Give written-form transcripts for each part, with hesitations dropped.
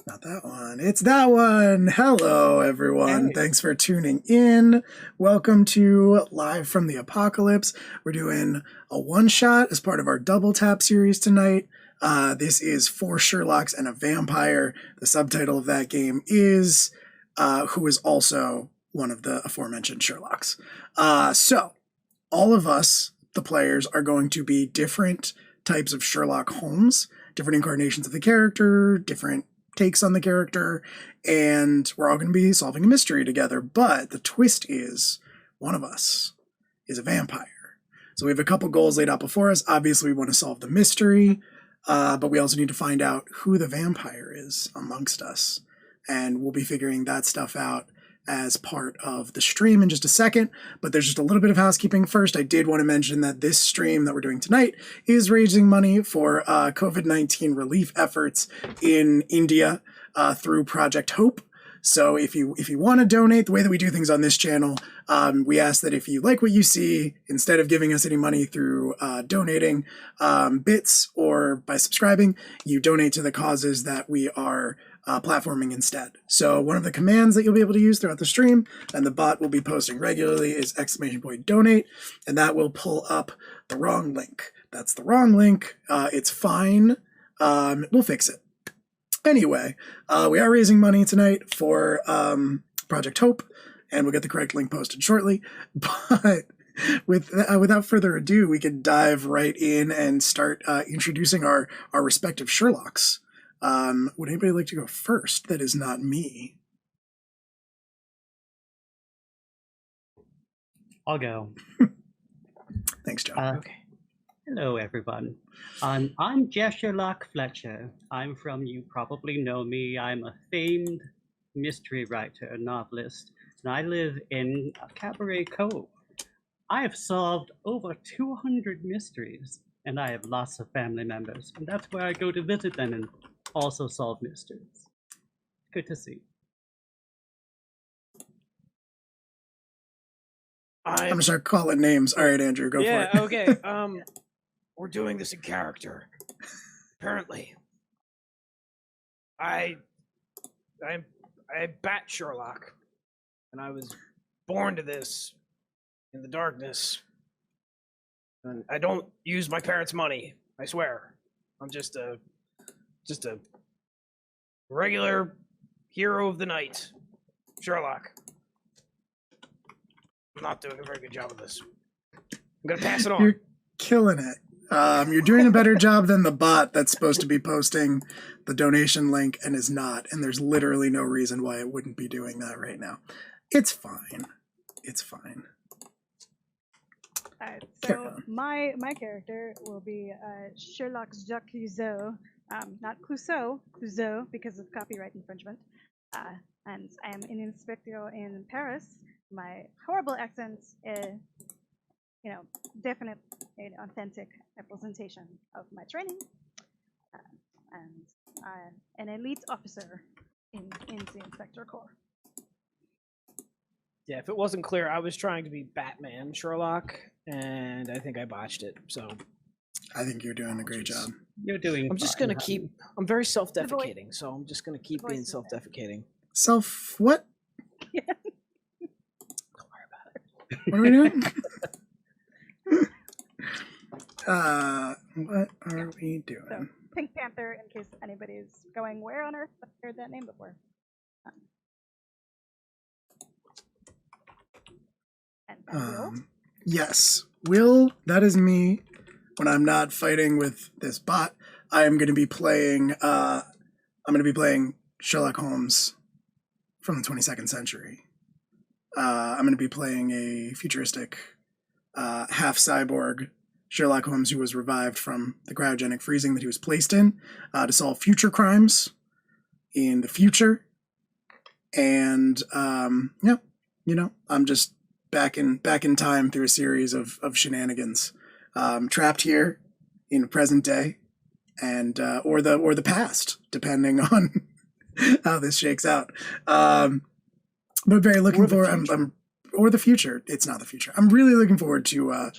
Not that one. It's that one. Hello, everyone. Hey. Thanks for tuning in. Welcome to Live from the Apocalypse. We're doing a one-shot as part of our Double Tap series tonight. This is 4 Sherlocks and a Vampire. The subtitle of that game is Who is Also One of the Aforementioned Sherlocks. So, all of us, the players, are going to be different types of Sherlock Holmes, different incarnations of the character, different takes on the character, and we're all going to be solving a mystery together. But the twist is one of us is a vampire. So we have a couple goals laid out before us. Obviously, we want to solve the mystery, but we also need to find out who the vampire is amongst us. And we'll be figuring that stuff out as part of the stream in just a second, but there's just a little bit of housekeeping first. I did want to mention that this stream that we're doing tonight is raising money for COVID-19 relief efforts in India through Project Hope. So if you want to donate, the way that we do things on this channel, we ask that if you like what you see, instead of giving us any money through donating bits or by subscribing, you donate to the causes that we are platforming instead. So one of the commands that you'll be able to use throughout the stream, and the bot will be posting regularly, is !donate, and that will pull up the wrong link. That's the wrong link. It's fine. We'll fix it. Anyway, we are raising money tonight for Project Hope, and we'll get the correct link posted shortly. But without further ado, we can dive right in and start introducing our respective Sherlocks. Would anybody like to go first? That is not me. I'll go. Thanks, John. Okay. Hello, everyone. I'm Sherlock Fletcher. You probably know me. I'm a famed mystery writer, novelist, and I live in Cabaret Cove. I have solved over 200 mysteries, and I have lots of family members, and that's where I go to visit them and also solve mysteries. Good to see. I'm gonna start calling names. All right, Andrew, go for it. Yeah, okay. We're doing this in character. Apparently. I'm Bat Sherlock, and I was born to this in the darkness. And I don't use my parents' money, I swear. I'm just a regular hero of the night, Sherlock. I'm not doing a very good job of this. I'm gonna pass it on. You're killing it. You're doing a better job than the bot that's supposed to be posting the donation link and is not, and there's literally no reason why it wouldn't be doing that right now. It's fine. It's fine. Alright, so my character will be Sherlock Jacques Clouseau, not Clouseau, Clouseau, because of copyright infringement. And I am an inspector in Paris. My horrible accent is, definite and authentic representation of my training. And an elite officer in the Inspector Corps. Yeah, if it wasn't clear, I was trying to be Batman Sherlock, and I think I botched it, so... I think you're doing a great job. You're doing I'm just fine, gonna keep... I'm very self-defecating, so I'm just gonna keep being self-defecating. What? Don't worry about it. What are we doing? What are we doing? So, Pink Panther, in case anybody's going, where on earth I've heard that name before. Yes, Will, that is me. When I'm not fighting with this bot, I am going to be playing. I'm going to be playing Sherlock Holmes from the 22nd century. I'm going to be playing a futuristic, half cyborg Sherlock Holmes who was revived from the cryogenic freezing that he was placed in to solve future crimes in the future. And I'm just back in time through a series of shenanigans, trapped here in the present day, and or the past, depending on how this shakes out. But very looking forward. Or the future. It's not the future. I'm really looking forward to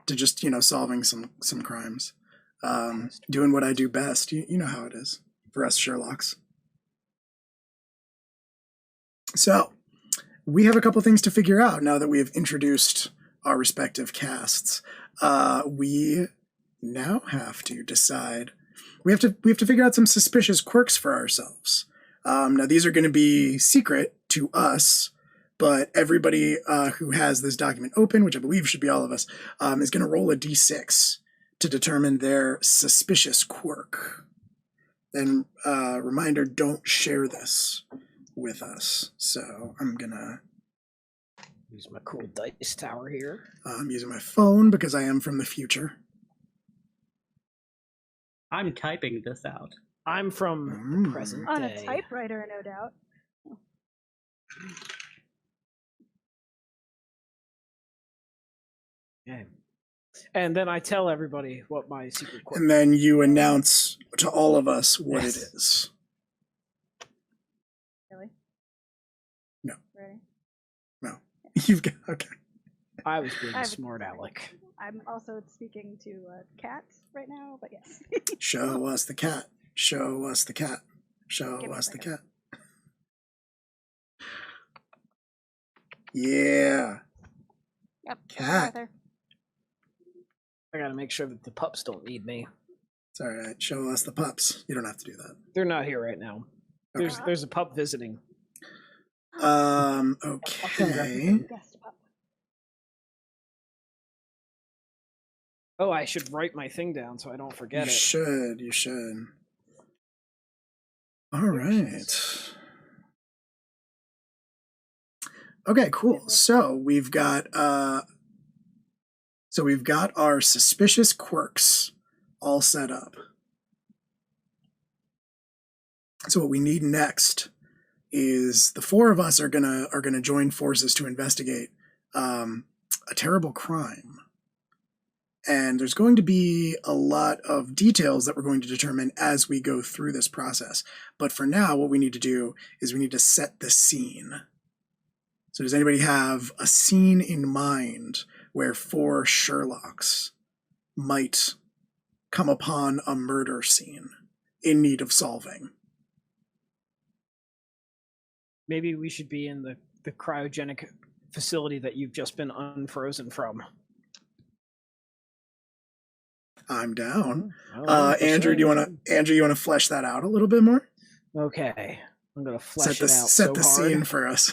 just solving some crimes, doing what I do best. You know how it is for us Sherlocks. So, we have a couple things to figure out now that we have introduced our respective casts. We now have to decide. We have to figure out some suspicious quirks for ourselves. Now, these are going to be secret to us, but everybody who has this document open, which I believe should be all of us, is going to roll a d6 to determine their suspicious quirk. And reminder, don't share this with us. So I'm going to Use my cool dice tower here. I'm using my phone because I am from the future. I'm typing this out. I'm from the present On day. a typewriter, no doubt. Okay. And then I tell everybody what my secret quirk. And then you announce to all of us what it Yes. is. Really? No. Ready? You've got, okay. I was being I a have a smart secret. aleck. I'm also speaking to Cat right now, but yes. Show us the cat. Show us the cat. Show Give me a us the second. cat. Yeah. Yep. Cat. Right there. I gotta make sure that the pups don't need me. It's all right. Show us the pups. You don't have to do that. They're not here right now. Okay. There's a pup visiting. Okay. Guest pup. Oh, I should write my thing down so I don't forget You it. should. You should. All right. Okay, cool. So we've got our suspicious quirks all set up. So what we need next is the four of us are gonna join forces to investigate a terrible crime. And there's going to be a lot of details that we're going to determine as we go through this process. But for now, what we need to do is we need to set the scene. So does anybody have a scene in mind where four Sherlocks might come upon a murder scene in need of solving? Maybe we should be in the cryogenic facility that you've just been unfrozen from. I'm down. Oh, Andrew, you want to flesh that out a little bit more? Okay, I'm gonna flesh Set it out set so the hard. scene for us.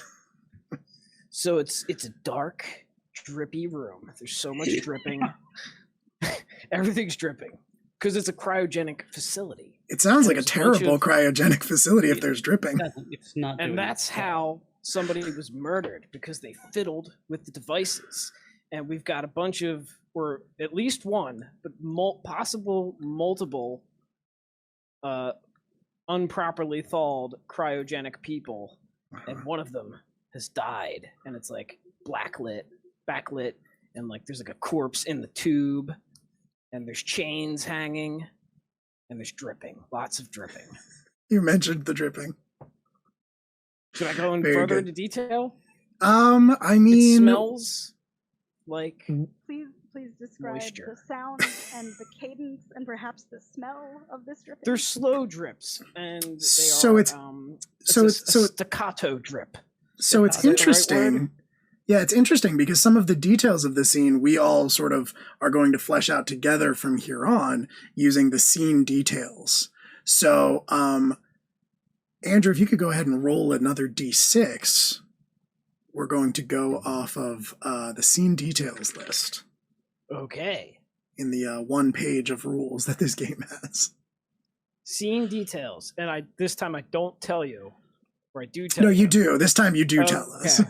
So it's a dark, drippy room. There's so much dripping. Everything's dripping because it's a cryogenic facility. It sounds like a There's a bunch terrible of- cryogenic facility if there's dripping. It's not doing And that's its job. how somebody was murdered, because they fiddled with the devices. And we've got a bunch of, or at least one, but multiple unproperly thawed cryogenic people, and one of them has died, and it's like backlit, and like there's like a corpse in the tube, and there's chains hanging, and there's dripping, lots of dripping. You mentioned the dripping. Should I go in Very further good. into detail? I It mean, smells like Please describe Moisture. the sound and the cadence and perhaps the smell of this dripping. they're slow drips, and they So are. it's- It's a so staccato drip. so it's Is that the right interesting. word? Yeah, it's interesting because some of the details of the scene we all sort of are going to flesh out together from here on using the scene details. So, Andrew, if you could go ahead and roll another d6, we're going to go off of the scene details list Okay. in the one page of rules that this game has. Scene details, and this time I don't tell you, or I do tell No, you. you do. This time you do tell us.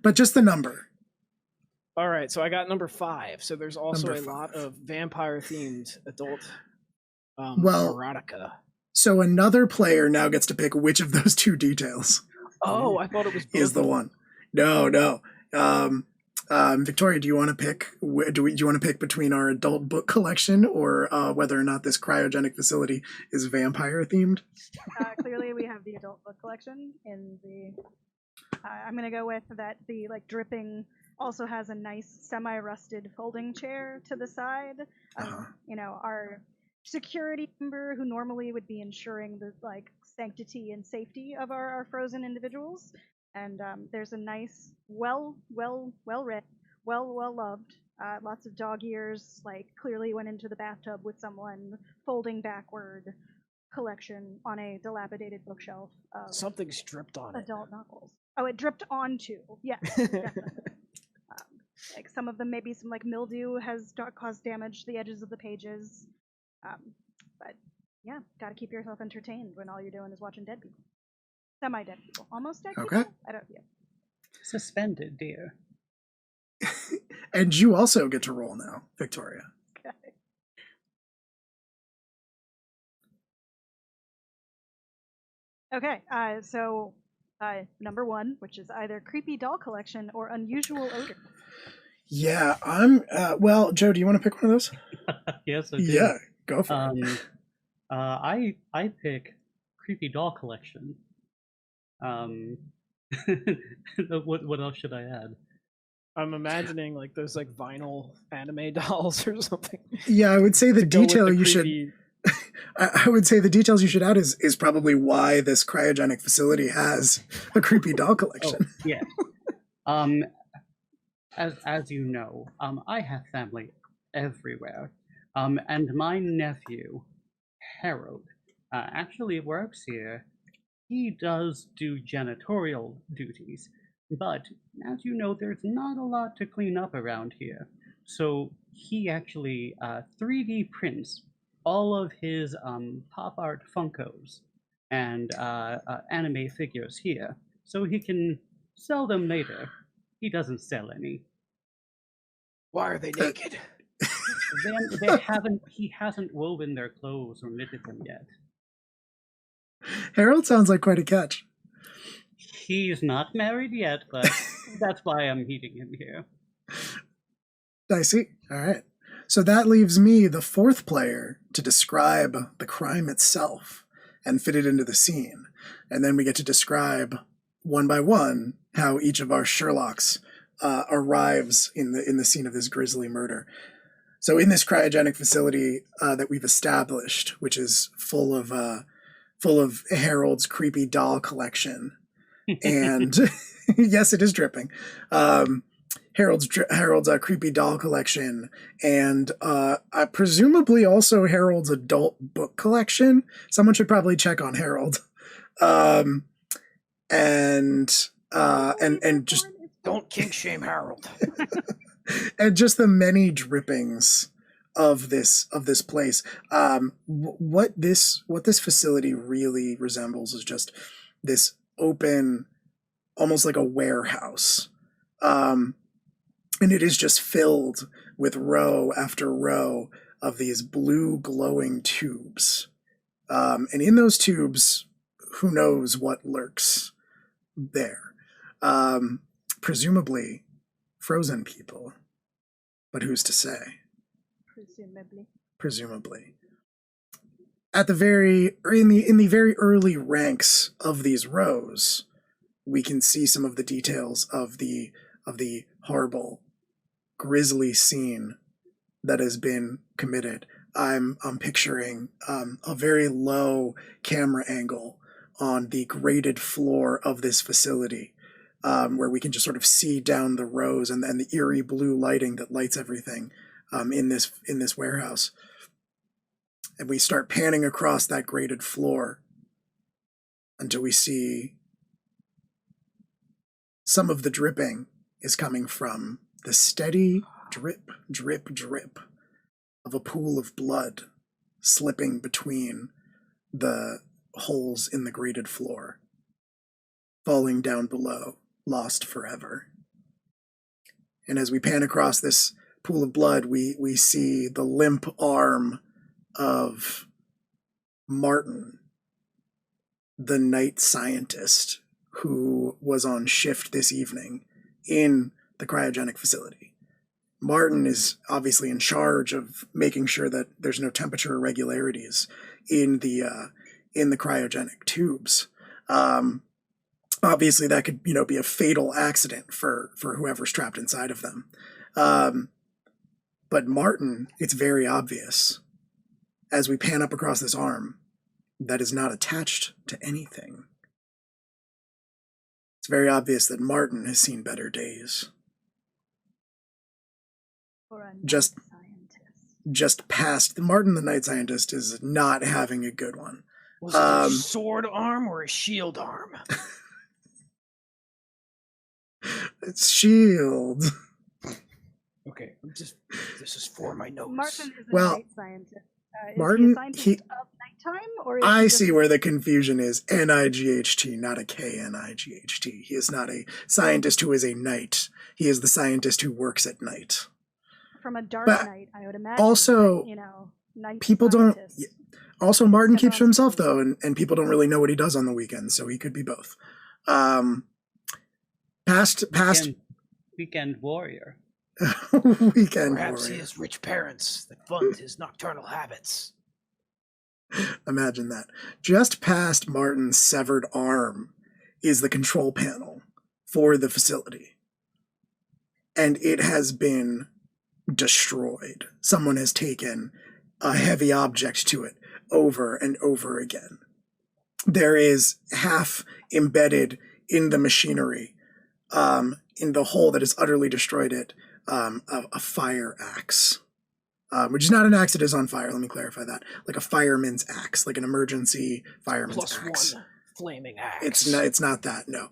But just the number. All right, so I got number 5. So there's also Number a lot 5. of vampire-themed adult Well- erotica. So another player now gets to pick which of those two details Oh, I thought it was both is the of them. one. No. Victoria, do you want to pick? Do you want to pick between our adult book collection or whether or not this cryogenic facility is vampire themed? Clearly, we have the adult book collection in the. I'm gonna go with that. The dripping also has a nice semi-rusted folding chair to the side. Our security member who normally would be ensuring the sanctity and safety of our frozen individuals and there's a nice, well read, well loved. Lots of dog ears, like clearly went into the bathtub with someone folding backward collection on a dilapidated bookshelf of Something's dripped on it. adult novels. Oh, it dripped onto. Yes, definitely. Like some of them, maybe some like mildew has caused damage to the edges of the pages. But yeah, got to keep yourself entertained when all you're doing is watching dead people, semi-dead people, almost dead Okay. people. I don't. Yeah. Suspended, dear. And you also get to roll now, Victoria. Okay. So number one, which is either creepy doll collection or unusual odor. Yeah, I'm. Well, Joe, do you want to pick one of those? Yes, I do. Yeah, go for it. I pick creepy doll collection. What else should I add? I'm imagining like those like vinyl anime dolls or something. Yeah, I would say the to go with detail the you should. creepy- I would say the details you should add is probably why this cryogenic facility has a creepy doll collection. Yeah. As you know, I have family everywhere. And my nephew, Harold, actually works here. He does do janitorial duties, but as you know, there's not a lot to clean up around here. So he actually 3D prints all of his pop art Funkos and anime figures here, so he can sell them later. He doesn't sell any. Why are they naked? He hasn't woven their clothes or knitted them yet. Harold sounds like quite a catch. He's not married yet, but that's why I'm meeting him here. I see. All right. So that leaves me, the fourth player, to describe the crime itself and fit it into the scene. And then we get to describe one by one how each of our Sherlocks arrives in the scene of this grisly murder. So in this cryogenic facility that we've established, which is full of Harold's creepy doll collection, and yes, it is dripping. Harold's creepy doll collection, and presumably also Harold's adult book collection. Someone should probably check on Harold. And just Don't kink shame Harold. and just the many drippings of this place. What this facility really resembles is just this open, almost like a warehouse. And it is just filled with row after row of these blue glowing tubes. And in those tubes, who knows what lurks there. Presumably frozen people. But who's to say? Presumably. At in the very early ranks of these rows, we can see some of the details of the horrible, grisly scene that has been committed. I'm picturing a very low camera angle on the graded floor of this facility, where we can just sort of see down the rows and the eerie blue lighting that lights everything in this warehouse. And we start panning across that graded floor until we see some of the dripping is coming from the steady drip, drip, drip of a pool of blood slipping between the holes in the graded floor, falling down below, lost forever. And as we pan across this pool of blood, we see the limp arm of Martin, the night scientist who was on shift this evening in the cryogenic facility. Martin is obviously in charge of making sure that there's no temperature irregularities in the cryogenic tubes. Obviously, that could be a fatal accident for whoever's trapped inside of them. But Martin, it's very obvious as we pan up across this arm that is not attached to anything. it's very obvious that Martin has seen better days. For a Just- scientist. Just past Martin, the night scientist, is not having a good one. Was it a sword arm or a shield arm? It's shield. Okay, this is for my notes. Martin is a Well, night scientist. Is Martin, he a scientist of nighttime, or is I he just see where the confusion is. N-I-G-H-T, not a K-N-I-G-H-T. He is not a scientist who is a knight. He is the scientist who works at night. from a dark But night? I would imagine. also, that, night people don't. scientists. Also, Martin keeps to Step on himself, screen. though, and people don't really know what he does on the weekends, so he could be both. Past Weekend warrior. weekend Perhaps warrior. he has rich parents that fund his nocturnal habits. Imagine that. Just past Martin's severed arm is the control panel for the facility. And it has been destroyed. Someone has taken a heavy object to it over and over again. There is half embedded in the machinery, in the hole that has utterly destroyed it, a fire axe. Which is not an axe that is on fire, let me clarify that. Like a fireman's axe, like an emergency fireman's Plus axe. one flaming axe. It's not that, no.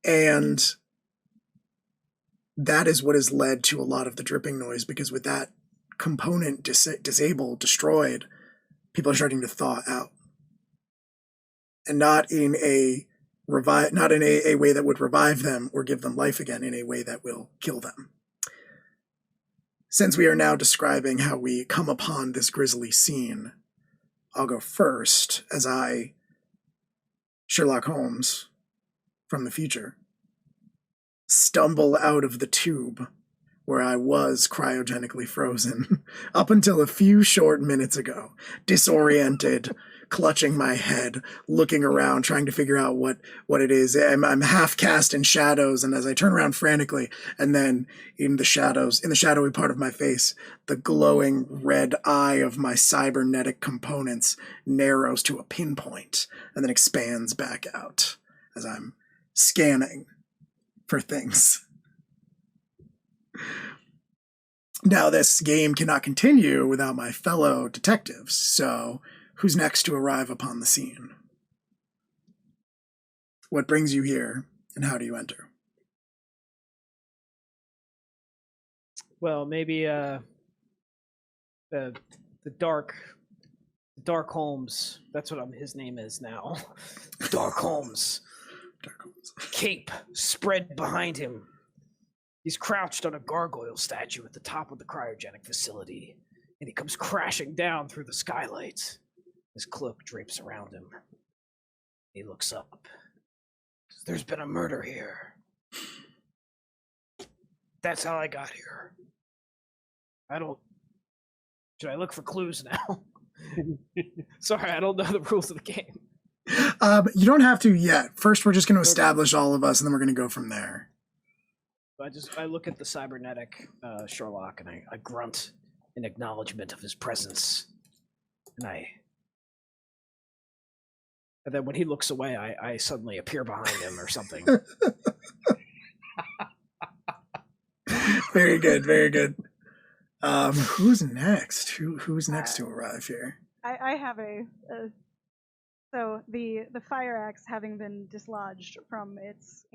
And that is what has led to a lot of the dripping noise, because with that component disabled, destroyed, people are starting to thaw out. And not in a way that would revive them or give them life again, in a way that will kill them. Since we are now describing how we come upon this grisly scene, I'll go first as I, Sherlock Holmes, from the future, stumble out of the tube where I was cryogenically frozen up until a few short minutes ago, disoriented, clutching my head, looking around, trying to figure out what it is. I'm half cast in shadows, and as I turn around frantically, and then in the shadowy part of my face, the glowing red eye of my cybernetic components narrows to a pinpoint and then expands back out as I'm scanning for things. Now, this game cannot continue without my fellow detectives, so who's next to arrive upon the scene? What brings you here, and how do you enter? Well, maybe the Dark Holmes. That's what his name is now. Dark Holmes. Dark Holmes. Cape spread behind him. He's crouched on a gargoyle statue at the top of the cryogenic facility, and he comes crashing down through the skylights. His cloak drapes around him. He looks up. There's been a murder here. That's how I got here. Should I look for clues now? Sorry, I don't know the rules of the game. You don't have to yet. First, we're just going to establish all of us, and then we're going to go from there. I look at the cybernetic Sherlock, and I grunt in acknowledgement of his presence. And then when he looks away, I suddenly appear behind him or something. Very good, very good. Who's next? Who's next to arrive here? I have so the fire axe, having been dislodged from its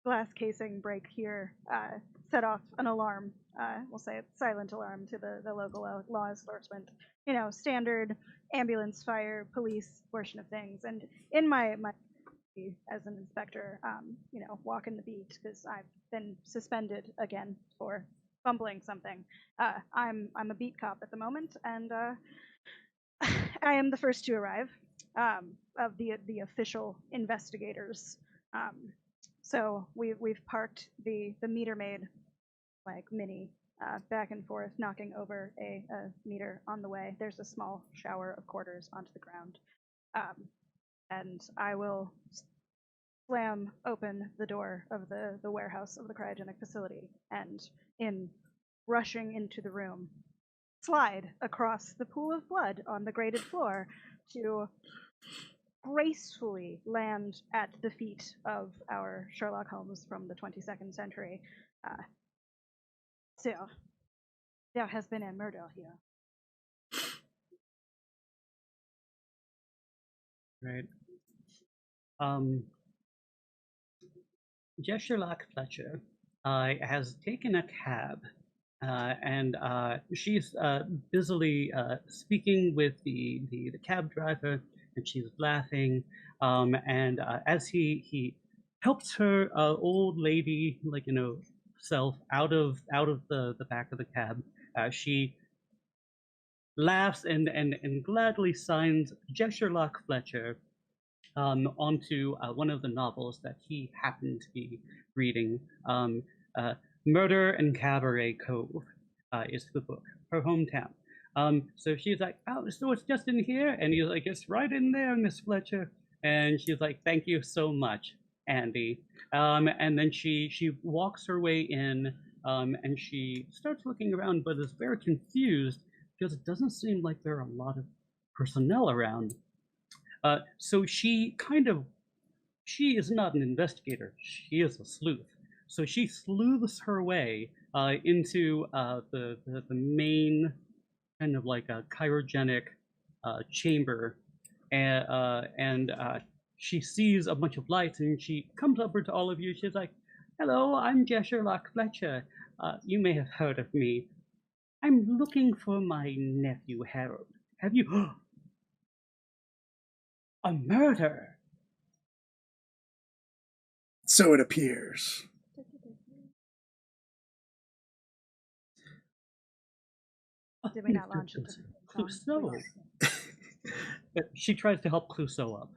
glass casing break here, set off an alarm. We'll say a silent alarm to the local law enforcement. Standard ambulance, fire, police portion of things. And in my as an inspector, walking the beat, because I've been suspended again for fumbling something. I'm a beat cop at the moment, and I am the first to arrive of the official investigators. So we've parked the meter maid, like mini, back and forth, knocking over a meter on the way. There's a small shower of quarters onto the ground, and I will slam open the door of the warehouse of the cryogenic facility, and in rushing into the room, slide across the pool of blood on the grated floor to gracefully land at the feet of our Sherlock Holmes from the 22nd century. So, there has been a murder here. Right. Sherlock Fletcher has taken a cab, and she's busily speaking with the cab driver, and she's laughing. And as he helps her old lady, self out of the back of the cab, she laughs and gladly signs Sherlock Fletcher onto one of the novels that he happened to be reading. Uh, Murder and Cabaret Cove is the book, her hometown. So she's like, oh, so it's just in here? And he's like, it's right in there, Miss Fletcher. And she's like, thank you so much, Andy. And then she walks her way in, and she starts looking around, but is very confused because it doesn't seem like there are a lot of personnel around. So she is not an investigator. She is a sleuth. So she sleuths her way into the main kind of like a cryogenic chamber, and she sees a bunch of lights, and she comes over to all of you. She's like, "Hello, I'm Sherlock Fletcher. You may have heard of me. I'm looking for my nephew Harold. Have you a murder?" So it appears. Did we not launch into Clouseau. She tries to help Clouseau up.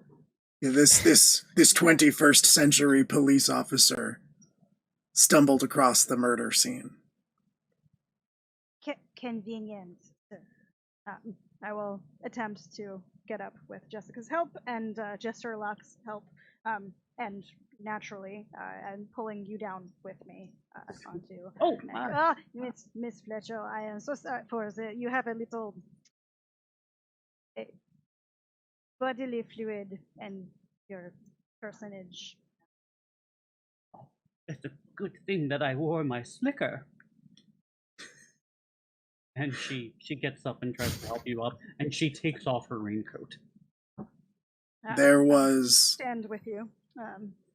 Yeah, this 21st century police officer stumbled across the murder scene. Convenient, sir. I will attempt to get up with Jessica's help and Sherlock's help, and naturally, and pulling you down with me onto. Oh, Miss Fletcher, I am so sorry for the. You have a little bodily fluid and your personage. it's a good thing that I wore my slicker. And she gets up and tries to help you up, and she takes off her raincoat. There was stand with you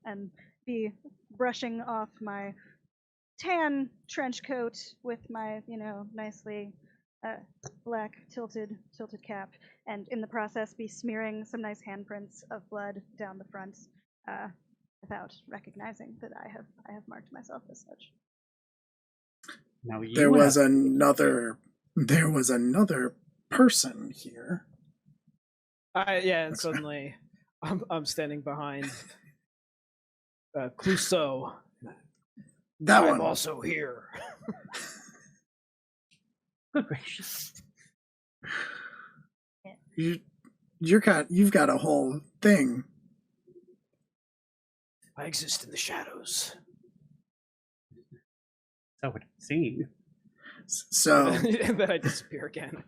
and be brushing off my tan trench coat with my nicely black tilted cap, and in the process be smearing some nice handprints of blood down the front without recognizing that I have marked myself as such. Now there was another person here. And suddenly I'm standing behind Clouseau. I'm also here. Good gracious. You've got a whole thing. I exist in the shadows. So it seemed. So and then I disappear again.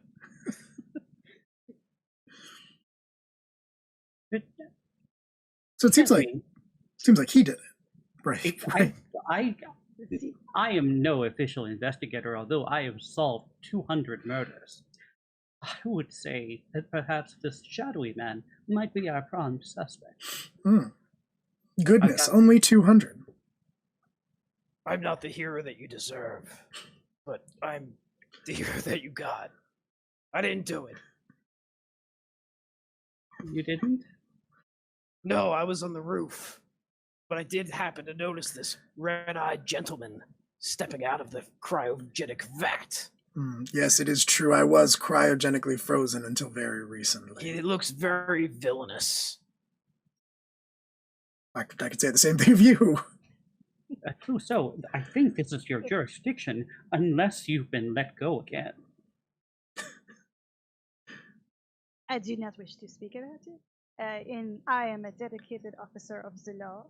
So it seems like he did it, right? I am no official investigator, although I have solved 200 murders. I would say that perhaps this shadowy man might be our prime suspect. Goodness, only 200. I'm not the hero that you deserve, but I'm the hero that you got. I didn't do it. You didn't? No, I was on the roof. But I did happen to notice this red-eyed gentleman stepping out of the cryogenic vat. Yes, it is true. I was cryogenically frozen until very recently. It looks very villainous. I could say the same thing of you. Clouseau, I think this is your jurisdiction, unless you've been let go again. I do not wish to speak about it. I am a dedicated officer of the law.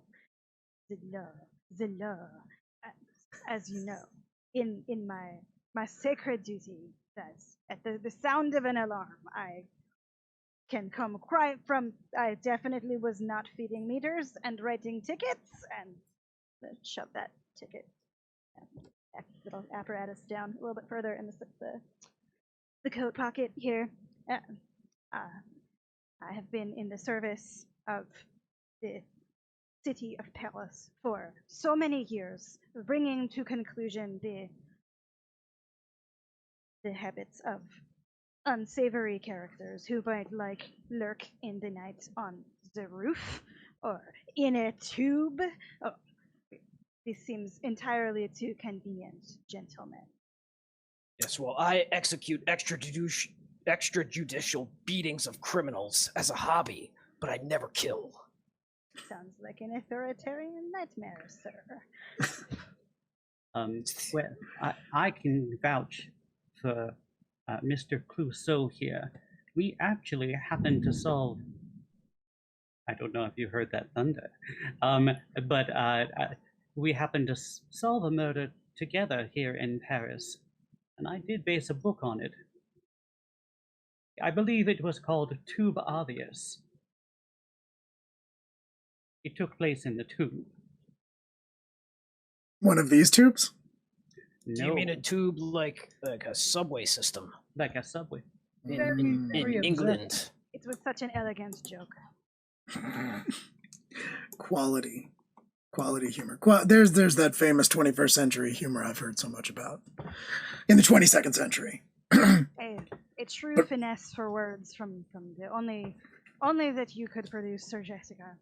The law. As you know, in my sacred duty, that at the sound of an alarm, I can come quite from. I definitely was not feeding meters and writing tickets, and shove that ticket little apparatus down a little bit further in the coat pocket here. I have been in the service of the city of Paris for so many years, bringing to conclusion the habits of unsavory characters who might lurk in the night on the roof or in a tube. Oh, this seems entirely too convenient, gentlemen. Yes, well, I execute extrajudicial beatings of criminals as a hobby, but I never kill. Sounds like an authoritarian nightmare, sir. Well, I can vouch for Mr. Clouseau here. We actually happened to solve. I don't know if you heard that thunder, but we happened to solve a murder together here in Paris, and I did base a book on it. I believe it was called Tube Obvious. It took place in the tube. One of these tubes? Do you mean a tube like a subway system? Like a subway. In England. It was such an elegant joke. Quality humor. There's that famous 21st century humor I've heard so much about. In the 22nd century. A true finesse for words from the only that you could produce, Sir Jessica.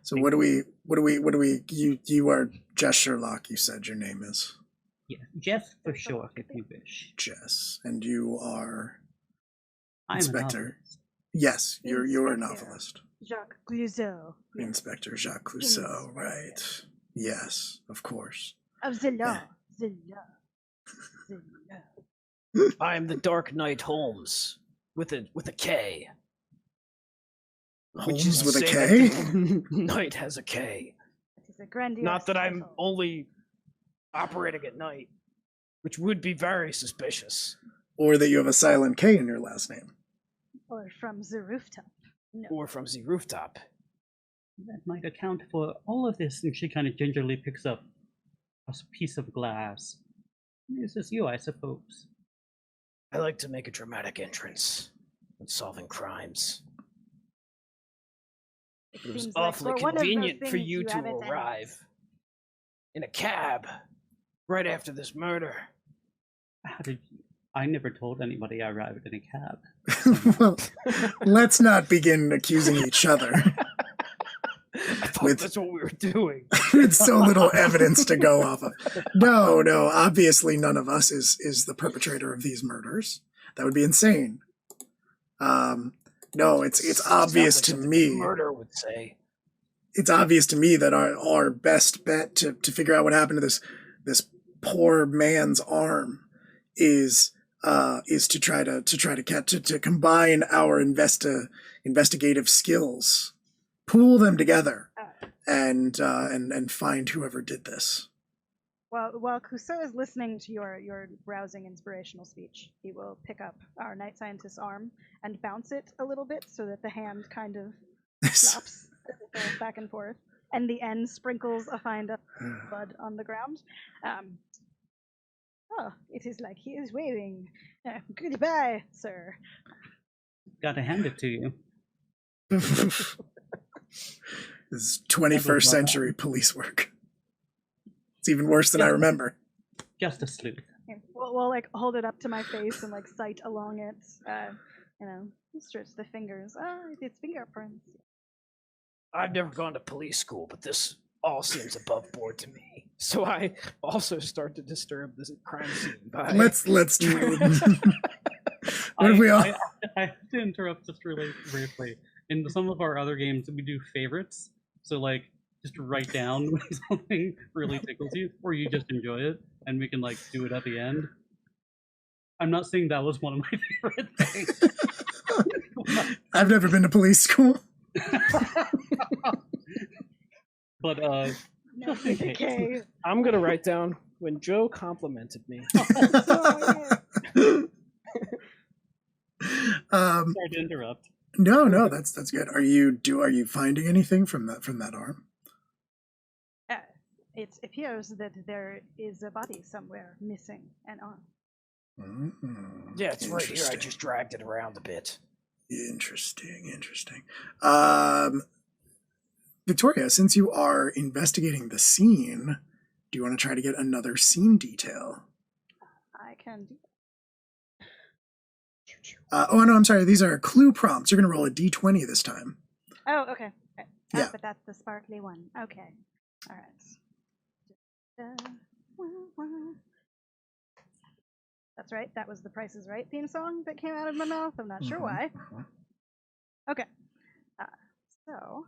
So what do we you are Jess Sherlock, you said your name is. Yeah, Jess for short, if you wish. Jess. And you are I'm Inspector. Yes, you're a novelist. Jacques Clouseau. Inspector Jacques Clouseau, right. Yes, of course. Of the law. The law. I am the Dark Knight Holmes with a K. Holmes with a K? Knight has a K. It is a grandiose Not that I'm title. only operating at night, which would be very suspicious. Or that you have a silent K in your last name. Or from the rooftop. No. Or from the rooftop. That might account for all of this. And she kind of gingerly picks up a piece of glass. This is you, I suppose. I like to make a dramatic entrance when solving crimes. It was seems like awfully for one of those convenient for things you you to have it arrive in a cab right after this murder. How did you? I never told anybody I arrived in a cab. Well, let's not begin accusing each other. I thought that's what we were doing. With so little evidence to go off of. No, obviously none of us is the perpetrator of these murders. That would be insane. No, it's obvious to me. Murder would say. It's obvious to me that our best bet to figure out what happened to this poor man's arm is to try to combine our investigative skills, pool them together, and find whoever did this. While Clouseau is listening to your rousing inspirational speech, he will pick up our night scientist's arm and bounce it a little bit so that the hand kind of flops back and forth, and the end sprinkles a fine blood on the ground. It is like he is waving. Goodbye, sir. Gotta hand it to you. This is 21st century police work. It's even worse than I remember. Just a sleuth. We'll like hold it up to my face and like sight along it. Stretch the fingers. It's fingerprints. I've never gone to police school, but this all seems above board to me. So I also start to disturb this crime scene by... Let's do what if we all... I have to interrupt just really briefly. In some of our other games, we do favorites. So like, just write down when something really tickles you, or you just enjoy it, and we can like do it at the end. I'm not saying that was one of my favorite things. I've never been to police school. But just in case. I'm gonna write down when Joe complimented me. Sorry to interrupt. No, that's good. Are you finding anything from that arm? It appears that there is a body somewhere missing an arm. Mm-hmm. Yeah, it's right here. I just dragged it around a bit. Interesting. Victoria, since you are investigating the scene, do you want to try to get another scene detail? I can do. Oh no, I'm sorry. These are clue prompts. You're going to roll a d20 this time. Oh, okay. Yeah. But that's the sparkly one. Okay. All right. That's right. That was the Price is Right theme song that came out of my mouth. I'm not sure why. Okay. So, all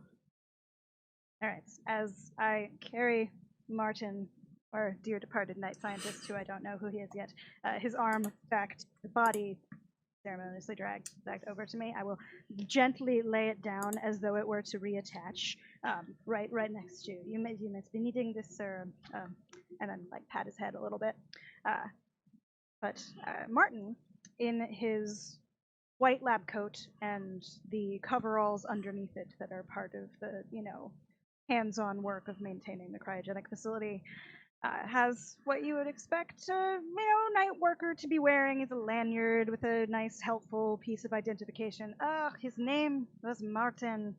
right. As I carry Martin, or dear departed night scientist, who I don't know who he is yet, his arm back to the body, ceremoniously dragged back over to me, I will gently lay it down as though it were to reattach, right next to you. You must be needing this, sir. And then like pat his head a little bit. But Martin, in his white lab coat and the coveralls underneath it that are part of the, hands-on work of maintaining the cryogenic facility, has what you would expect a night worker to be wearing. Is a lanyard with a nice, helpful piece of identification. His name was Martin.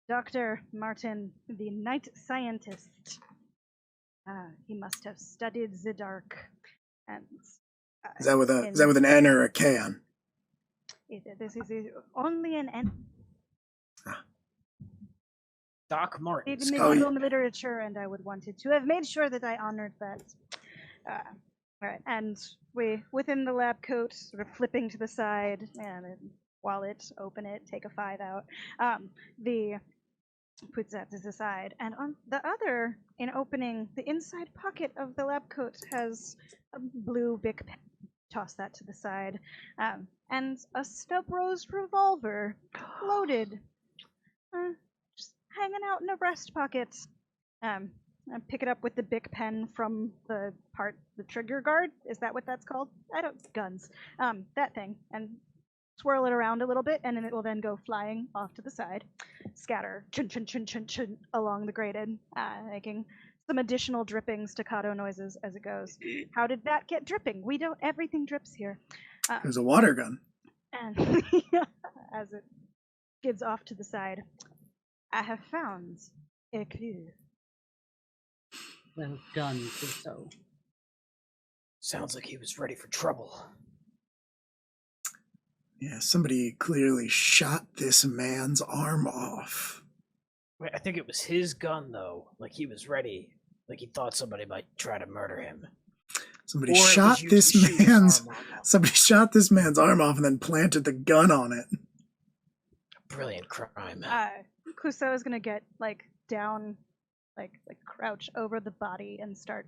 Dr. Martin, the night scientist. He must have studied the dark. And is that with an N or a K on? This is only an N. Doc Martin. It's medieval literature, and I would wanted to have made sure that I honored that. All right, and we, within the lab coat, sort of flipping to the side, and wallet, open it, take a 5 out. Puts that to the side, and on the other, in opening the inside pocket of the lab coat, has a blue Bic pen. Toss that to the side, and a stub rose revolver, loaded, just hanging out in a breast pocket. I pick it up with the Bic pen from the trigger guard. Is that what that's called? Guns. That thing, and swirl it around a little bit, and then it will then go flying off to the side, scatter chun chun chun chun chun along the grated, making some additional dripping staccato noises as it goes. How did that get dripping? Everything drips here. It was a water gun. And as it skids off to the side, I have found a clue. Well done, Crusoe. Sounds like he was ready for trouble. Yeah, somebody clearly shot this man's arm off. Wait, I think it was his gun, though. Like, he was ready. Like, he thought somebody might try to murder him. Somebody shot this man's arm off and then planted the gun on it. Brilliant crime. Clouseau is gonna get down, crouch over the body and start.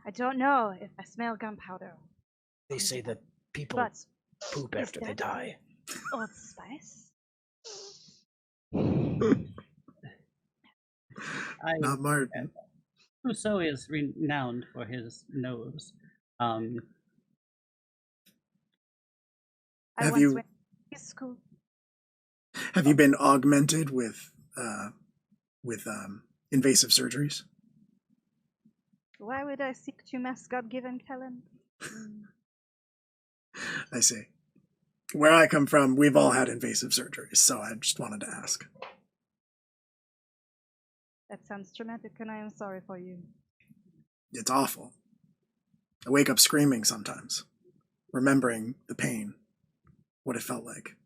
I don't know if I smell gunpowder. They say that people poop after they die. Old Spice? Not Martin. Crusoe is renowned for his nose. Have you been augmented with invasive surgeries? Why would I seek to mess God-given talent? I see. Where I come from, we've all had invasive surgeries, so I just wanted to ask. That sounds traumatic, and I am sorry for you. It's awful. I wake up screaming sometimes, remembering the pain, what it felt like.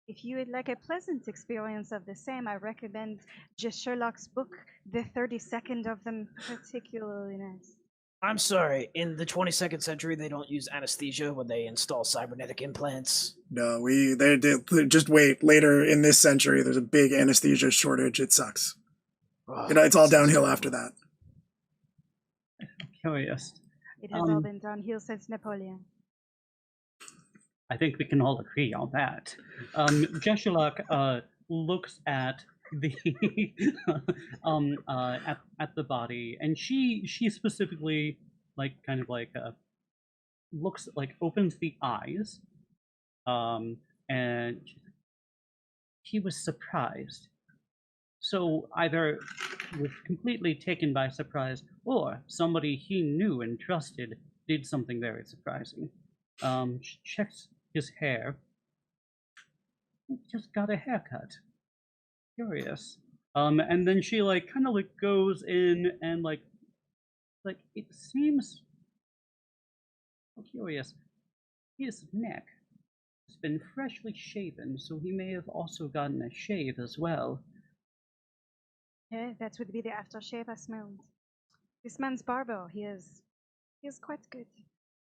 If you would like a pleasant experience of the same, I recommend just Sherlock's book, The 32nd of them, particularly nice. I'm sorry, in the 22nd century, they don't use anesthesia when they install cybernetic implants? No, they just wait. Later in this century, there's a big anesthesia shortage. It sucks. Oh, it's all downhill after that. Curious. It has all been downhill since Napoleon. I think we can all agree on that. Sherlock, looks at the at the body, and she specifically kind of looks opens the eyes, um, and he was surprised. So either was completely taken by surprise, or somebody he knew and trusted did something very surprising. Checks his hair. He just got a haircut. Curious. And then she kind of goes in and it seems curious. His neck has been freshly shaven, so he may have also gotten a shave as well. Yeah, that would be the aftershave I smelled. This man's barber, he is quite good.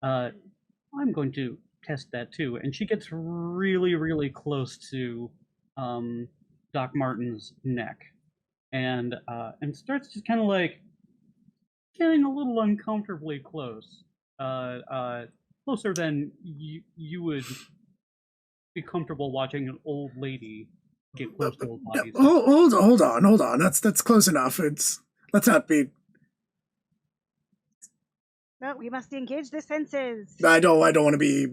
I'm going to test that too. And she gets really, really close to Doc Martin's neck, and starts just kind of getting a little uncomfortably close, closer than you would be comfortable watching an old lady get close to old bodies. Hold on. That's close enough. Let's not be. No, we must engage the senses. I don't want to be.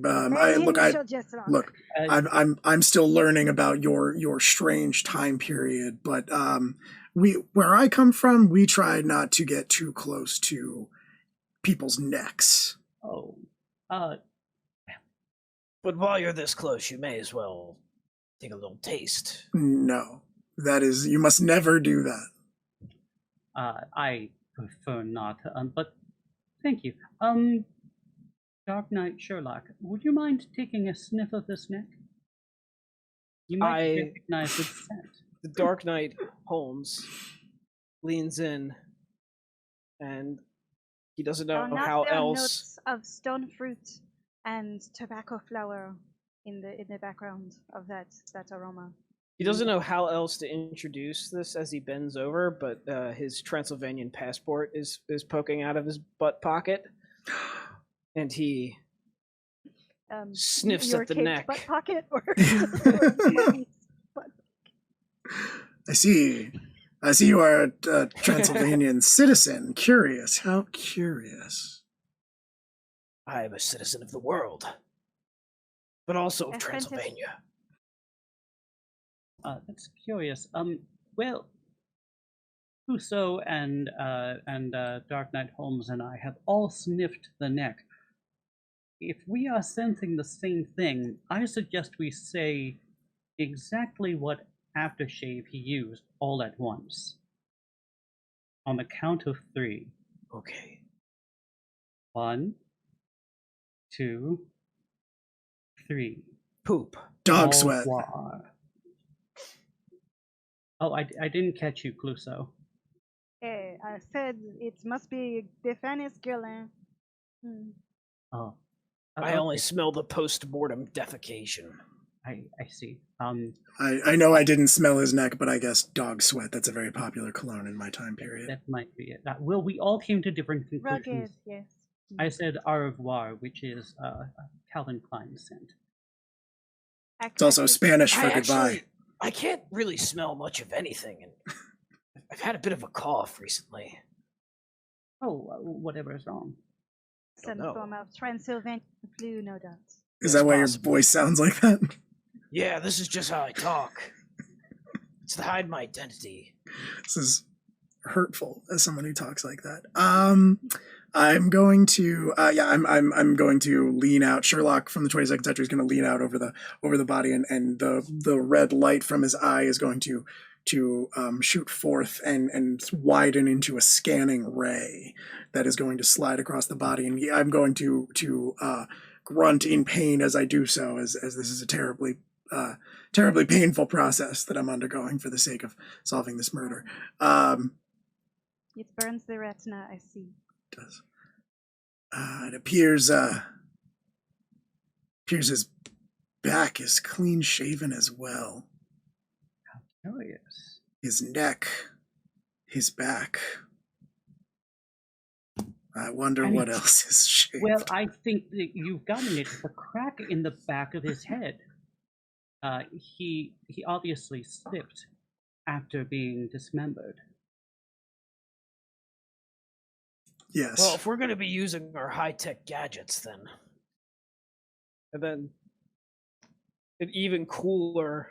Look. I'm still learning about your strange time period, but where I come from, we try not to get too close to people's necks. Oh, But while you're this close, you may as well take a little taste. No, you must never do that. I prefer not. But thank you. Dark Knight Sherlock, would you mind taking a sniff of this neck? You might recognize its scent. The Dark Knight Holmes leans in, and he doesn't know how else. Notes of stone fruit and tobacco flower in the background of that aroma. He doesn't know how else to introduce this as he bends over, but his Transylvanian passport is poking out of his butt pocket, and he sniffs at the neck. Butt pocket, or I see you are a Transylvanian citizen. Curious. How curious. I am a citizen of the world, but also of Transylvania. That's curious. Well, Clouseau and Dark Knight Holmes and I have all sniffed the neck. If we are sensing the same thing, I suggest we say exactly what aftershave he used all at once. On the count of 3. Okay. 1, 2, 3. Poop. Dog sweat. Oh, I didn't catch you, Clouseau. Hey, I said it must be the finest girl. Oh. I only smell the post-mortem defecation. I see. I know I didn't smell his neck, but I guess dog sweat. That's a very popular cologne in my time period. That might be it. Well, we all came to different conclusions. Rugged, yes. I said au revoir, which is Calvin Klein's scent. It's also Spanish for goodbye. I can't really smell much of anything, and I've had a bit of a cough recently. Oh, whatever is wrong. Some form of Transylvanian flu, no doubt. Is that why your voice sounds like that? Yeah, this is just how I talk. It's to hide my identity. This is hurtful as someone who talks like that. I'm going to I'm going to lean out. Sherlock from the 22nd century is going to lean out over the body, and the red light from his eye is going to shoot forth and widen into a scanning ray that is going to slide across the body, and I'm going to grunt in pain as I do so, as this is a terribly painful process that I'm undergoing for the sake of solving this murder. It burns the retina, I see. It does. It appears his back is clean shaven as well. How curious. His neck, his back. I wonder what else is shaved. Well, I think that you've gotten it. The crack in the back of his head. he obviously slipped after being dismembered. Yes. Well, if we're going to be using our high-tech gadgets, then... And then an even cooler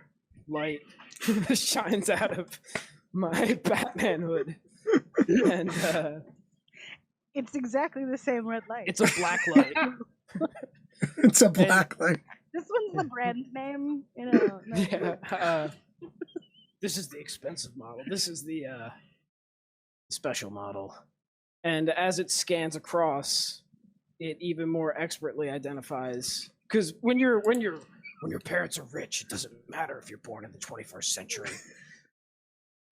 light shines out of my Batman hood. And It's exactly the same red light. it's a black light. It's a black light. This one's the brand name. You know. No. Yeah. This is the expensive model. This is the special model. And as it scans across, it even more expertly identifies. Because when your parents are rich, it doesn't matter if you're born in the 21st century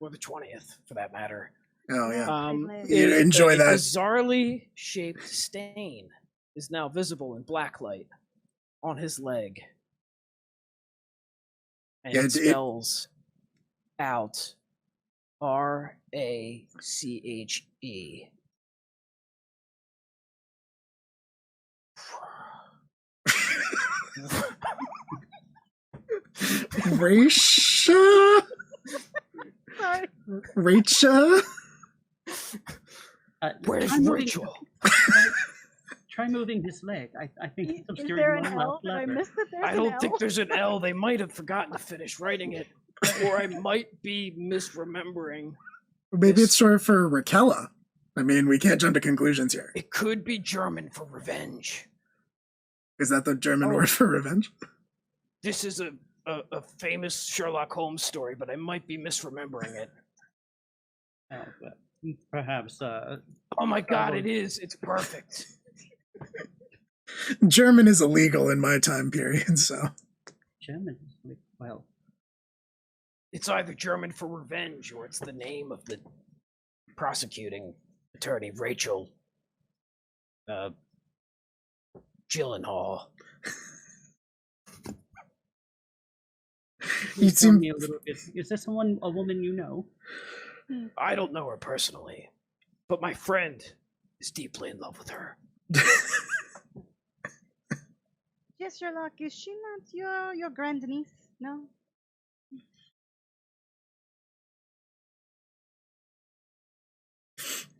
or the 20th, for that matter. Oh yeah. You enjoy that. A bizarrely shaped stain is now visible in blacklight on his leg. And Yeah, it spells out RACHE. Raisha? Sorry. Rachel? Where's try moving- Rachel? Try moving his leg. I think it's Is obscuring there an my L? mouth Did I lever. miss that there's I an don't L? think there's an L. They might have forgotten to finish writing it, or I might be misremembering. Maybe it's short for Raquella. I mean, we can't jump to conclusions here. It could be German for revenge. Is that the German Oh. word for revenge? This is a famous Sherlock Holmes story, but I might be misremembering it. But perhaps. Oh my god, it is. It's perfect. German is illegal in my time period, so. German. Well, It's either German for revenge or it's the name of the prosecuting attorney, Rachel Gyllenhaal. You tell seem me a little bit. Is this a woman you know? I don't know her personally, but my friend is deeply in love with her. Yes, Sherlock. Is she not your grandniece? No.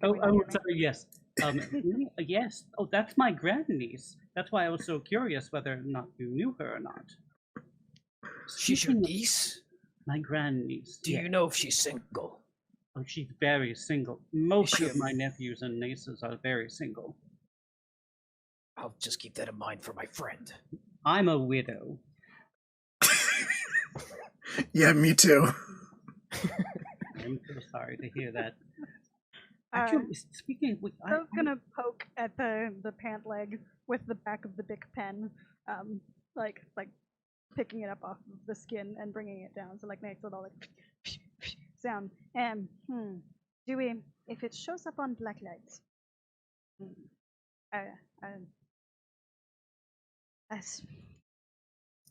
Oh, sorry. Yes. Yes. Oh, that's my grandniece. That's why I was so curious whether or not you knew her or not. She's your niece? My grandniece. Do you know if she's single? Oh, she's very single. Most she of a- my nephews and nieces are very single. I'll just keep that in mind for my friend. I'm a widow. Yeah, me too. I'm so sorry to hear that. Uh, Actually, speaking of which, I was gonna poke at the pant leg with the back of the big pen, like picking it up off of the skin and bringing it down, so like makes a little like sound. Dewey, if it shows up on black light,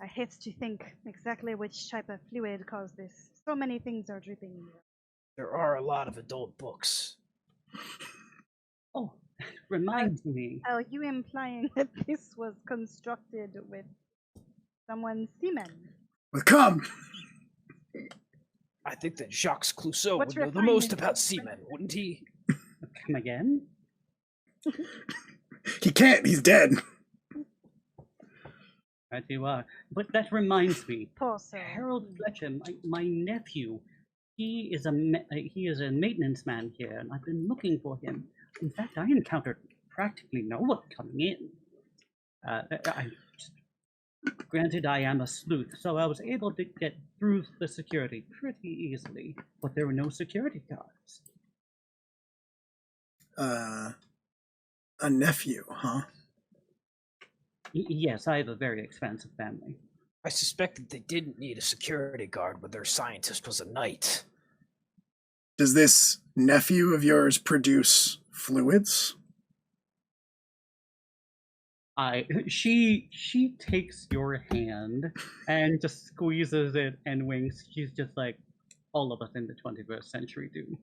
I hate to think exactly which type of fluid caused this. So many things are dripping. There are a lot of adult books. Oh, that reminds me. Are you implying that this was constructed with someone's semen? Well, come! I think that Jacques Clouseau What's would know the refinement? most about semen, wouldn't he? Come again? He can't, he's dead. Right you are. But that reminds me. Poor soul. Harold Fletcher, my nephew, he is a maintenance man here, and I've been looking for him. In fact, I encountered practically no one coming in. Granted, I am a sleuth, so I was able to get through the security pretty easily, but there were no security guards. A nephew, huh? Yes, I have a very expansive family. I suspect that they didn't need a security guard when their scientist was a knight. Does this nephew of yours produce fluids? She takes your hand and just squeezes it and winks. She's just like all of us in the 21st century do.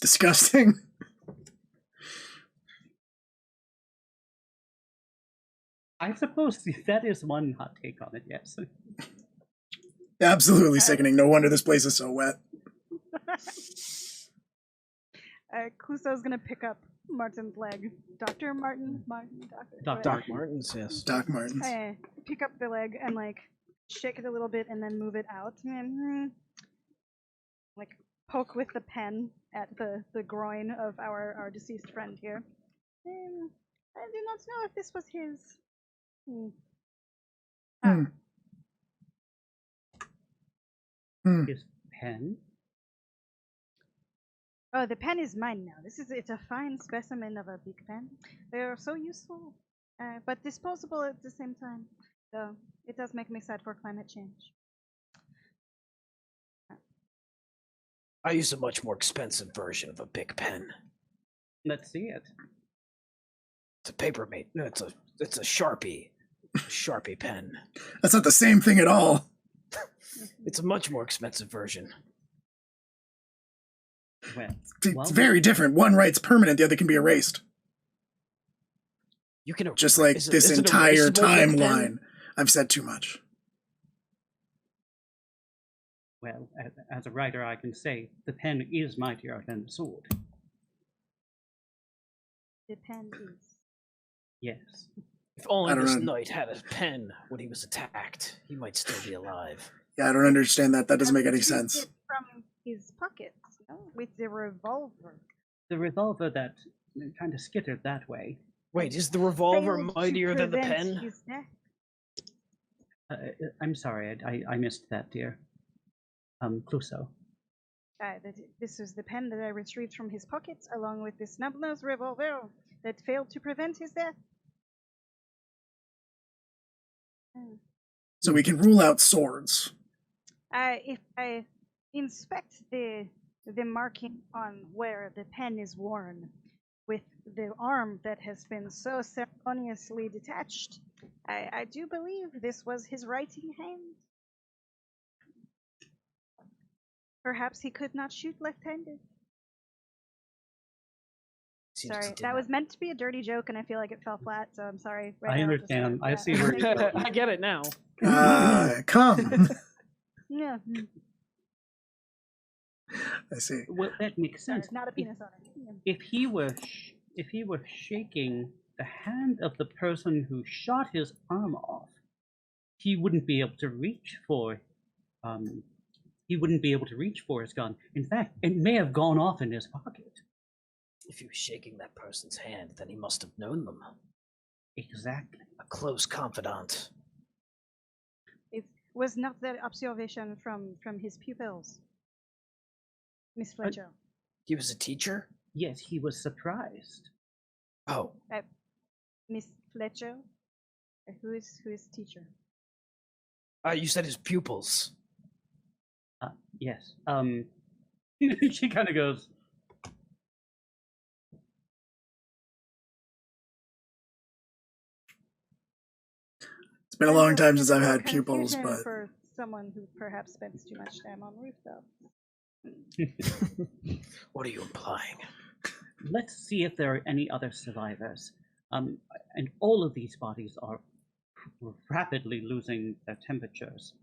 Disgusting. I suppose that is one hot take on it, yes. Absolutely sickening. No wonder this place is so wet. Clouseau's gonna pick up Martin's leg. Dr. Martin? Dr. Doc Martens, yes. Doc Martens. Pick up the leg and like shake it a little bit and then move it out. And then, like poke with the pen at the groin of our deceased friend here. I do not know if this was his. His pen? Oh, the pen is mine now. It's a fine specimen of a big pen. They are so useful, but disposable at the same time. So it does make me sad for climate change. I use a much more expensive version of a big pen. Let's see it. It's a Papermate. No, it's a Sharpie. Sharpie pen. That's not the same thing at all. It's a much more expensive version. Well, It's very different. One writes permanent, the other can be erased. You can Just like this entire timeline. I've said too much. well, as a writer, I can say the pen is mightier than the sword. The pen is. Yes. If only I don't this know. knight had a pen when he was attacked, he might still be alive. Yeah, I don't understand that. That doesn't make any Retrieved sense. it from his pocket, no? With the revolver. The revolver that kind of skittered that way. Wait, is the revolver Failed to mightier than the prevent pen? his death. I'm sorry, I missed that, dear. Clouseau. This is the pen that I retrieved from his pocket, along with the snub-nosed revolver that failed to prevent his death. So we can rule out swords. If I inspect the marking on where the pen is worn, with the arm that has been so ceremoniously detached, I do believe this was his writing hand. Perhaps he could not shoot left-handed. Seems Sorry, to do that was meant to be a dirty joke, and I feel like it fell flat, so I'm sorry. I now, just understand. I yeah. see where you're going. I get it now. Come. Yeah, I see. Well, that makes sorry, sense. not a penis on it. Yeah. If he were shaking the hand of the person who shot his arm off, he wouldn't be able to reach for his gun. In fact, it may have gone off in his pocket. If he was shaking that person's hand, then he must have known them. Exactly. A close confidant. It was not the observation from his pupils, Miss Fletcher. He was a teacher? Yes, he was surprised. Oh, Miss Fletcher, who is teacher? you said his pupils. Yes. She kind of goes. It's been a long time since I've No had pupils, confusion but for someone who perhaps spends too much time on rooftops. What are you implying? Let's see if there are any other survivors. And all of these bodies are rapidly losing their temperatures.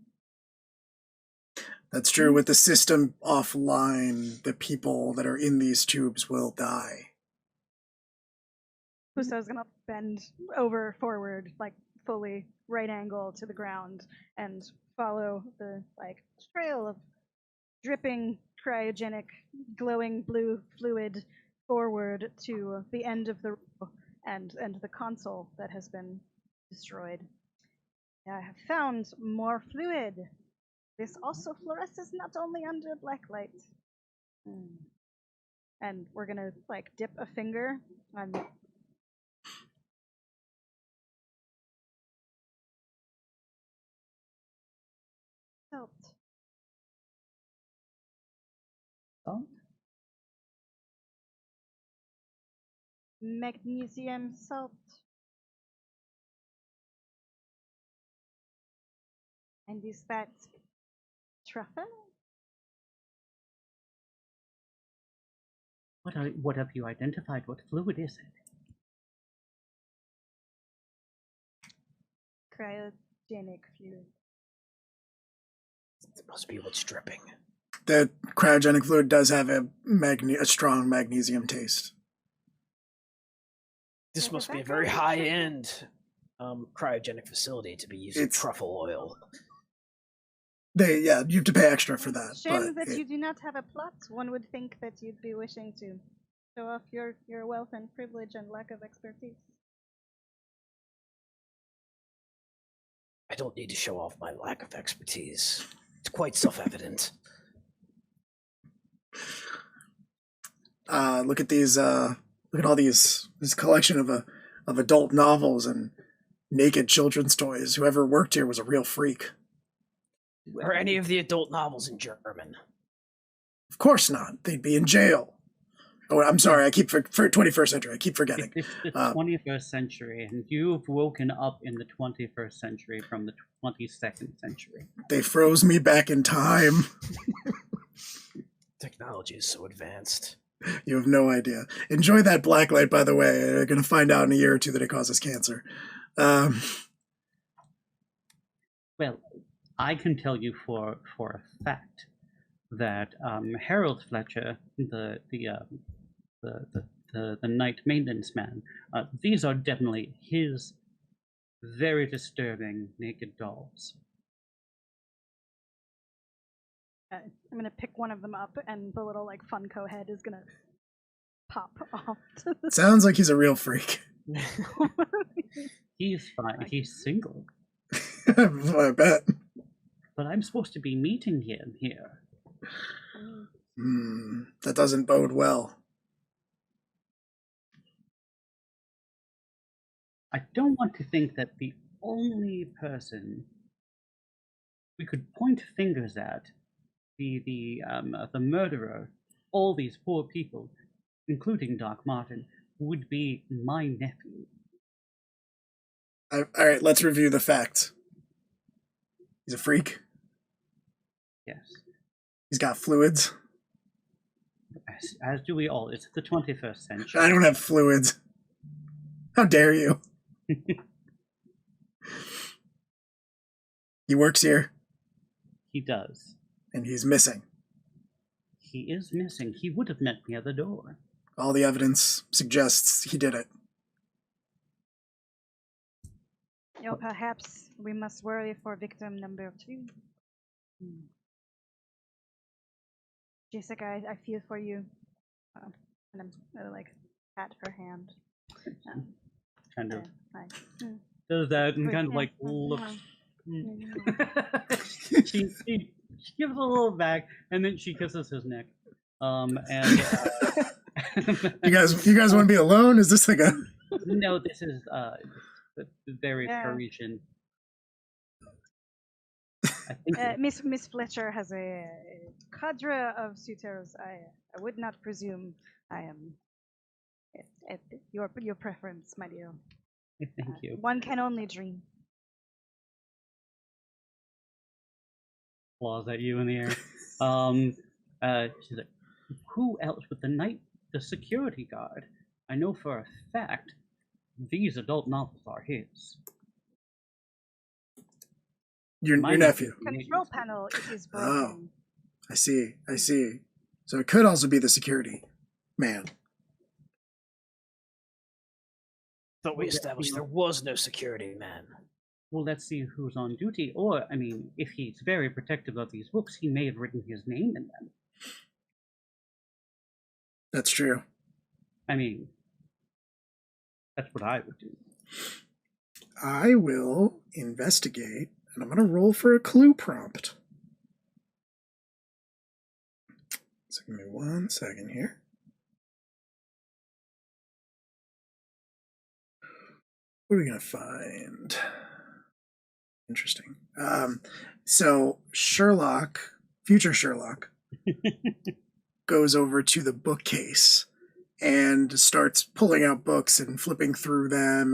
that's true. With the system offline, the people that are in these tubes will die. Clouseau's gonna bend over forward, like fully right angle to the ground, and follow the trail of dripping cryogenic glowing blue fluid forward to the end of the row and the console that has been destroyed. I have found more fluid. This also fluoresces not only under black light. And we're gonna dip a finger on salt. Oh, Magnesium salt. And is that truffle? what have you identified? What fluid is it? Cryogenic fluid. That must be what's dripping. The cryogenic fluid does have a strong magnesium taste. This must be a very high-end cryogenic facility to be using truffle oil. You have to pay extra for that. Shame that you do not have a plot. One would think that you'd be wishing to show off your wealth and privilege and lack of expertise. I don't need to show off my lack of expertise. It's quite self-evident. Look at these. Look at all this collection of adult novels and naked children's toys. Whoever worked here was a real freak. Are any of the adult novels in German? Of course not. They'd be in jail. Oh, I'm sorry. I keep for 21st century. I keep forgetting. It's the 21st century, and you've woken up in the 21st century from the 22nd century. They froze me back in time. Technology is so advanced. You have no idea. Enjoy that black light, by the way. You're going to find out in a year or two that it causes cancer. Well, I can tell you for a fact that Harold Fletcher, the night maintenance man, these are definitely his very disturbing naked dolls. I'm gonna pick one of them up, and the little like Funko head is gonna pop off. Sounds like he's a real freak. He's fine. He's single. I bet. But I'm supposed to be meeting him here. That doesn't bode well. I don't want to think that the only person we could point fingers at, the murderer, all these poor people, including Doc Martin, would be my nephew. All right, let's review the facts. He's a freak. Yes. He's got fluids. As do we all. It's the 21st century. I don't have fluids. How dare you? He works here. He does. And he's missing. He is missing. He would have met me at the door. All the evidence suggests he did it. Perhaps we must worry for victim number 2. Jessica, I feel for you. And I'm gonna like pat her hand. Kind of does that and kind of like looks. She gives a little back and then she kisses his neck. And you guys want to be alone? Is this like a? No, this is very Parisian. I think Miss Fletcher has a cadre of suitors. I would not presume I am at your preference, my dear. Thank you. One can only dream. Claws at you in the air. She's like, who else but the security guard? I know for a fact these adult novels are his. Your nephew. Control panel is broken. Oh, I see. So it could also be the security man. Thought we established there was no security man. Well, let's see who's on duty. Or, I mean, if he's very protective of these books, he may have written his name in them. That's true. I mean, that's what I would do. I will investigate, and I'm going to roll for a clue prompt. So give me 1 second here. What are we going to find? Interesting. So Sherlock, future Sherlock, goes over to the bookcase and starts pulling out books and flipping through them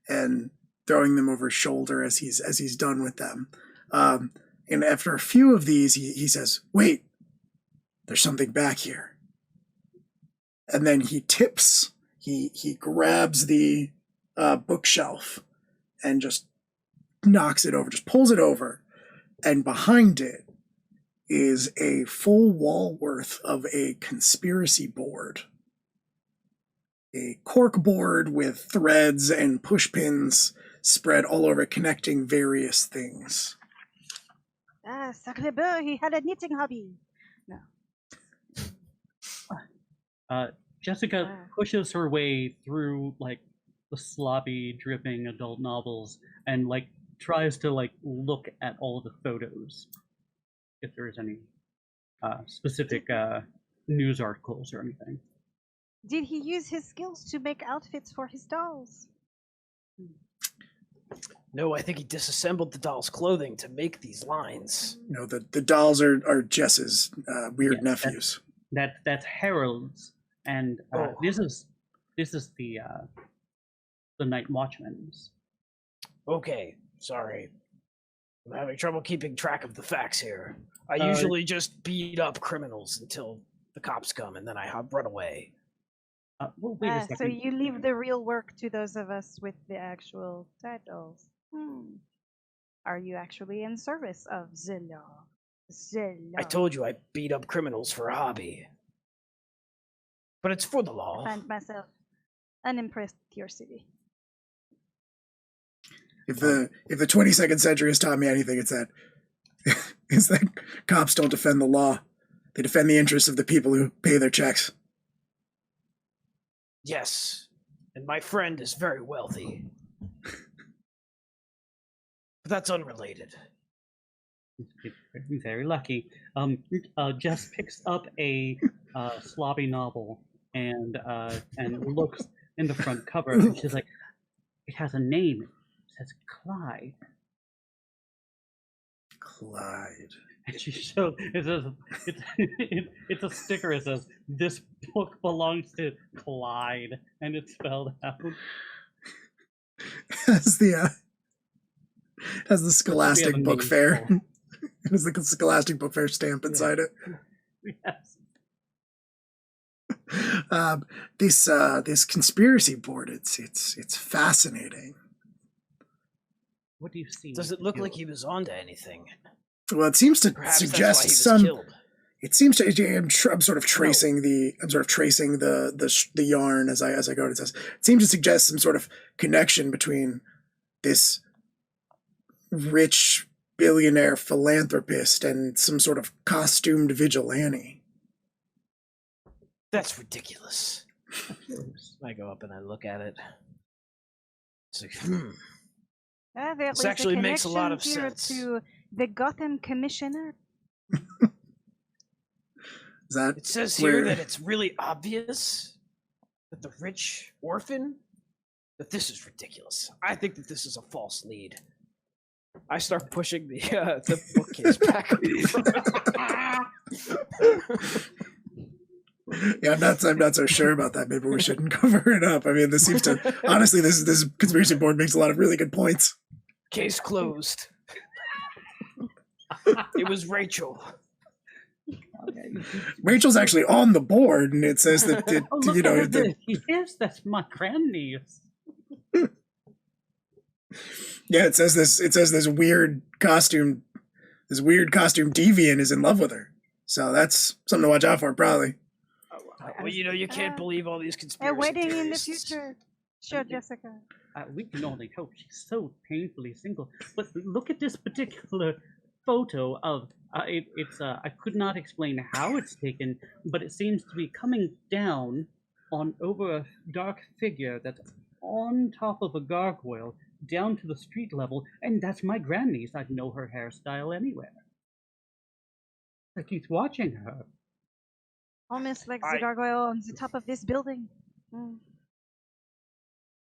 and throwing them over his shoulder as he's done with them. And after a few of these, he says, "Wait, there's something back here." And then he tips. He grabs the bookshelf and just knocks it over, just pulls it over, and behind it is a full wall worth of a conspiracy board. A cork board with threads and push pins spread all over, connecting various things. Ah, sacre bleu, he had a knitting hobby. No. Jessica pushes her way through like the sloppy, dripping adult novels and like tries to like look at all the photos if there is any specific news articles or anything. Did he use his skills to make outfits for his dolls? No, I think he disassembled the doll's clothing to make these lines. No, the dolls are Jess's weird Yes, nephews. That's Harold's, and this is the Night Watchman's. Okay, sorry. I'm having trouble keeping track of the facts here. I usually just beat up criminals until the cops come, and then I run away. Well, wait a second. So you leave the real work to those of us with the actual titles. Are you actually in service of the law? I told you I beat up criminals for a hobby. But it's for the law. I find myself unimpressed with your city. If the 22nd century has taught me anything, it's that cops don't defend the law. They defend the interests of the people who pay their checks. Yes, and my friend is very wealthy. But that's unrelated. Very lucky. Jess picks up a sloppy novel and looks in the front cover, and she's like, "It has a name. It says Clyde." Clyde. And she shows it says it's a sticker. It says, "This book belongs to Clyde," and it's spelled out. Has the Scholastic Book Fair. It has the Scholastic Book Fair stamp inside it. Yes. This conspiracy board, it's fascinating. What do you see? Does it look like he was onto anything? Well, it seems to Perhaps suggest that's why he was killed. It seems to. I'm sort of tracing the yarn as I go. It says it seems to suggest some sort of connection between this rich billionaire philanthropist and some sort of costumed vigilante. That's ridiculous. I go up and I look at it. It's like, This actually makes a lot of sense. To the Gotham Commissioner. Is that it says here that it's really obvious that the rich orphan, that this is ridiculous. I think that this is a false lead. I start pushing the bookcase back up in front. Yeah, I'm not so sure about that. Maybe we shouldn't cover it up. I mean, this seems to honestly, this conspiracy board makes a lot of really good points. Case closed. It was Rachel. Rachel's actually on the board, and it says that that's my grandniece. Yeah, it says this weird costume deviant is in love with her. So that's something to watch out for, probably. Well, you can't believe all these conspiracy A wedding theorists. in the future. Sure, Jessica. We can only hope. She's so painfully single. But look at this particular photo of it's. I could not explain how it's taken, but it seems to be coming down on over a dark figure that's on top of a gargoyle down to the street level, and that's my grandniece. I'd know her hairstyle anywhere. Like he's watching her. Almost like the gargoyle on the top of this building.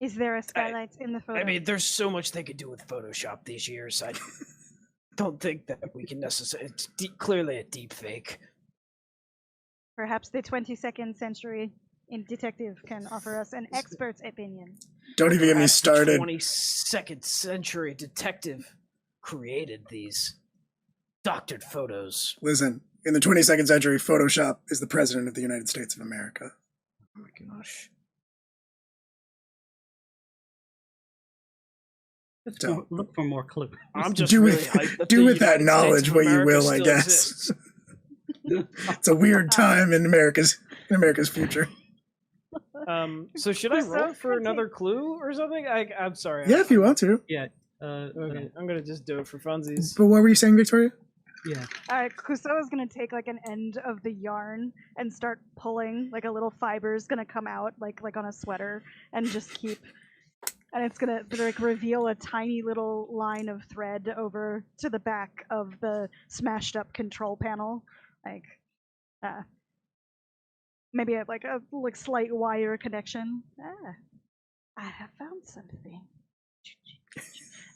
Is there a skylight in the photo? I mean, there's so much they could do with Photoshop these years. I don't think that we can necessarily. It's clearly a deep fake. Perhaps the 22nd century in detective can offer us an expert's opinion. Don't even get me started. The 22nd century detective created these doctored photos. Listen, in the 22nd century, Photoshop is the president of the United States of America. Oh my gosh. Let's Don't. look for more clues. I'm just Do really with- hyped that do the with that United knowledge States of what you America will, I still guess. exists. It's a weird time in America's future. So should I So roll for pretty. another clue or something? I'm sorry. Yeah, if you want to. Yeah. Okay, I'm gonna just do it for funsies. But what were you saying, Victoria? Yeah. Clouseau is gonna take like an end of the yarn and start pulling, like a little fiber's gonna come out, like on a sweater, and just keep. And it's gonna like reveal a tiny little line of thread over to the back of the smashed up control panel, like, maybe like a slight wire connection. I have found something.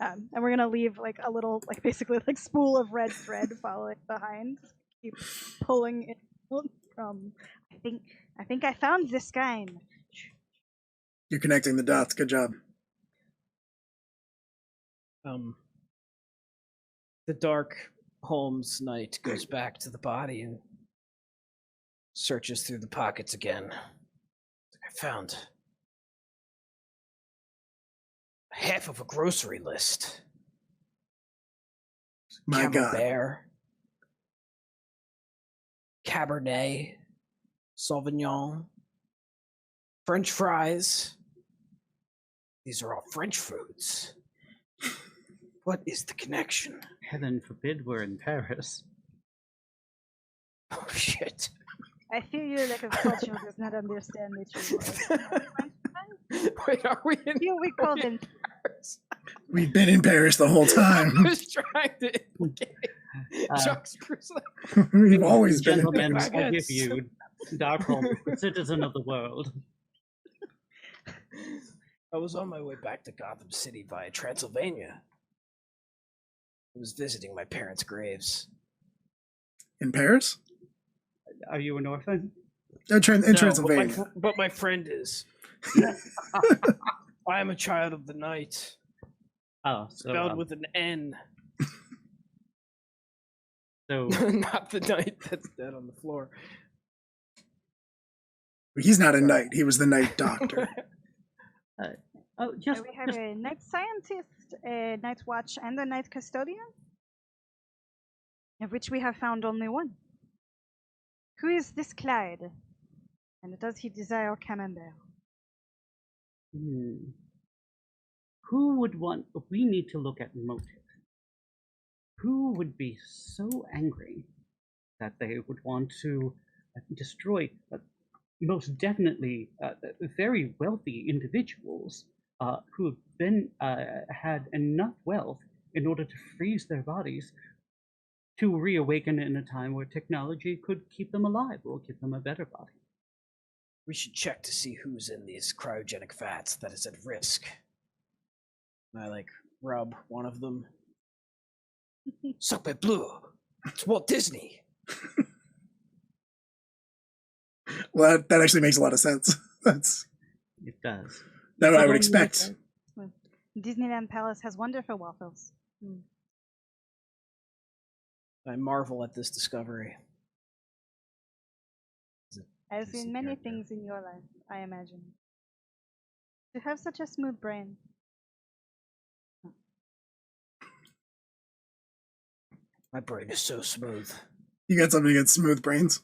And we're gonna leave like a little, like basically like spool of red thread following behind. Keep pulling it from. I think I found this guy. You're connecting the dots. Good job. The dark Holmes knight goes back to the body and searches through the pockets again. I found half of a grocery list. My God. Camembert, Cabernet, Sauvignon, French fries. These are all French foods. What is the connection? Heaven forbid we're in Paris. Oh shit. I fear your lack of culture does not understand that you Wait, are we in Here we call them. Paris? We've been in Paris the whole I time. was trying to implicate Jacques Cousteau. We've always been in Gentlemen, Paris. I give you Darkholm, citizen of the world. I was on my way back to Gotham City via Transylvania. I was visiting my parents' graves. In Paris? Are you an orphan? In No, Transylvania. but my friend is. I am a child of the night, Oh, so spelled with an N, so not the knight that's dead on the floor. He's not a knight. He was the night doctor. oh, just We have a night scientist, a night watch, and a night custodian, of which we have found only one. Who is this Clyde? And does he desire camembert? Who would want? We need to look at motive. Who would be so angry that they would want to destroy? Most definitely, very wealthy individuals who have been had enough wealth in order to freeze their bodies to reawaken in a time where technology could keep them alive or give them a better body. We should check to see who's in these cryogenic vats that is at risk. And I rub one of them. Sacre bleu! It's Walt Disney. Well, that actually makes a lot of sense. That's It does. not what I would expect. Disneyland Palace has wonderful waffles. I marvel at this discovery. I've seen many things in your life, I imagine. To have such a smooth brain. My brain is so smooth. You got something against smooth brains?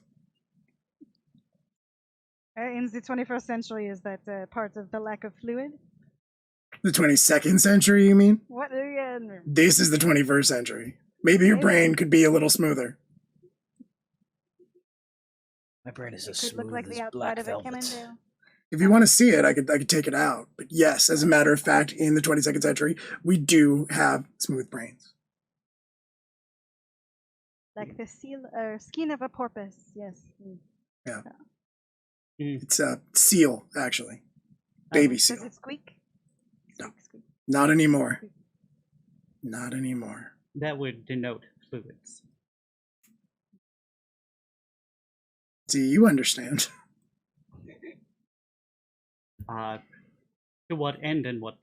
In the 21st century, is that part of the lack of fluid? The 22nd century, you mean? What? This is the 21st century. Maybe your brain could be a little smoother. My brain is It as could smooth look like as the outside black of a velvet. camembert. If you want to see it, I could take it out. But yes, as a matter of fact, in the 22nd century, we do have smooth brains. Like the skin of a porpoise, yes. Yeah. Mm. It's a seal, actually. Baby Does seal. it squeak? No. Squeak. Not anymore. Not anymore. That would denote fluids. See, you understand. To what end and what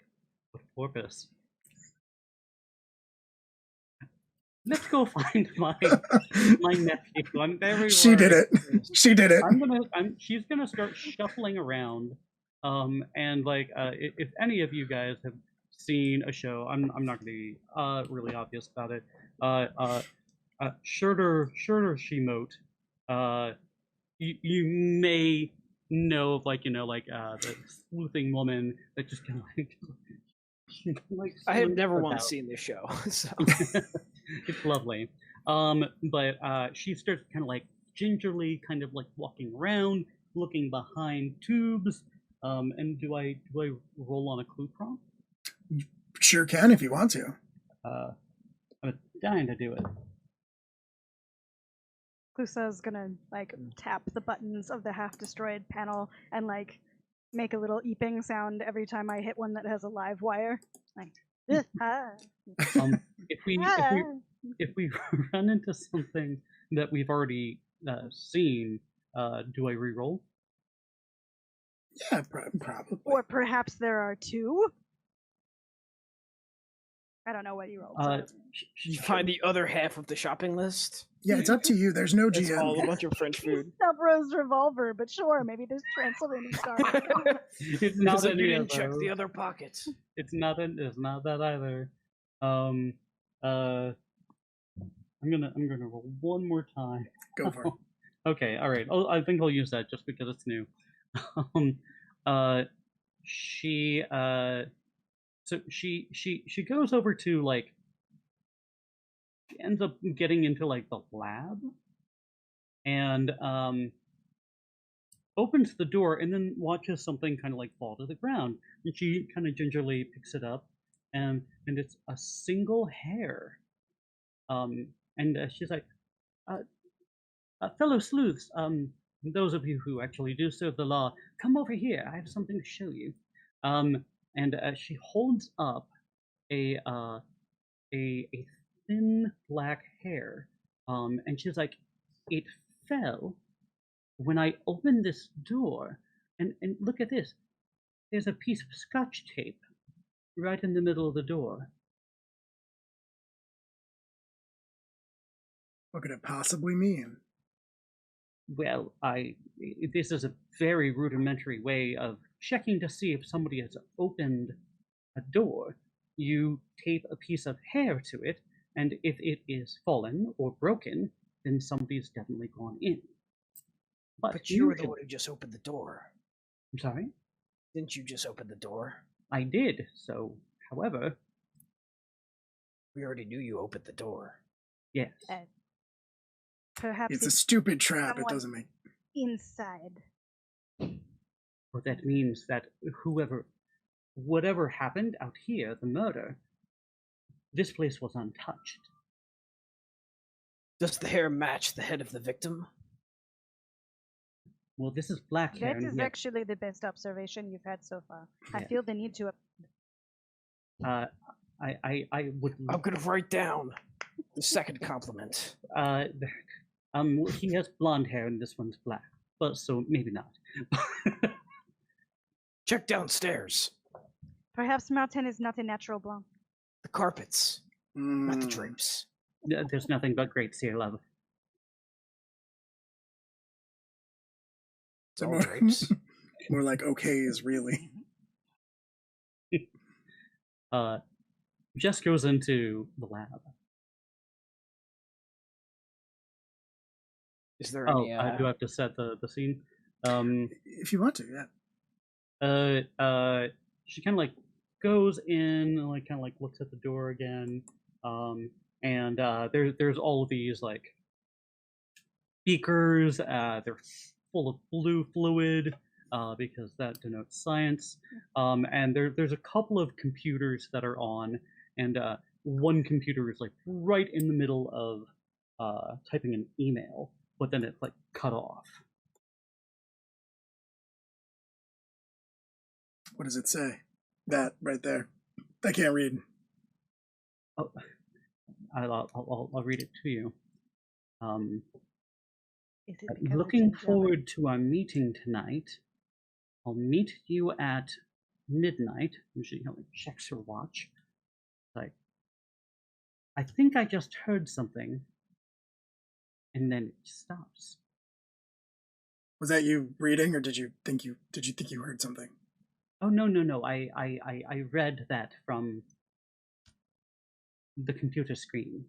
purpose? Let's go find my nephew. I'm very She did worried. it. She did it. She's gonna start shuffling around, and if any of you guys have seen a show. I'm not gonna be really obvious about it. Shorter Shimote. You may know of like the sleuthing woman that just kind of like I have sleuths never once about. seen this show, so It's lovely. But she starts kind of like gingerly, kind of like walking around, looking behind tubes. And do I roll on a clue prompt? Sure can if you want to. I'm dying to do it. Cluso's gonna like tap the buttons of the half-destroyed panel and like make a little eeping sound every time I hit one that has a live wire. Like, ah, If we ah. if we run into something that we've already seen, do I re-roll? Yeah, probably. Or perhaps there are two. I don't know what you rolled. So you find the other half of the shopping list. Yeah, it's up to you. There's no It's all a GM. bunch of French food. Subro's revolver, but sure, maybe there's Transylvanian Star. It's Not not like you any didn't of check those. the other pockets. It's not that either. I'm gonna roll one more time. Go for it. Okay, all right. I think I'll use that just because it's new. um, she so she goes over to like, she ends up getting into like the lab, and opens the door and then watches something kind of like fall to the ground, and she kind of gingerly picks it up, and it's a single hair. And she's like, uh, fellow sleuths, those of you who actually do serve the law, come over here. I have something to show you. And she holds up a a thin black hair, and she's like, it fell when I opened this door, and look at this. There's a piece of scotch tape right in the middle of the door. What could it possibly mean? Well, this is a very rudimentary way of checking to see if somebody has opened a door. You tape a piece of hair to it, and if it is fallen or broken, then somebody's definitely gone in. But you were the one who just opened the door. I'm sorry? Didn't you just open the door? I did, so, however, We already knew you opened the door. yes. Perhaps It's a stupid trap. It someone- doesn't make. inside. But that means that whatever happened out here, the murder, this place was untouched. Does the hair match the head of the victim? Well, this is black hair. That and is yet, actually the best observation you've had so far. I Yeah. feel the need to. I would. I'm gonna write down the second compliment. He has blonde hair and this one's black, but so maybe not. Check downstairs. Perhaps Martin is not a natural blonde. The carpets, not the Mm. drapes. There's nothing but grapes here, love. It's all more, drapes. more like okays, really. Jess goes into the lab. Is there Oh, any? I do have to set the scene. If you want to, yeah. She kind of like goes in and like kind of like looks at the door again, and there's all of these like beakers. They're full of blue fluid, because that denotes science. And there's a couple of computers that are on, and one computer is like right in the middle of typing an email, but then it's like cut off. What does it say? That right there. I can't read. Oh, I'll read it to you. Is it because Looking it's in German? forward to our meeting tonight. I'll meet you at midnight. And she kind of like checks her watch. Like, I think I just heard something, and then it stops. Was that you reading, or did you think you heard something? Oh no, no, no. I read that from the computer screen.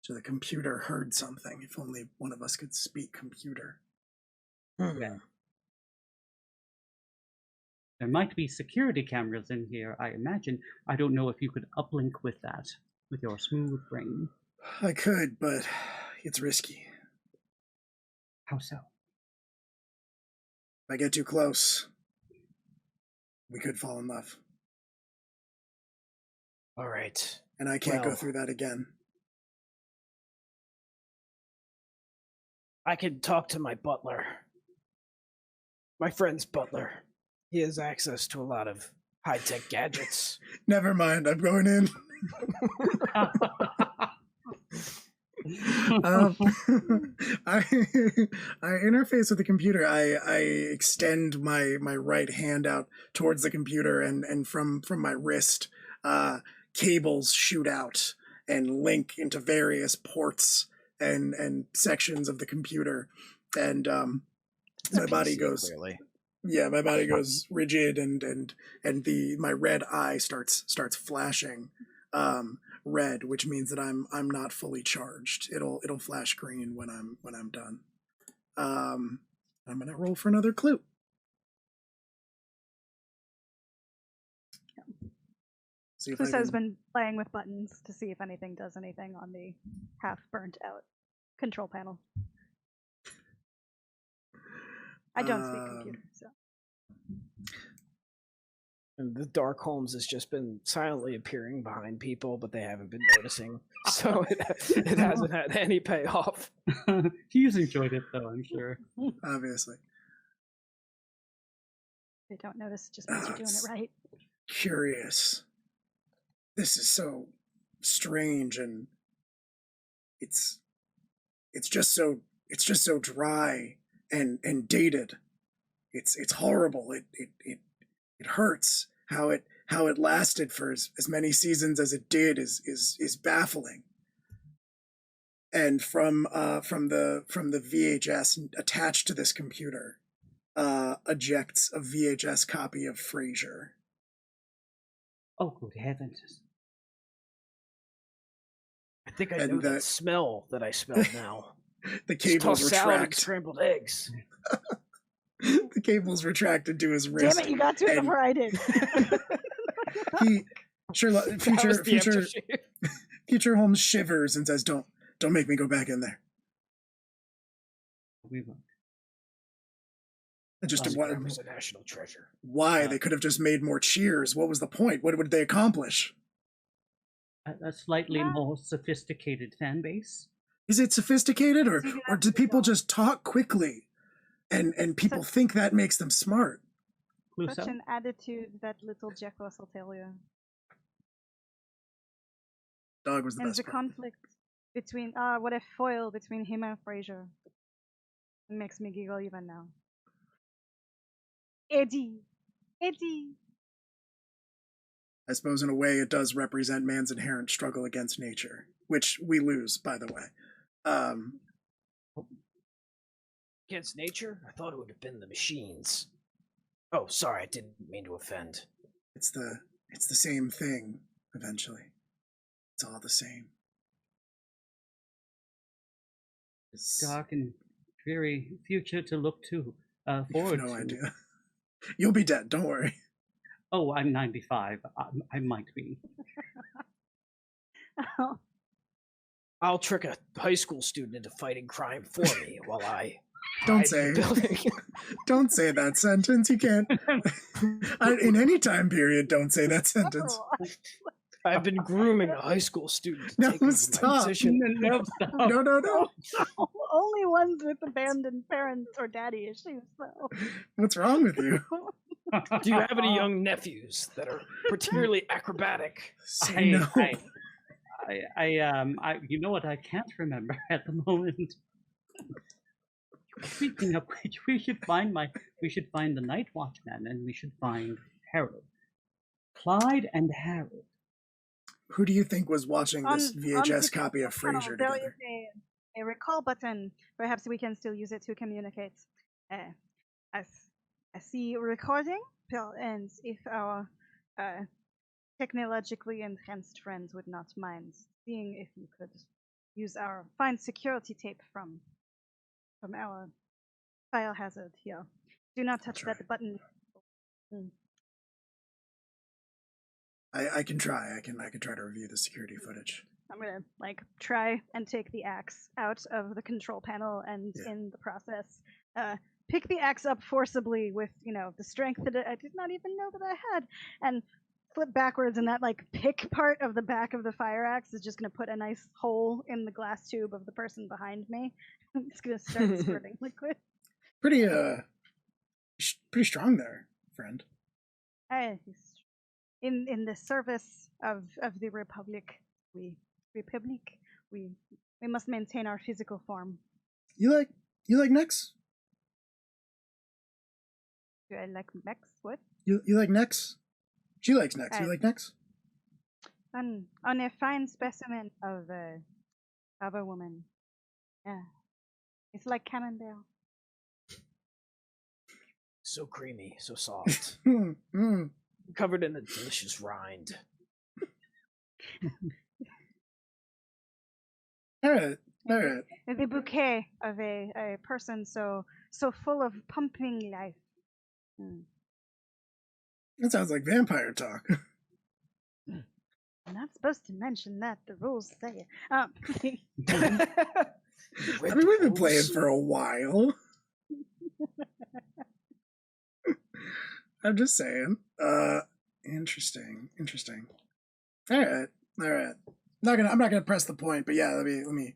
So the computer heard something. If only one of us could speak computer. Yeah. There might be security cameras in here, I imagine. I don't know if you could uplink with that, with your smooth brain. I could, but it's risky. How so? If I get too close, we could fall in love. All right. And I can't go Well, through that again. I can talk to my butler. My friend's butler. He has access to a lot of high-tech gadgets. Never mind, I'm going in. I interface with the computer. I extend my right hand out towards the computer, and from my wrist, cables shoot out and link into various ports and sections of the computer, and my body goes. Clearly. Yeah, my body goes rigid, and my red eye starts flashing red, which means that I'm not fully charged. It'll flash green when I'm done. I'm gonna roll for another clue. See if I Cluso's can- been playing with buttons to see if anything does anything on the half burnt out control panel. I don't speak computer, so. And the Dark Holmes has just been silently appearing behind people, but they haven't been noticing. So it hasn't had any payoff. He's enjoyed it, though, I'm sure. Obviously. They don't notice, just means you're doing it right. Curious. This is so strange, and it's just so dry and dated. It's horrible. It hurts. How it lasted for as many seasons as it did is baffling. And from the VHS attached to this computer, ejects a VHS copy of Frasier. Oh, good heavens. I think I And know that that- smell that I smelled now. The It's cables tossed salad and retract. scrambled eggs. The cables retracted to his wrist. Damn it, you got to it and- before I did. Sherlock, That was the aftershave. future Holmes shivers and says, "Don't make me go back in there." We won't. And just Los why Grandma's a national treasure. they could have just made more cheers. What was the point? What would they accomplish? A slightly Yeah. more sophisticated fan base. Is it sophisticated, or Maybe do that's people the just talk quickly, and people think that makes them smart? Cluso? Such an attitude that little Jekos will tell you. Dog was the And best the part. conflict between, what a foil between him and Frasier. It makes me giggle even now. Eddie! I suppose in a way it does represent man's inherent struggle against nature, which we lose, by the way. Against nature? I thought it would have been the machines. Oh, sorry, I didn't mean to offend. It's the same thing eventually. It's all the same. Dark and dreary future to look to. You have Forward no to. idea. You'll be dead. Don't worry. Oh, I'm 95. I might be. Oh, I'll trick a high school student into fighting crime for me while I Don't hide say. in the building. Don't say that sentence. You can't. In any time period, don't say that sentence. I've been grooming a high school student to No, take over my stop. position. No, stop. No. only ones with abandoned parents or daddy issues, though. What's wrong with you? Do you have any young nephews that are particularly acrobatic? Say no. You know what? I can't remember at the moment. Speaking of which, we should find the Night Watchman, and we should find Harold. Clyde and Harold. Who do you think was watching this On VHS the copy of channel, Frasier there together? is a recall button. Perhaps we can still use it to communicate. I see recording, and if our technologically enhanced friends would not mind seeing if you could use our fine security tape from our file hazard here. Do not touch that button. I can try. I can try to review the security footage. I'm gonna try and take the axe out of the control panel, and in the process, pick the axe up forcibly with the strength that I did not even know that I had, and flip backwards, and that pick part of the back of the fire axe is just gonna put a nice hole in the glass tube of the person behind me. It's gonna start squirting liquid. Pretty strong there, friend. In the service of the Republic, we must maintain our physical form. You like necks? Do I like necks? What? You like necks? She likes necks. You like necks? On a fine specimen of a woman. Yeah. It's like camembert. So creamy, so soft. Covered in a delicious rind. All right. The bouquet of a person so full of pumping life. That sounds like vampire talk. I'm not supposed to mention that. The rules say it. I mean, we've been playing for a while. I'm just saying. Interesting. All right. I'm not gonna press the point, but yeah, let me.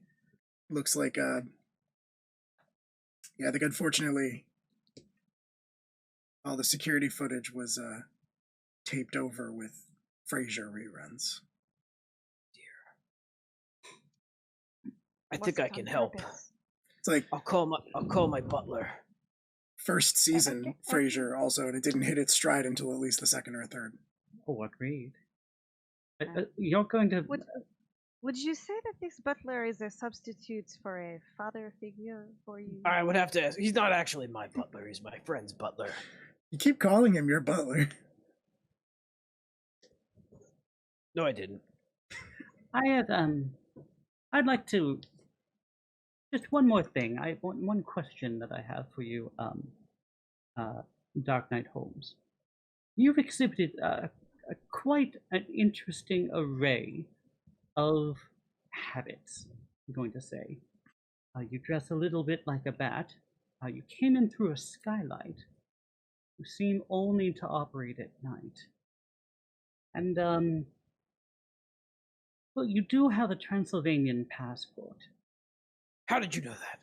Looks like yeah, I think unfortunately all the security footage was taped over with Frasier reruns. I think I can help. It's like I'll call my butler. First season Frasier also, and it didn't hit its stride until at least the second or third. Oh, agreed. You're going to. Would you say that this butler is a substitute for a father figure for you? I would have to ask. He's not actually my butler. He's my friend's butler. You keep calling him your butler. No, I didn't. I'd like to. Just one more thing. One question that I have for you, Dark Knight Holmes. You've exhibited quite an interesting array of habits, I'm going to say. You dress a little bit like a bat. You came in through a skylight. You seem only to operate at night. And, well, you do have a Transylvanian passport. How did you know that?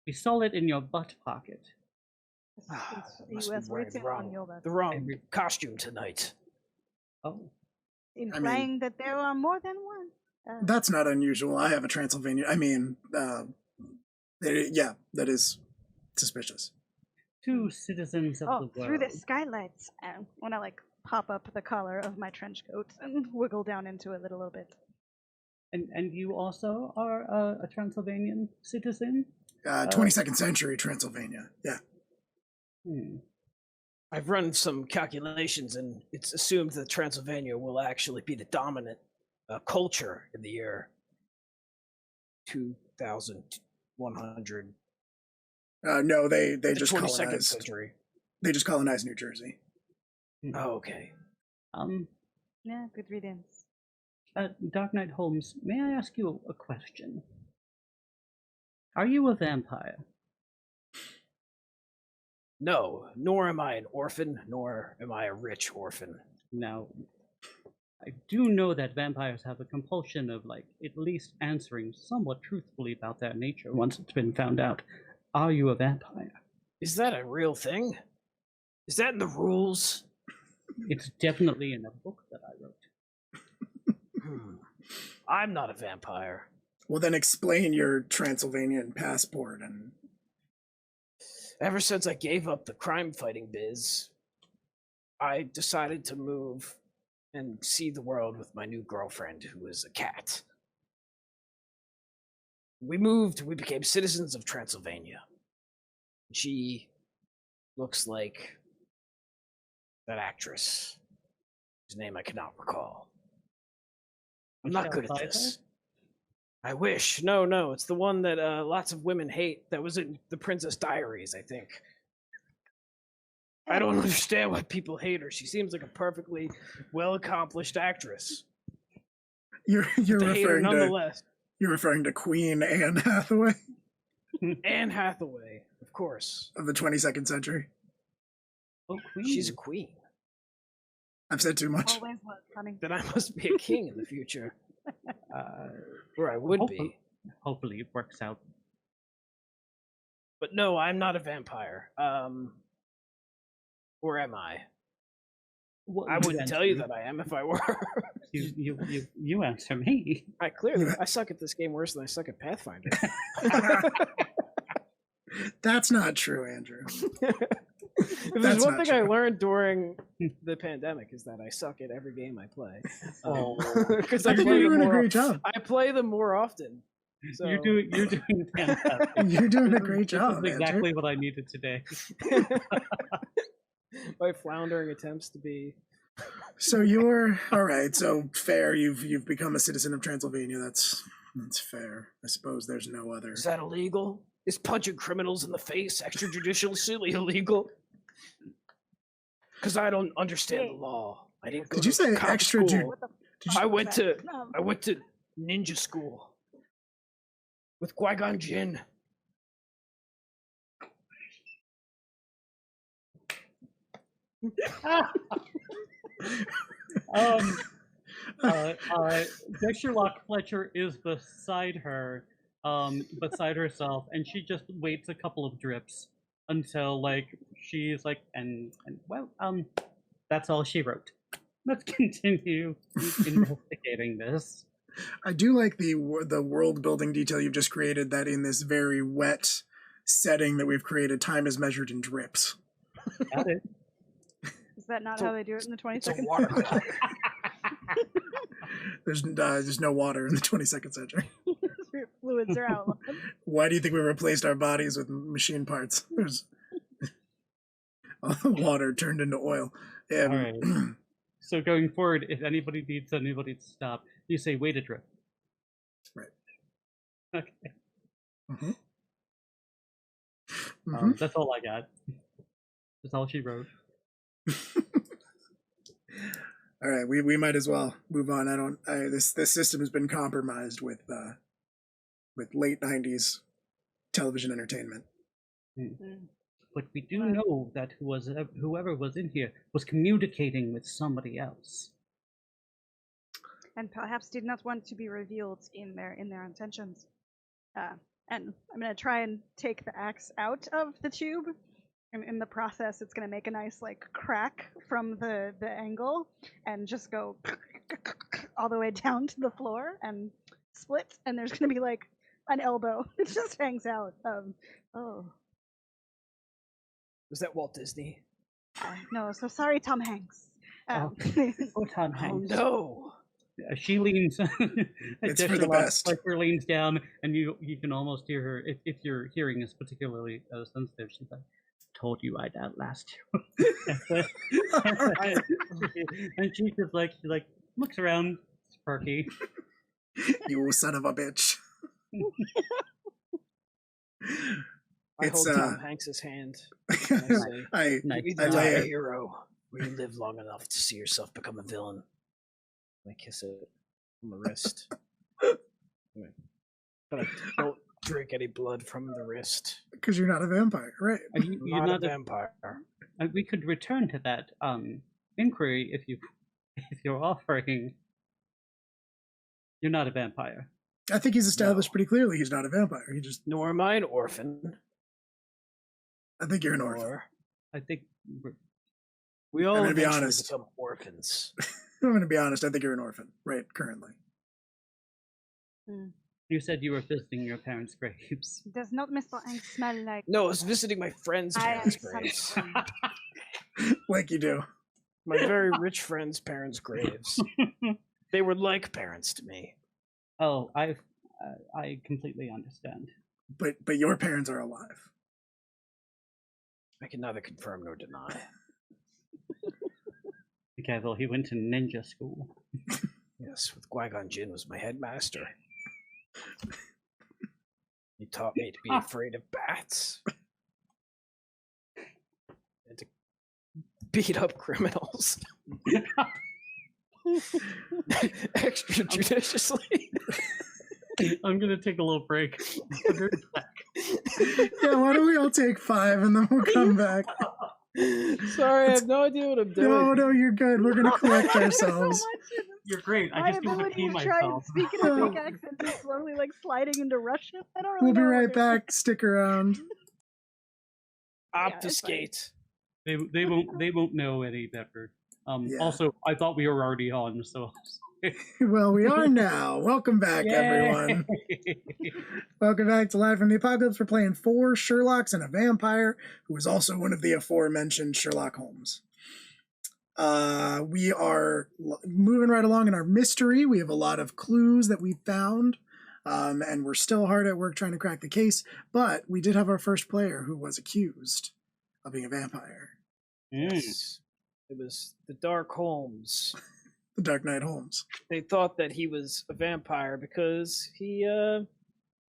We saw it in your butt pocket. Must be wearing the wrong costume tonight. Oh. Implying that there are more than one. That's not unusual. I have a Transylvania. I mean, yeah, that is suspicious. Two citizens of the world. Through the skylights. I want to pop up the collar of my trench coat and wiggle down into it a little bit. And you also are a Transylvanian citizen? 22nd century Transylvania. Yeah. I've run some calculations, and it's assumed that Transylvania will actually be the dominant culture in the year 2100. No, they just 22nd colonized. Century. They just colonized New Jersey. Oh, okay. Yeah, good riddance. Dark Knight Holmes, may I ask you a question? Are you a vampire? No, nor am I an orphan, nor am I a rich orphan. Now, I do know that vampires have a compulsion of, at least answering somewhat truthfully about their nature once it's been found out. Are you a vampire? Is that a real thing? Is that in the rules? It's definitely in a book that I wrote. I'm not a vampire. Well, then explain your Transylvanian passport and... Ever since I gave up the crime-fighting biz, I decided to move and see the world with my new girlfriend, who is a cat. We moved, we became citizens of Transylvania. She looks like that actress, whose name I cannot recall. I'm not good at this. I wish. No, it's the one that lots of women hate. That was in The Princess Diaries, I think. I don't understand why people hate her. She seems like a perfectly well-accomplished actress. You're referring to nonetheless. You're referring to Queen Anne Hathaway Anne Hathaway, of course. of the 22nd century. Oh, Queen. She's a queen. I've said too much. Always was funny. Then I must be a king in the future. Or I would be. Hopefully it works out. But no, I'm not a vampire. Or am I? Well, I wouldn't tell you that I am if I were. You answer me. I suck at this game worse than I suck at Pathfinder. That's not true, Andrew. If there's That's one not thing I true. learned during the pandemic is that I suck at every game I play. Because I think you're doing a great job. I play them more often. So. You're doing fantastic. You're doing a great This job, is exactly Andrew. what I needed today. My floundering attempts to be. So you're all right. So fair. You've become a citizen of Transylvania. That's fair. I suppose there's no other. Is that illegal? Is punching criminals in the face extrajudicially illegal? Because I don't understand the law. I didn't go Did to you say cop extra? school. Did you, I went to No. ninja school with Qui-Gon Jinn. Sherlock Fletcher is beside herself, and she just waits a couple of drips until she's like, and well, that's all she wrote. Let's continue investigating this. I do like the world building detail you've just created. That in this very wet setting that we've created, time is measured in drips. Got it. Is that not how they do it in the It's a 22nd water century? clock. There's no water in the 22nd century. Fluids are out. Why do you think we replaced our bodies with machine parts? There's all the water turned into oil. All right. So going forward, if anybody needs anybody to stop, you say, wait a drip. Right. Okay. Mm-hmm. Mm-hmm. That's all I got. That's all she wrote. All right, we might as well move on. This system has been compromised with late 90s television entertainment. But we do know that whoever was in here was communicating with somebody else. And perhaps did not want to be revealed in their intentions. And I'm gonna try and take the axe out of the tube. And in the process, it's gonna make a nice crack from the angle, and just go all the way down to the floor and split. And there's gonna be an elbow that just hangs out. Oh. Was that Walt Disney? No, so sorry, Tom Hanks. Oh, Tom Oh Hanks. no! She leans. It's for the best. Piper leans down, and you can almost hear her. If your hearing is particularly sensitive, she's like, "Told you I'd outlast you." And she just she looks around, Sparky. You son of a bitch. I It's, hold Tom Hanks's hand. I Either lay die a it. hero, or you live long enough to see yourself become a villain. I kiss it on the wrist. But I don't drink any blood from the wrist. Because you're not a vampire, right? You're Not a vampire. We could return to that inquiry if you're offering. You're not a vampire. I think he's established No. pretty clearly he's not a vampire. Nor am I an orphan. I think you're an orphan. Or I think we all I'm gonna be eventually honest. become orphans. I'm going to be honest. I think you're an orphan, right? Currently. you said you were visiting your parents' graves. Does not Mr. Hanks smell like? No, I was visiting my friend's I am parents' graves. something. Like you do. My very rich friend's parents' graves. They were like parents to me. Oh, I completely understand. But your parents are alive. I can neither confirm nor deny. Be careful, he went to ninja school. Yes, with Qui-Gon Jinn was my headmaster. He taught me to be afraid of bats. And to beat up criminals. Extrajudiciously. I'm gonna take a little break. I'll be right back. Yeah, why don't we all take 5 and then we'll come back? Sorry, I have no idea what I'm doing. No, you're good. We're gonna collect ourselves. You're great. I My just need to ability pee to try and myself. speak in a fake accent is slowly like sliding into Russian. I don't really We'll be know what right they're back. Stick around. Obfuscate. They won't know any better. Yeah. Also, I thought we were already on, so. Well, we are now. Welcome back, everyone. Welcome back to Live from the Apocalypse. We're playing 4 Sherlocks and a vampire who is also one of the aforementioned Sherlock Holmes. We are moving right along in our mystery. We have a lot of clues that we found, and we're still hard at work trying to crack the case. But we did have our first player who was accused of being a vampire. Yes. It was the Dark Holmes. The Dark Knight Holmes. They thought that he was a vampire because he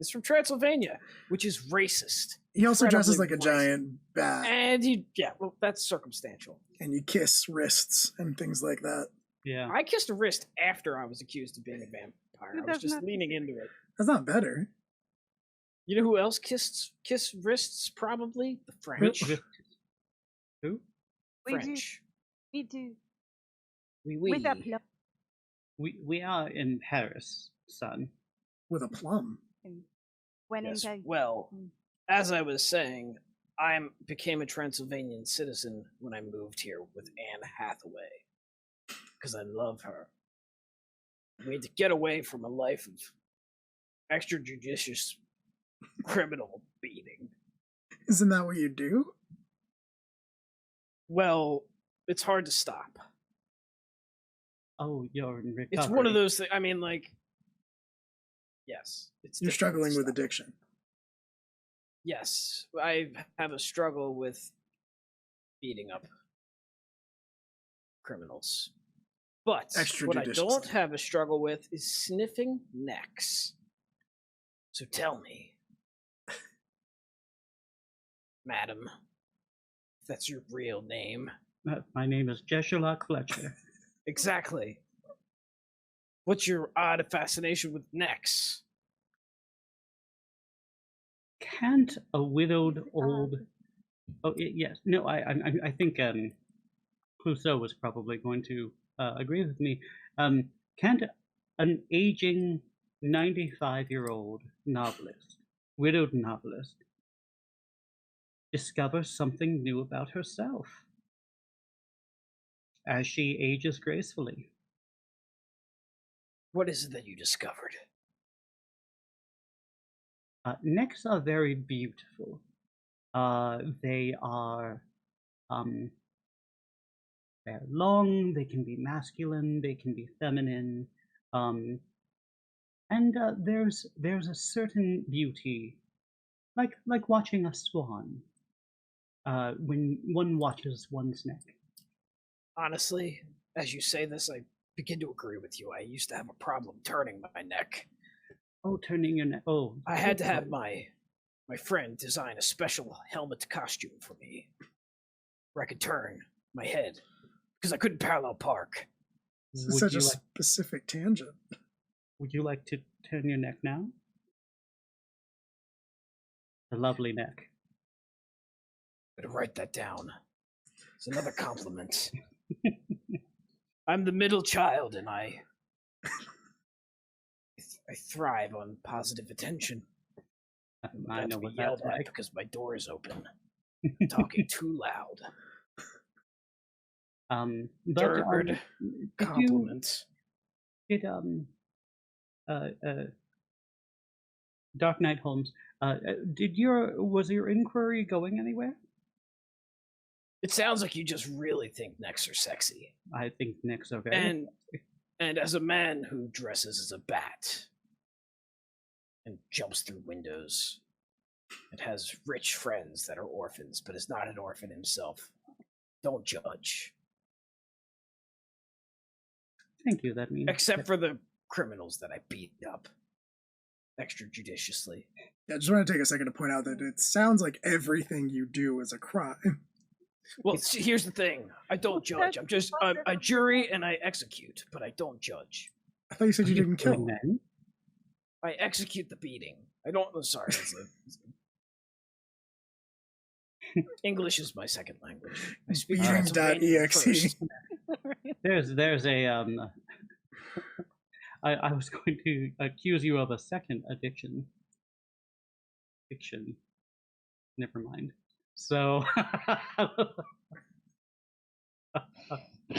is from Transylvania, which is racist. He also dresses like Incredibly a racist. giant bat, And well, that's circumstantial. and you kiss wrists and things like that. Yeah. I kissed a wrist after I was accused of being a vampire. It I was does just not- leaning into it. That's not better. You know who else kiss wrists? Probably the French. Who? We do. French. Me too. Oui, With a oui. plum. We are in Paris, son. With a plum. When Yes. in Paris. Well, Mm. as I was saying, I became a Transylvanian citizen when I moved here with Anne Hathaway because I love her. We had to get away from a life of extrajudicious criminal beating. Isn't that what you do? Well, it's hard to stop. Oh, you're in recovery. It's one of those things. I mean, like, yes, it's You're difficult to struggling with stop. addiction. Yes, I have a struggle with beating up criminals. But what I don't Extrajudiciously. have a struggle with is sniffing necks. So tell me, madam, if that's your real name. My name is Sherlock Fletcher. Exactly. What's your odd fascination with necks? Can't a widowed old? Oh yes, no. I think Clouseau was probably going to agree with me. Can't an aging 95-year-old novelist, widowed novelist, discover something new about herself as she ages gracefully? What is it that you discovered? Necks are very beautiful. They are they're long. They can be masculine. They can be feminine. And there's a certain beauty, like watching a swan. When one watches one's neck. Honestly, as you say this, I begin to agree with you. I used to have a problem turning my neck. Oh, turning your neck. Oh, I had to have my friend design a special helmet costume for me where I could turn my head because I couldn't parallel park. This Would is such you a like? specific tangent. Would you like to turn your neck now? A lovely neck. I'm gonna write that down. It's another compliment. I'm the middle child, and I thrive on positive attention. I'm I about know to be what yelled that's at like. because my door is open. I'm talking too loud. But Third did you compliment. did Dark Knight Holmes? Was your inquiry going anywhere? It sounds like you just really think necks are sexy. I think necks are very. And as a man who dresses as a bat and jumps through windows and has rich friends that are orphans but is not an orphan himself, don't judge. Thank you. That means Except for the criminals that I beat up extrajudiciously. Yeah, I just want to take a second to point out that it sounds like everything you do is a crime. Well, see, here's the thing. I don't judge. I'm just a jury and I execute, but I don't judge. I thought you said you didn't kill him. men. I execute the beating. I don't. Oh, sorry. English is my second language. I speak Transylvanian Beatings.exe. first. There's a I was going to accuse you of a second addiction. Fiction. Never mind. So I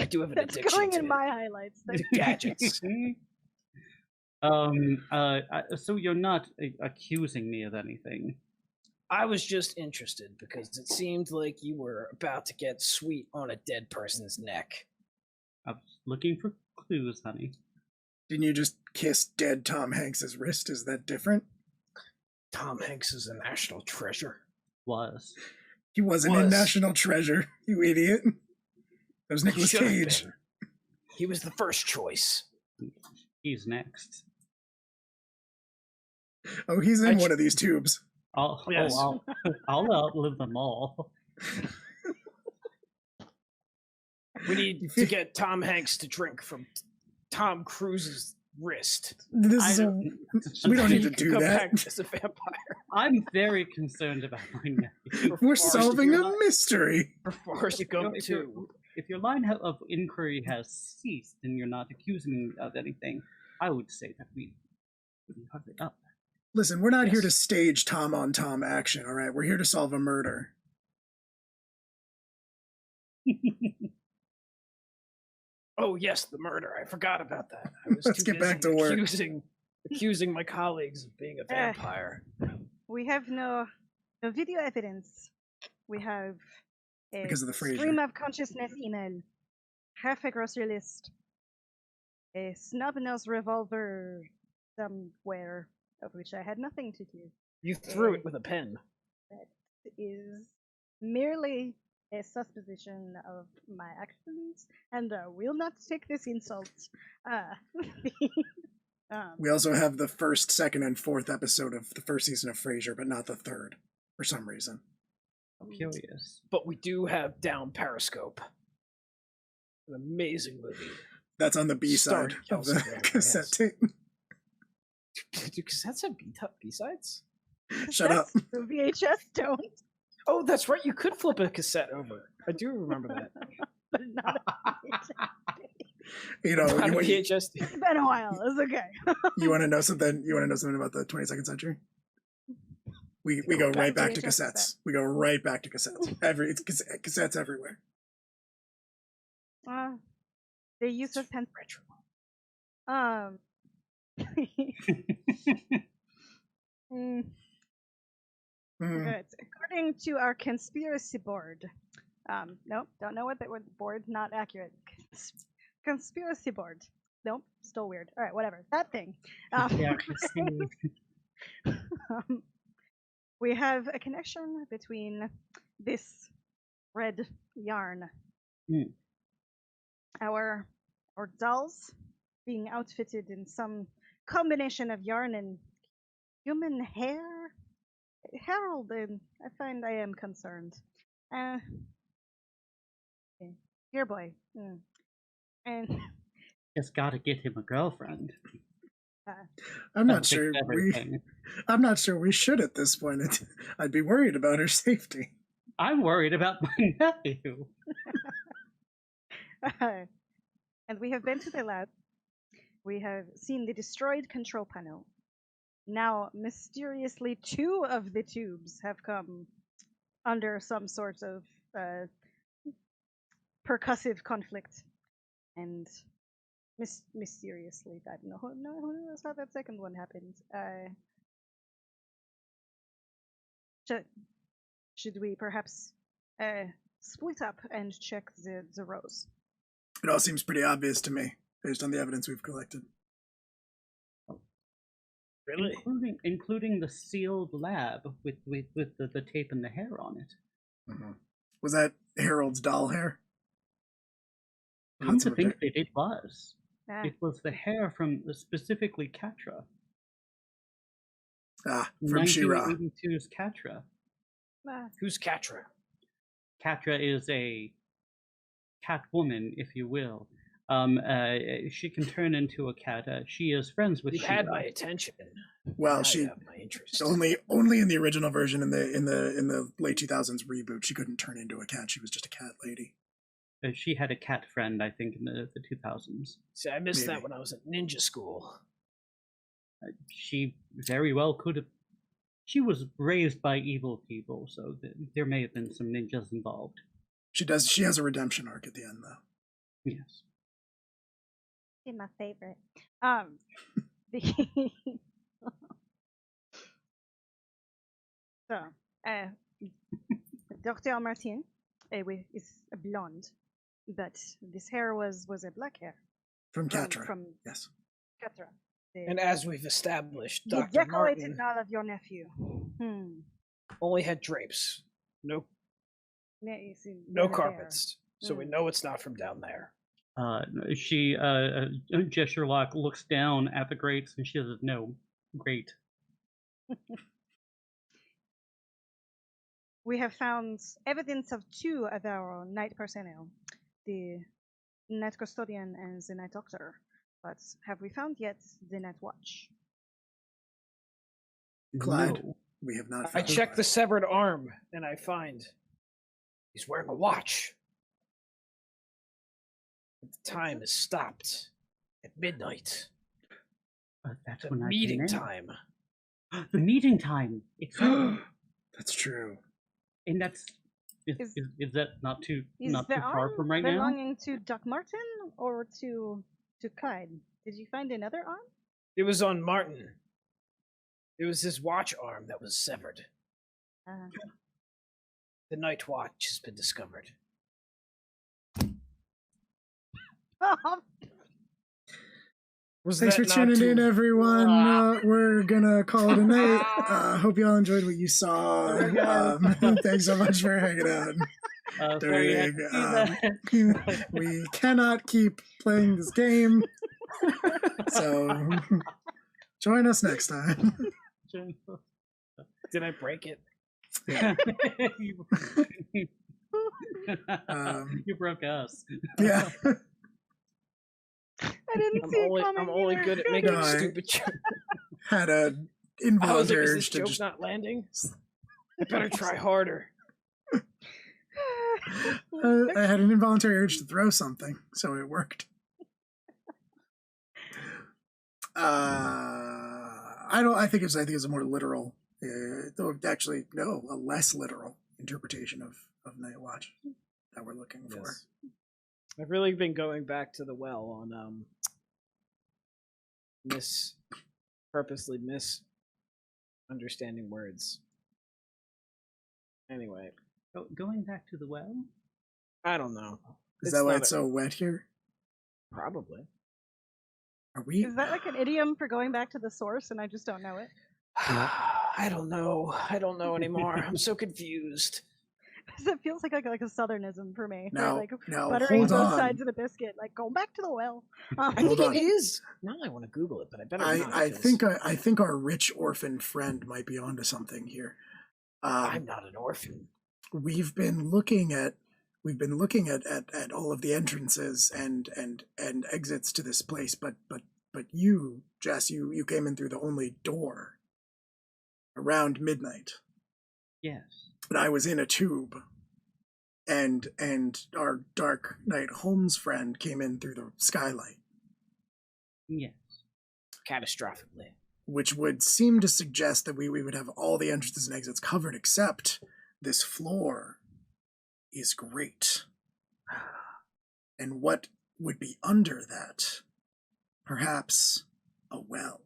do have an That's addiction going to in my highlights. to gadgets. so you're not accusing me of anything. I was just interested because it seemed like you were about to get sweet on a dead person's neck. I was looking for clues, honey. Didn't you just kiss dead Tom Hanks's wrist? Is that different? Tom Hanks is a national treasure. Was. He wasn't in National Treasure, you idiot. That was Nicolas Should've Cage. been. He was the first choice. He's next. Oh, he's in one of these tubes. Yes. I'll outlive them all. We need to get Tom Hanks to drink from Tom Cruise's wrist. This is we don't need to do Come that. back as a vampire. I'm very concerned about my nephew. We're solving a mystery. For Forrest Gump 2. If your line of inquiry has ceased and you're not accusing me of anything, I would say that we hug it up. Listen, we're not here to stage Tom on Tom action, all right? We're here to solve a murder. Oh yes, the murder. I forgot about that. I was Let's too get back busy to work. accusing my colleagues of being a vampire. We have no video evidence. We have a Because of the Frasier. stream of consciousness email, half a grocery list, a snub-nosed revolver somewhere, of which I had nothing to do. You threw it with a pen. That is merely a supposition of my actions, and will not take this insult. We also have the first, second, and fourth episode of the first season of Frasier, but not the third, for some reason. I'm curious. But we do have Down Periscope. An amazing movie. That's on the B side Starring of Kelsey the Grammer, cassette yes. tape. Do cassettes have B-sides? Shut up. The VHS don't, Oh, that's right. You could flip a cassette over. I do remember that. but not a VHS. You know, Not a you, VHS. It's been a while. It's okay. you want to know something? You want to know something about the 22nd century? We go right back to VHS cassettes. cassette. We go right back to cassettes. It's cassettes everywhere. The use of pen. Good. According to our conspiracy board, nope, don't know what that word. Board, not accurate. Conspiracy board. Nope, still weird. All right, whatever. That thing. Yeah, We have a connection between this red yarn, our dolls being outfitted in some combination of yarn and human hair. Harold, I find I am concerned. Okay. Here, boy. And just gotta get him a girlfriend. I'm not That'll sure fix we. everything. I'm not sure we should at this point. I'd be worried about her safety. I'm worried about my nephew. and we have been to the lab. We have seen the destroyed control panel. Now, mysteriously, 2 of the tubes have come under some sort of percussive conflict, and mysteriously, that no, who knows how that second one happened. Should we perhaps split up and check the rows? It all seems pretty obvious to me, based on the evidence we've collected. Really? Including the sealed lab with the tape and the hair on it. Mm-hmm. Was that Harold's doll hair? Come to think that it was. It was the hair from specifically Catra. From She-Ra. 1982's Catra. Who's Catra? Catra is a cat woman, if you will. She can turn into a cat. She is friends with You She-Ra. had my attention. Well, Now she you have my interest. only in the original version. In the late 2000s reboot, she couldn't turn into a cat. She was just a cat lady. She had a cat friend, I think, in the 2000s. See, I missed Maybe. that when I was at ninja school. She very well could have. She was raised by evil people, so there may have been some ninjas involved. She does. She has a redemption arc at the end, though. Yes. She's my favorite. So, Dr. Martin is a blonde, but this hair was a black hair From Catra. from Yes. Catra. And as we've established, You Dr. decorated Martin all of your nephew. only had drapes, no No carpets, so we know it's not from down there. Sherlock looks down at the grapes and she says, "No, great." We have found evidence of two of our night personnel, the night custodian and the night doctor. But have we found yet the night watch? Clyde. No. We have not. I found check her. the severed arm, and I find he's wearing a watch. The time is stopped at midnight. That's The when I meeting came in. time. The meeting time. Exactly. That's true. And that's is that not too Is not the too far arm from right now? belonging to Doc Martin or to Clyde? Did you find another arm? It was on Martin. It was his watch arm that was severed. The night watch has been discovered. Was Thanks for that not tuning too- in, everyone. We're gonna call it a night. Hope you all enjoyed what you saw. Thanks so much for hanging out. Sorry, I During, see that. we cannot keep playing this game, so join us next time. Did I break it? You broke us. Yeah. I didn't see it coming. I'm only either. good at making No, stupid jokes. Had a I was like, involuntary is urge this to joke just. not landing? I better try harder. I had an involuntary urge to throw something, so it worked. I think it's a more literal, though actually no, a less literal interpretation of Night Watch that we're looking for. Yes. I've really been going back to the well on purposely misunderstanding words. Anyway, Going back to the well? I don't know. Is that why not it's so wet here? Probably. Are we? Is that like an idiom for going back to the source and I just don't know it? I don't know. I don't know anymore. I'm so confused. Because it feels like a southernism for me. No, like no, buttering hold both on. sides of the biscuit. Like, go back to the well. I Hold think on. it is. Now I want to Google it, but I better not. I 'cause think our rich orphan friend might be onto something here. I'm not an orphan. We've been looking at all of the entrances and exits to this place, but you, Jess, you came in through the only door around midnight. Yes. But I was in a tube, and our Dark Knight Holmes friend came in through the skylight, Yes. Catastrophically. which would seem to suggest that we would have all the entrances and exits covered, except this floor is great. And what would be under that? Perhaps a well.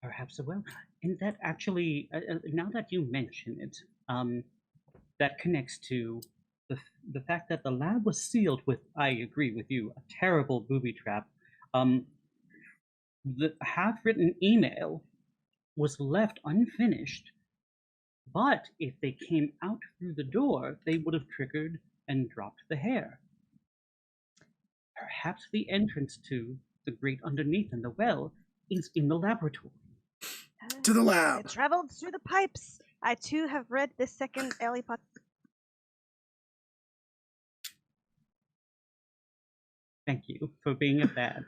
Perhaps a well. And that actually, now that you mention it, that connects to the fact that the lab was sealed with, I agree with you, a terrible booby trap. The half-written email was left unfinished, but if they came out through the door, they would have triggered and dropped the hair. perhaps the entrance to the grate underneath in the well is in the laboratory. To the I lab. traveled through the pipes. I too have read the second Harry Potter. Thank you for being a dad.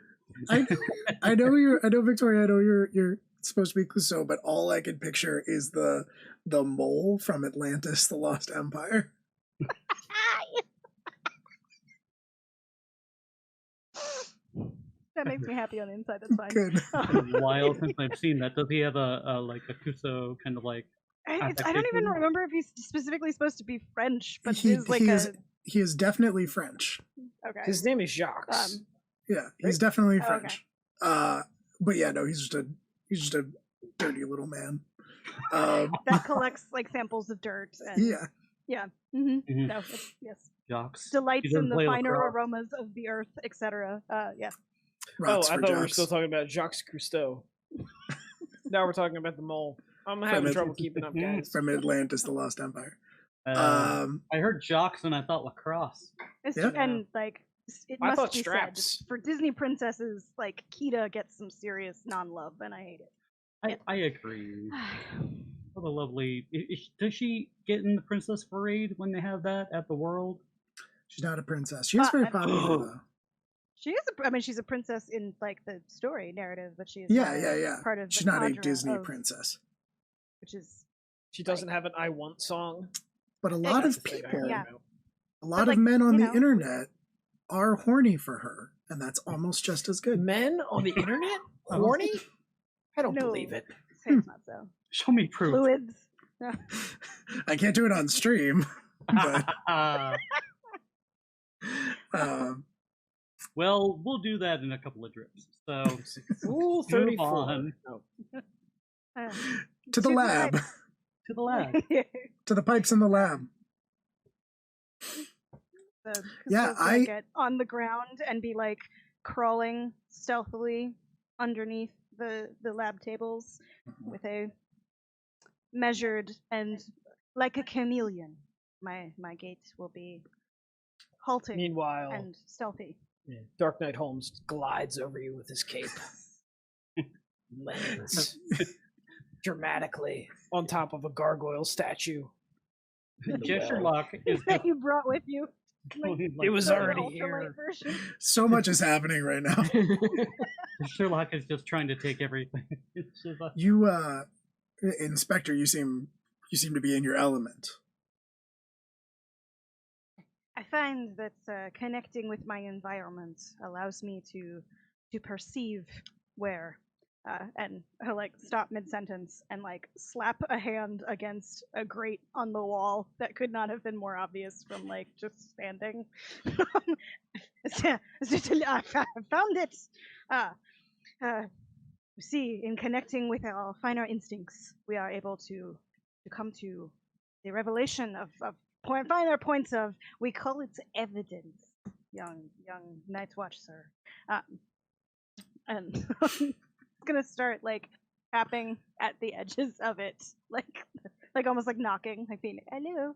I know Victoria. I know you're supposed to be Clouseau, but all I can picture is the mole from Atlantis: The Lost Empire. That makes me happy on the inside. That's fine. Good. It's been a while since I've seen that. Does he have a like a Clouseau kind of like? I don't even remember if he's specifically supposed to be French, but He he's like he is definitely French. okay. His name is Jacques. Yeah, he's definitely Oh, French. But yeah, no, he's just a dirty little man. That collects like samples of dirt. And, Yeah. Mhm. No. Yes. Jocks. Delights doesn't in the play finer lacrosse. aromas of the earth, etc. Yeah. Rocks I for thought we were jocks. still talking about Jacques Cousteau. Now we're talking about the mole. I'm having trouble keeping up, guys. From Atlantis: The Lost Empire. I heard jocks and I thought lacrosse. It's Yeah. And like it I must thought be straps. said for Disney princesses, like Kita gets some serious non-love, and I hate it. I agree. What a lovely. Does she get in the princess parade when they have that at the World? She's not a princess. She is very popular though. She is. She's a princess in like the story narrative, but she is Yeah. part of. She's the not a cadre Disney of- princess. which is She doesn't have an "I Want" song. But a lot That's of the thing I people, heard Yeah. about. a lot But, of like, men on you the know, internet are horny for her, and that's almost just as good. Men on the internet horny? I don't No. believe it. say it's not so. Show me proof. Fluids. I can't do it on stream, but Well, we'll do that in a couple of drips. So Rule move 34. on Oh. to the lab, to the lab. to the pipes in the lab. Yeah, Custo's gonna get on the ground and be like crawling stealthily underneath the lab tables with a measured and like a chameleon. My gait will be halting Meanwhile, and stealthy. Dark Knight Holmes glides over you with his cape. Lands dramatically on top of a gargoyle statue. in the well. Sherlock is That you brought with you. It was the already ultralight here. version. So much is happening right now. Sherlock is just trying to take everything. It's just like, You, Inspector, you seem to be in your element. I find that connecting with my environment allows me to perceive where, and like stop mid sentence and like slap a hand against a grate on the wall that could not have been more obvious from like just standing. I found it. You see, in connecting with our finer instincts, we are able to come to the revelation of finer points of, we call it evidence, young Night Watch, sir. And I'm gonna start like tapping at the edges of it, like almost like knocking, like being hello.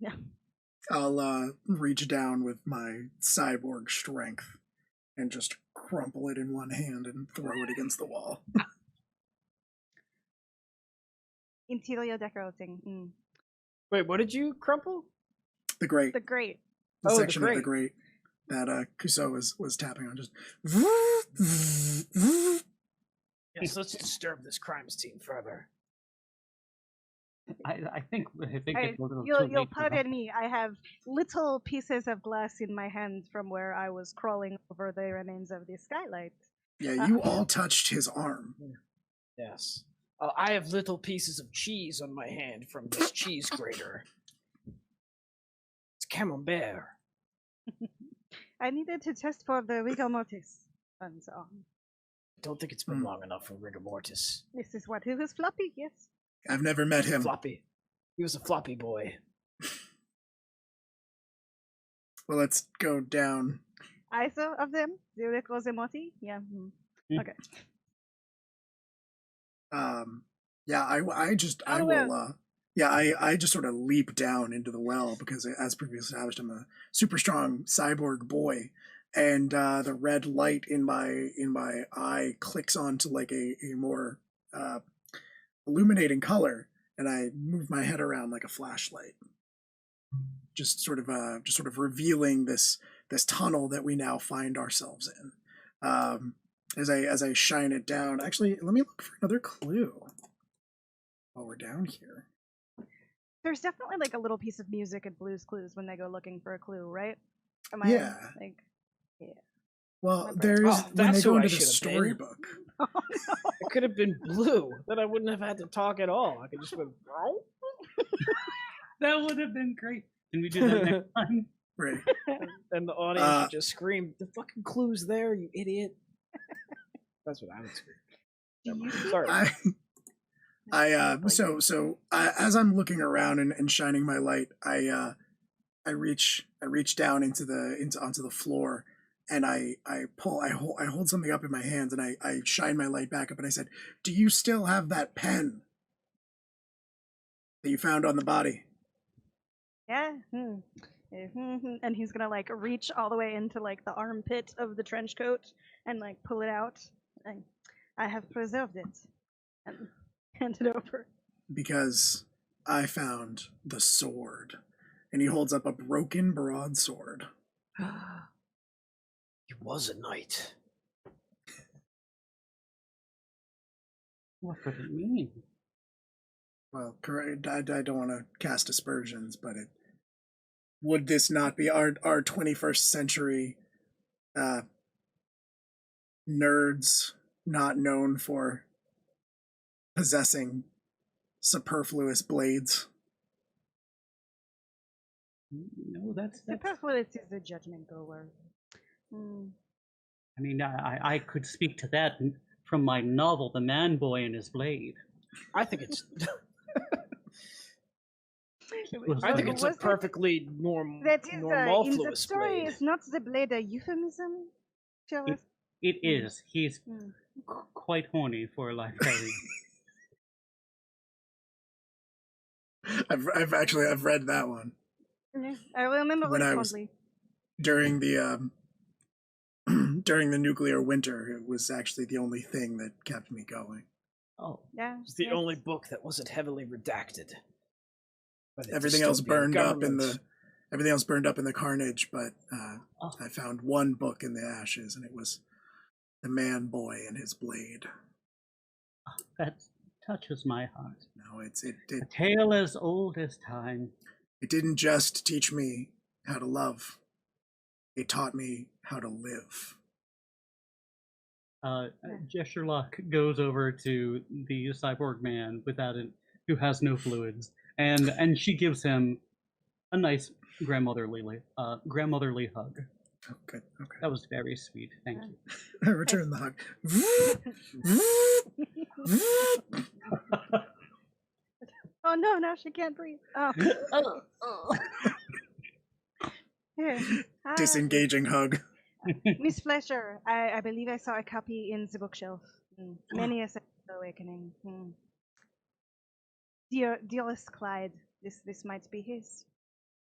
Yeah. I'll reach down with my cyborg strength and just crumple it in one hand and throw it against the wall. Interior decorating. Wait, what did you crumple? The grate. The grate. The Oh, the section of the grate that Clouseau was tapping on. Just. Yes, let's disturb this crimes team further. I think it's a little too You'll late for that. pardon me. I have little pieces of glass in my hand from where I was crawling over the remains of the skylight. Yeah, you all touched his arm. Yes. I have little pieces of cheese on my hand from this cheese grater. It's camembert. I needed to test for the rigor mortis, and so on. Don't think it's been long enough for rigor mortis. This is what he was floppy, yes. I've never met him. Floppy. He was a floppy boy. Well, let's go down. Either of them? The rigor mortis? Yeah. Okay. Yeah, I just sort of leap down into the well because, as previously established, I'm a super strong cyborg boy, and the red light in my eye clicks onto like a more illuminating color, and I move my head around like a flashlight, just sort of revealing this tunnel that we now find ourselves in. As I shine it down, actually, let me look for another clue while we're down here. There's definitely like a little piece of music at Blue's Clues when they go looking for a clue, right? Am Yeah. like, yeah. Well, My brain. there's Oh, when they that's go who I into the should have been. storybook. Oh, no. It could have been Blue. Then I wouldn't have had to talk at all. I could just went. That would have been great. Can we do that next time? Right. And the audience would just scream, "The fucking clue's there, you idiot!" That's what I would scream. Do you Sorry. As I'm looking around and shining my light, I reach down onto the floor, and I hold something up in my hands, and I shine my light back up, and I said, "Do you still have that pen that you found on the body?" Yeah. And he's gonna like reach all the way into like the armpit of the trench coat and like pull it out. And I have preserved it and hand it over. Because I found the sword. And he holds up a broken broadsword. He was a knight. What could it mean? Well, correct. I don't want to cast aspersions, but would this not be our 21st century nerds not known for possessing superfluous blades? No, that's. Superfluous is a judgmental word. I mean, I could speak to that from my novel, The Man Boy and His Blade. I think it's. Was I think it- it's a perfectly normal. That is in the fluous story. blade. Is not the blade a euphemism? Sherlock? It is. He's Mm. quite horny for a librarian. I've read that one Yeah, I remember When it I was- fondly. during the during the nuclear winter. It was actually the only thing that kept me going. Oh, Yeah, It's the yes. only book that wasn't heavily redacted. by the Everything else dystopian burned up in government. the carnage, but I found one book in the ashes, and it was The Man Boy and His Blade. that touches my heart. No, A tale as old as time. it didn't just teach me how to love. It taught me how to live. Sherlock goes over to the cyborg man who has no fluids, and she gives him a nice grandmotherly hug. Oh, good. Okay. That was very sweet. Thank you. I return the hug. Oh no, now she can't breathe. Oh. Here. Disengaging hug. Miss Fletcher, I believe I saw a copy in the bookshelf. Many a Sexual Awakening. Dearest Clyde, this might be his.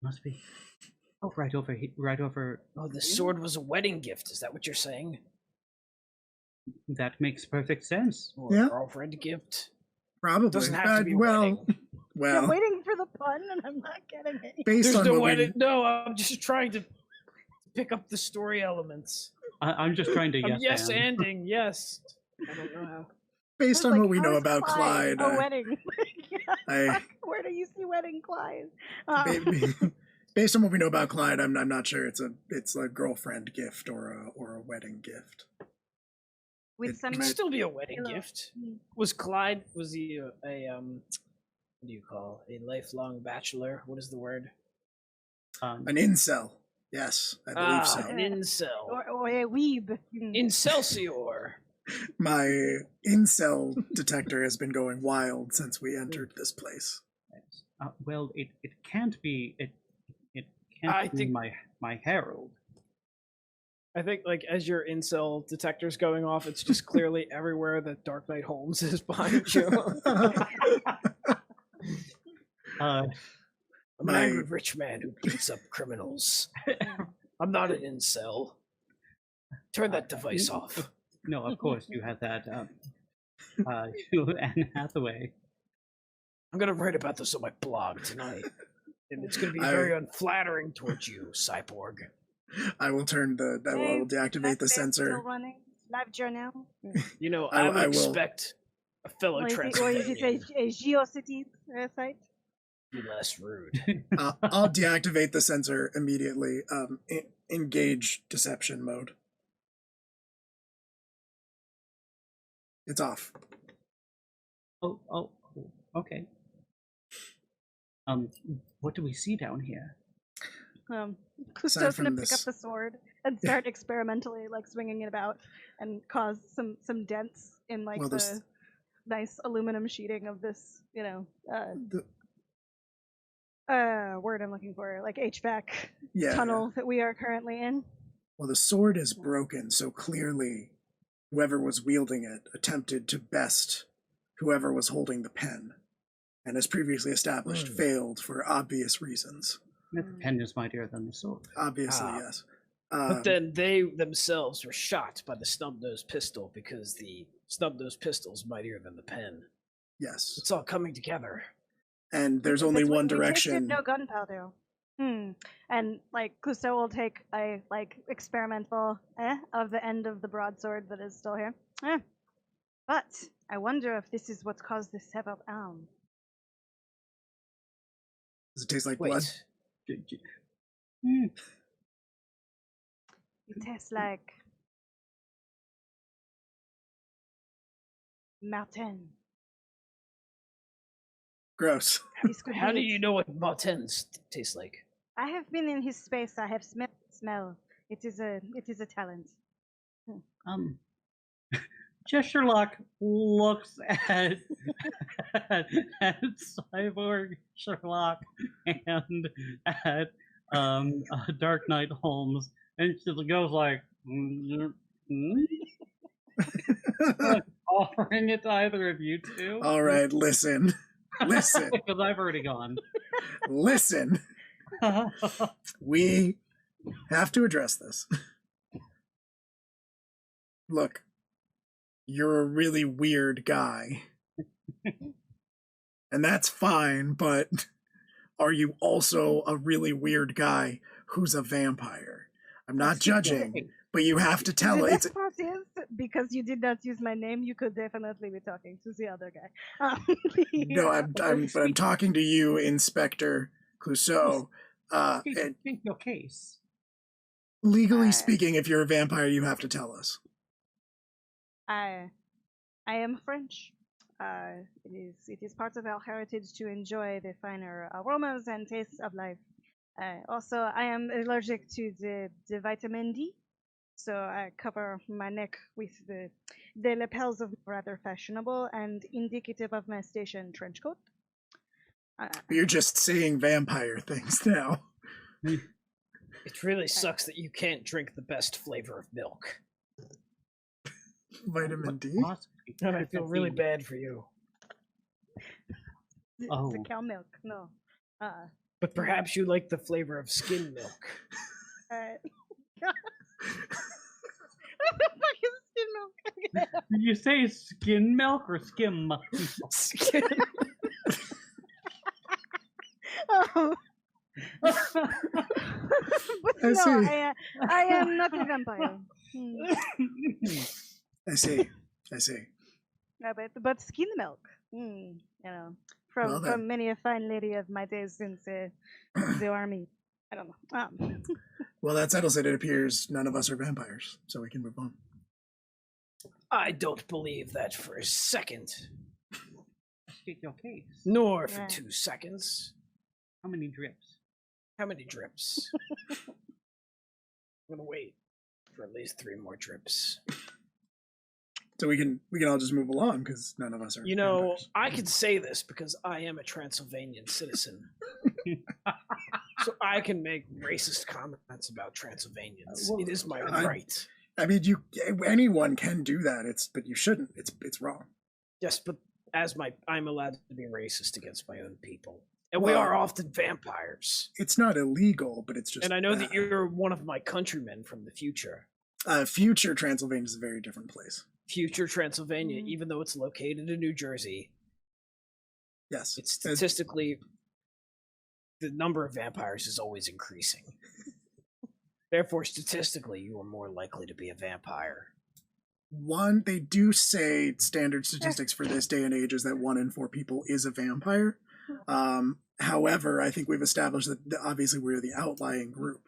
Must be. Oh, right over. Oh, the sword was a wedding gift. Is that what you're saying? That makes perfect sense. Or Yeah. a girlfriend gift? Probably. Doesn't have to be a well, wedding. well. I'm waiting for the pun and I'm not getting it. Based There's on no what wedding. No, I'm just trying to pick up the story elements. I'm just trying to I'm yes and. yes-anding, yes. I don't know how. based I was on like, what we how know is about Clyde, a wedding. I- Where do you see wedding Clyde? based on what we know about Clyde, I'm not sure it's a girlfriend gift or a wedding gift. With some It could still be a wedding Hello. gift. Was he what do you call a lifelong bachelor? What is the word? An incel. Yes, I believe so. An incel. or a weeb. Incelsior. My incel detector has been going wild since we entered this place. Well, it can't be. It I can't be think- my herald. I think, like, as your incel detector's going off, it's just clearly everywhere that Dark Knight Holmes is behind you. I'm an My- angry rich man who beats up criminals. I'm not an incel. Turn that device off. No, of course you had that. To Anne Hathaway. I'm gonna write about this on my blog tonight, and it's gonna be I- very unflattering towards you, cyborg. I will deactivate the Still sensor. running. Live journal. You know, I I would will. expect a fellow Or is Transylvanian it a GeoCities site? to be less rude. I'll deactivate the sensor immediately. Engage deception mode. It's off. Oh, okay. What do we see down here? Cousteau's gonna from pick up this- the sword and start experimentally like swinging it about and cause some dents in like Well, the this- nice aluminum sheeting of this, The- word I'm looking for, like HVAC yeah. tunnel that we are currently in. Well, the sword is broken, so clearly whoever was wielding it attempted to best whoever was holding the pen, and as previously established, failed for obvious reasons. The pen is mightier than the sword. Obviously, Ah. yes. But then they themselves were shot by the snub-nosed pistol because the snub-nosed pistol is mightier than the pen. Yes. It's all coming together. And there's only But one we tasted direction. no gunpowder. And like Cousteau will take a like experimental of the end of the broadsword that is still here. But I wonder if this is what caused the severed arm. Does it taste like Wait, blood? It tastes like Martin. Gross. This could how be do it. you know what Martens taste like? I have been in his space. I have smell. It is a talent. Just Sherlock looks at Cyborg Sherlock and at Dark Knight Holmes, and she goes like, offering it to either of you two. All right, listen. Listen. Because I've already gone. Listen. We have to address this. Look, you're a really weird guy. And that's fine, but are you also a really weird guy who's a vampire? I'm not judging, but you have to tell The it. best part is, because you did not use my name, you could definitely be talking to the other guy. No, I'm talking to you, Inspector Clouseau. And State your case. legally speaking, if you're a vampire, you have to tell us. I am French. It is part of our heritage to enjoy the finer aromas and tastes of life. Also, I am allergic to the vitamin D, so I cover my neck with the lapels of rather fashionable and indicative of my station trench coat. You're just saying vampire things now. It really sucks that you can't drink the best flavor of milk. Vitamin D? And I feel really bad for you. The cow milk, no. But perhaps you like the flavor of skim milk. What the fuck is skim milk? Did you say skin milk or skim milk? Skim. Oh. But I no, see. I am not a vampire. I see. No, but skin milk. From Well, then. from many a fine lady of my days since the army. I don't know. Well, that settles it. It appears none of us are vampires, so we can move on. I don't believe that for a second. State your case. Nor for Yeah. 2 seconds. How many drips? How many drips? I'm gonna wait for at least 3 more drips. So we can all just move along because none of us are. You know, vampires. I can say this because I am a Transylvanian citizen. So I can make racist comments about Transylvanians. Well, It is my I- right. I mean, anyone can do that. But you shouldn't. It's wrong. Yes, but I'm allowed to be racist against my own people. And we Well- are often vampires. It's not illegal, but it's just. And I know that bad. you're one of my countrymen from the future. Future Transylvania is a very different place. Future Transylvania, even though it's located in New Jersey, Yes. it's statistically the number of vampires is always increasing. Therefore, statistically, you are more likely to be a vampire. They do say standard statistics for this day and age is that 1 in 4 people is a vampire. However, I think we've established that obviously we're the outlying group.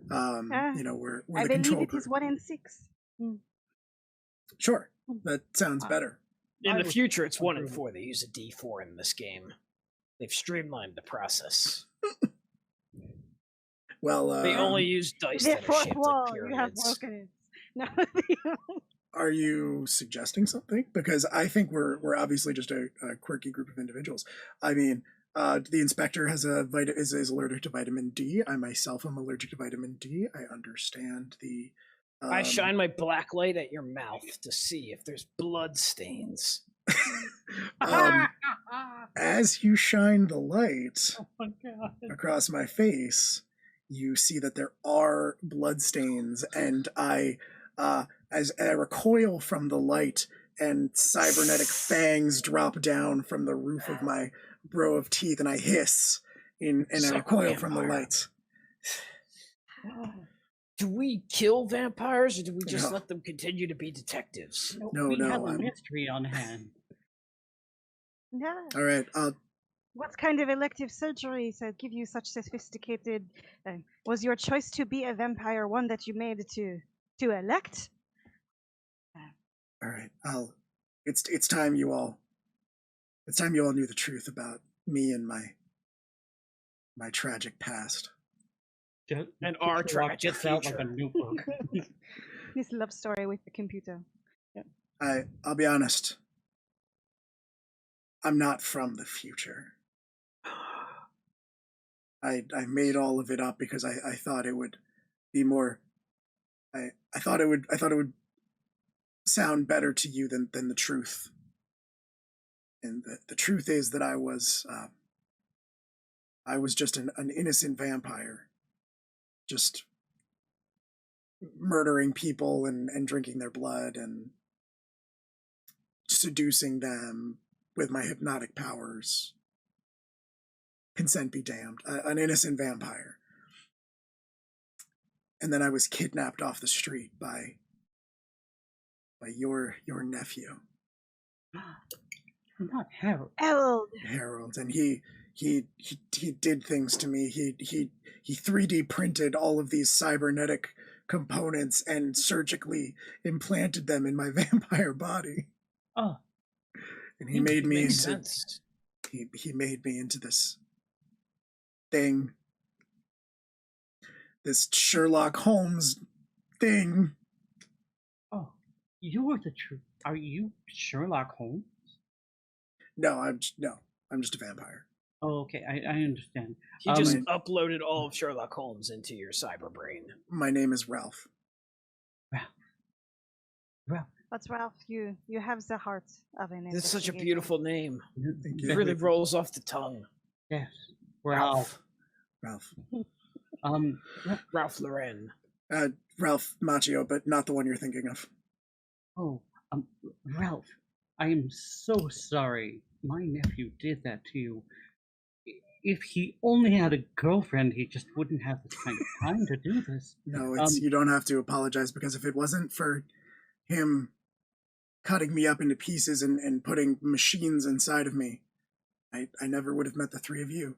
We're I the believe control it is group. 1 in 6. Sure, that sounds better. In the future, it's 1 in 4. They use a D4 in this game. They've streamlined the process. Well, they only use dice The that are fourth shaped wall, like you have pyramids. broken it. No. are you suggesting something? Because I think we're obviously just a quirky group of individuals. I mean, the inspector has is allergic to vitamin D. I myself am allergic to vitamin D. I understand the. I shine my black light at your mouth to see if there's blood stains. As you shine the light Oh my god. across my face, you see that there are blood stains, and as I recoil from the light, and cybernetic fangs drop down from the roof of my row of teeth, and I hiss and I recoil from the light. Do we kill vampires, or do we just let them continue to be detectives? We have a mystery on hand. Yeah. All right, What kind of elective surgery to give you such sophisticated? Was your choice to be a vampire one that you made to elect? all right. It's time you all. It's time you all knew the truth about me and my tragic past. And our tragic just felt like future. a notebook. This love story with the computer. I'll be honest. I'm not from the future. I made all of it up because I thought it would be more. I thought it would sound better to you than the truth. And the truth is that I was just an innocent vampire, just murdering people and drinking their blood and seducing them with my hypnotic powers. Consent be damned. An innocent vampire. And then I was kidnapped off the street by your nephew. Not Harold. Harold, and he did things to me. He 3D printed all of these cybernetic components and surgically implanted them in my vampire body. Oh, and he made me Makes into sense. he made me into this thing, this Sherlock Holmes thing. oh, you're the truth. Are you Sherlock Holmes? No, I'm just a vampire. Oh, okay, I understand. He just uploaded all of Sherlock Holmes into your cyber brain. My name is Ralph. Ralph. But Ralph, you have the heart of an It's such a investigator. beautiful name. Thank It you. really rolls off the tongue. Yes, Ralph. Ralph. Ralph Lauren. Ralph Macchio, but not the one you're thinking of. Oh, Ralph, I am so sorry. My nephew did that to you. If he only had a girlfriend, he just wouldn't have the kind of time to do this. No, you don't have to apologize, because if it wasn't for him cutting me up into pieces and putting machines inside of me, I never would have met the three of you,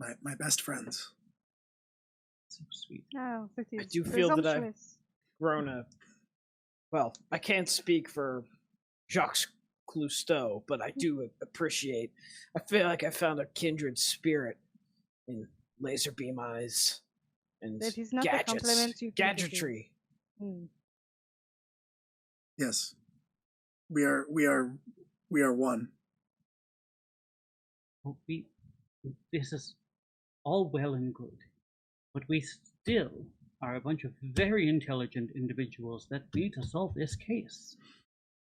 my best friends. So sweet. Oh, that is I do feel that I've presumptuous. grown a... Well, I can't speak for Jacques Cousteau, but I do appreciate... I feel like I found a kindred spirit in laser beam eyes and That is not a gadgets. compliment you think it is. Gadgetry. Hmm. Yes, we are one. Well, this is all well and good, but we still are a bunch of very intelligent individuals that need to solve this case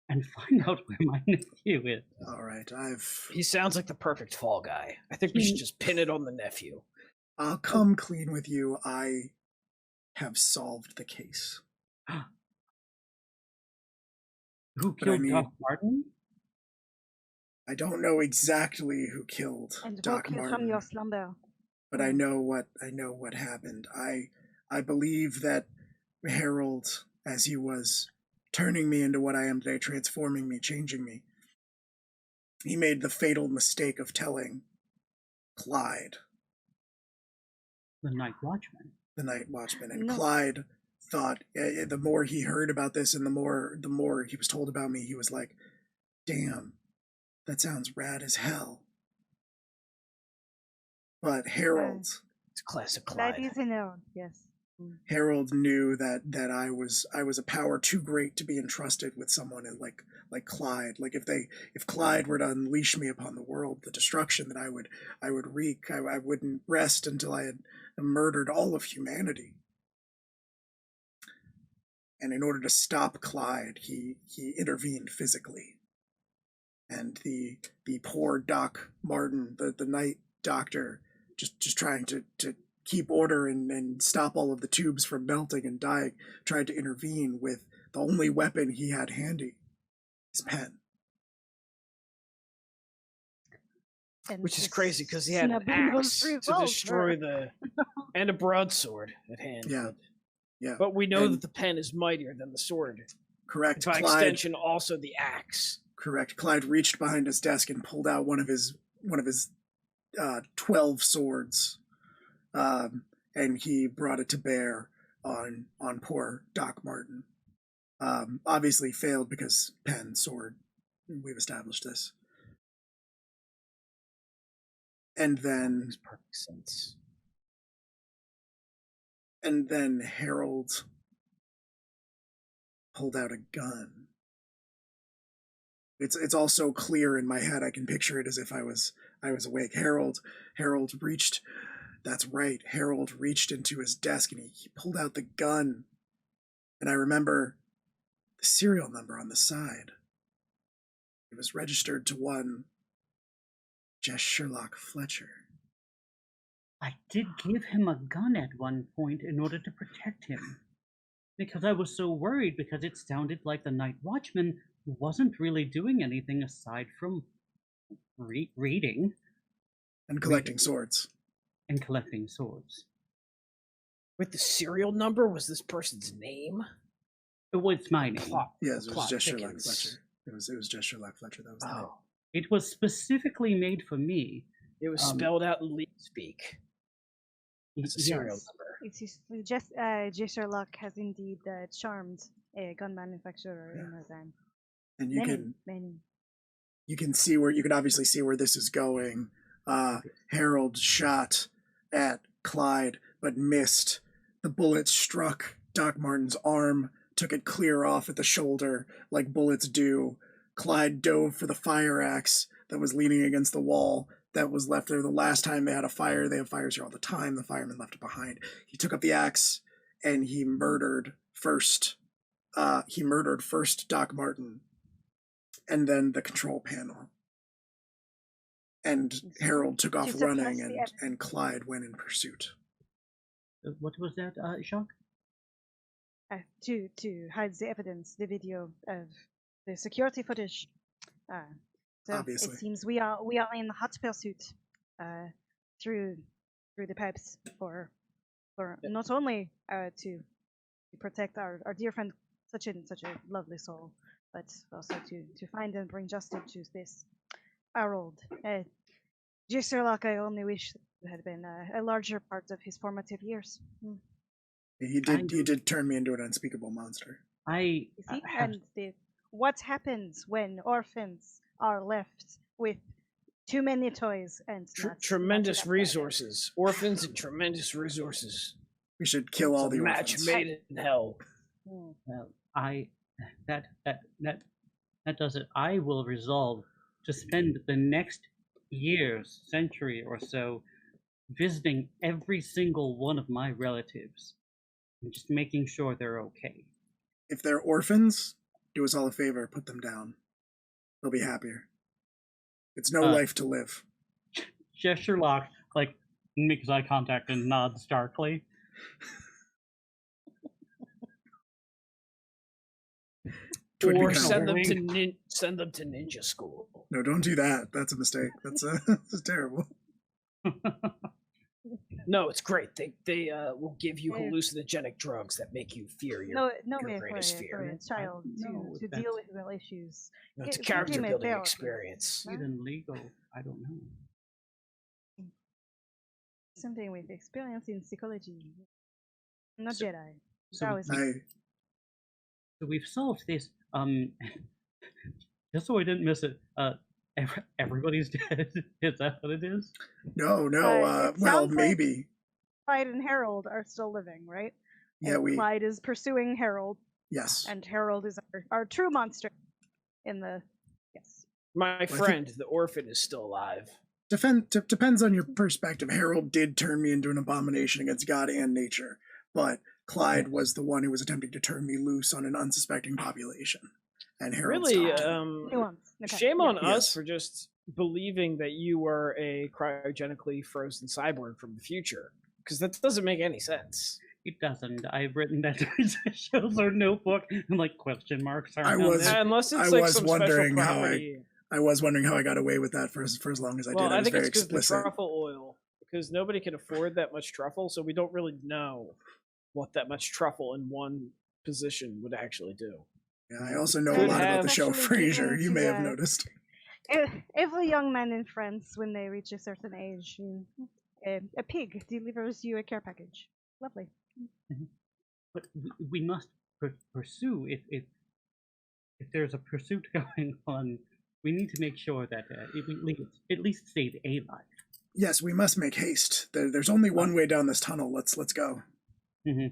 and find out where my nephew is. All right, He sounds like the perfect fall guy. I think we should just pin it on the nephew. I'll come clean with you. I have solved the case. Who But I killed need- Doc Martin? I don't know exactly who killed And Doc woke you Martin, from your slumber. but I know what happened. I believe that Harold, as he was turning me into what I am today, transforming me, changing me, he made the fatal mistake of telling Clyde, The Night Watchman. the night watchman, and No. Clyde thought the more he heard about this and the more he was told about me, he was like, damn, that sounds rad as hell. But Harold It's classic That Clyde. is a no, yes. Harold knew that I was a power too great to be entrusted with someone like Clyde. Like if Clyde were to unleash me upon the world, the destruction that I would wreak, I wouldn't rest until I had murdered all of humanity. And in order to stop Clyde, he intervened physically. And the poor Doc Martin, the night doctor, just trying to keep order and stop all of the tubes from melting and dying, tried to intervene with the only weapon he had handy, his pen. And Which is this crazy because he had an snubby axe to revolver. destroy and a broadsword at hand. Yeah. Yeah. But we know And- that the pen is mightier than the sword. Correct. By Clyde, extension, also the axe. correct. Clyde reached behind his desk and pulled out one of his 12 swords, and he brought it to bear on poor Doc Martin. Obviously failed because pen, sword. We've established this. And then Makes perfect sense. Harold pulled out a gun. It's all so clear in my head. I can picture it as if I was awake. Harold reached. That's right. Harold reached into his desk and he pulled out the gun. And I remember the serial number on the side. It was registered to one Just Sherlock Fletcher. I did give him a gun at one point in order to protect him. Because I was so worried because it sounded like the Night Watchman wasn't really doing anything aside from reading And collecting swords. and collecting swords. With the serial number, was this person's name? It was my name. Plot. Yes, it was plot just Sherlock thickens. Fletcher. It was just Sherlock Fletcher. That was the name. Oh, It was specifically made for me. it was Um, spelled out in leet speak. It's a serial Yes. number. It is just J. Sherlock has indeed charmed a gun manufacturer in her time. And you Many. can see where you can obviously see where this is going. Harold shot at Clyde but missed. The bullet struck Doc Martin's arm, took it clear off at the shoulder like bullets do. Clyde dove for the fire axe that was leaning against the wall that was left there the last time they had a fire. They have fires here all the time. The fireman left it behind. He took up the axe and he murdered first Doc Martin and then the control panel. And Harold took off To suppress running, the and, evidence. and Clyde went in pursuit. What was that, Jacques? To hide the evidence, the video of the security footage. So Obviously. it seems we are in hot pursuit through the pipes for not only to protect our dear friend, such a lovely soul, but also to find and bring justice to this Harold. J. Sherlock, I only wish it had been a larger part of his formative years. He did turn me into an unspeakable monster. I You see, have and what happens when orphans are left with too many toys and not Tremendous enough value? resources. Orphans and tremendous resources. We should kill all It's the a match orphans. made in hell. Hmm. that does it. I will resolve to spend the next years, century or so, visiting every single one of my relatives and just making sure they're okay. If they're orphans, do us all a favor, put them down. They'll be happier. It's no life to live. Jeff Sherlock, makes eye contact and nods darkly. Would be Or kind send of- them to send them to ninja school. No, don't do that. That's a mistake. That's terrible. No, it's great. They will give you Yeah. hallucinogenic drugs that make you fear your No your way for greatest a fear. child No, to that's- deal with real issues. No, it's a Give character him a building therapy. experience. Even legal, I don't know. Something with experience in psychology. Not So- Jedi. So, That was so we've solved this. Just so I didn't miss it. Everybody's dead. Is that what it is? No. it Well, sounds like- maybe. Clyde and Harold are still living, right? Yeah, And we. Clyde is pursuing Harold, Yes. and Harold is our true monster in the. Yes. My think- friend, the orphan, is still alive. Depends on your perspective. Harold did turn me into an abomination against God and nature, but Clyde was the one who was attempting to turn me loose on an unsuspecting population. And Harold Really, stopped. Nuance. Okay, shame yeah. on us Yes. for just believing that you were a cryogenically frozen cyborg from the future, because that doesn't make any sense. It doesn't. I've written that it shows our notebook and like question marks are. I on was- there. Unless it's I like was some wondering special how property. I was wondering how I got away with that for as long as I Well, did. I I was think very it's because the explicit. truffle oil, because nobody can afford that much truffle, so we don't really know what that much truffle in one position would actually do. Yeah, I also know a Could lot about the have- show Especially Frasier. given You to may have the- noticed. Every young man in France, when they reach a certain age, a pig delivers you a care package. Lovely. But we must pursue if there's a pursuit going on. We need to make sure that we at least save a life. Yes, we must make haste. There's only one way down this tunnel. Let's go. Mm-hmm.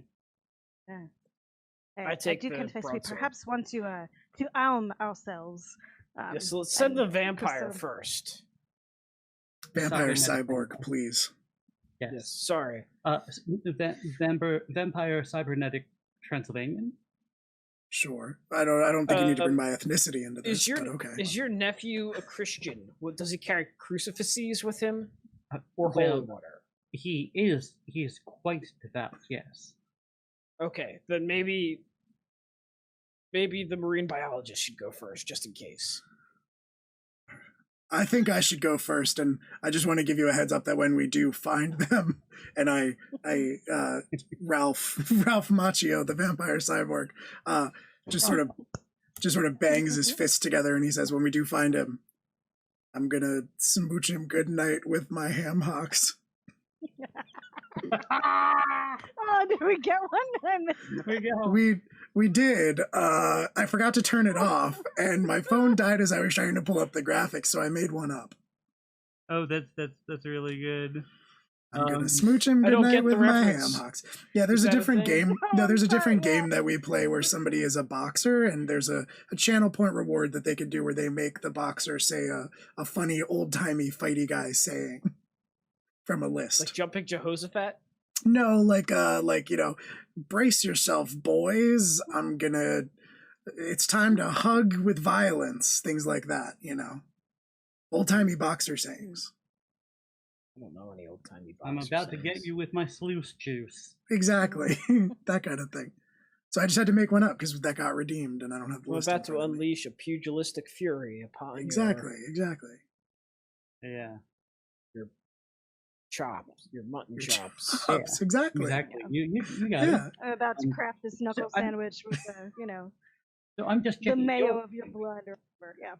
I take do the confess we broadsword. perhaps want to arm ourselves. Yeah, so let's send the and vampire pursue- first. Vampire Cybernetic cyborg, vampire. please. Yes. Yes, sorry. Vampire cybernetic Transylvanian. Sure. I don't think you need to bring Uh, my ethnicity into this, Is your but okay. is your nephew a Christian? What, does he carry crucifixes with him, or Well- holy water? He is quite devout. Yes. Okay, then maybe the marine biologist should go first, just in case. I think I should go first, and I just want to give you a heads up that when we do find them, and Ralph Macchio, the vampire cyborg, just sort of bangs his fists together, and he says, "When we do find him, I'm gonna smooch him good night with my ham hocks." Oh, did we get one? There you go. We did. I forgot to turn it off, and my phone died as I was trying to pull up the graphics, so I made one up. Oh, that's really good. I'm gonna smooch him I don't goodnight get the with my ham reference. hocks. Yeah, there's Is a that a different thing? game. Oh, No, there's a different yeah. game that we play where somebody is a boxer, and there's a channel point reward that they could do where they make the boxer say a funny old timey fighty guy saying from a list. Like jumping Jehoshaphat? No, like brace yourself, boys. It's time to hug with violence, things like that. Old timey boxer sayings. I don't know any old timey. I'm about to get you with my sluice juice. Exactly, that kind of thing. So I just had to make one up because that got redeemed, and I don't have the I'm list in about to front of me. unleash a pugilistic fury upon Exactly. Yeah. your chops, your mutton chops. Chops, exactly. Exactly. You got it. Yeah. I'm about to craft this knuckle I'm- sandwich with So I'm just the checking. mayo of your blood or whatever. Yeah.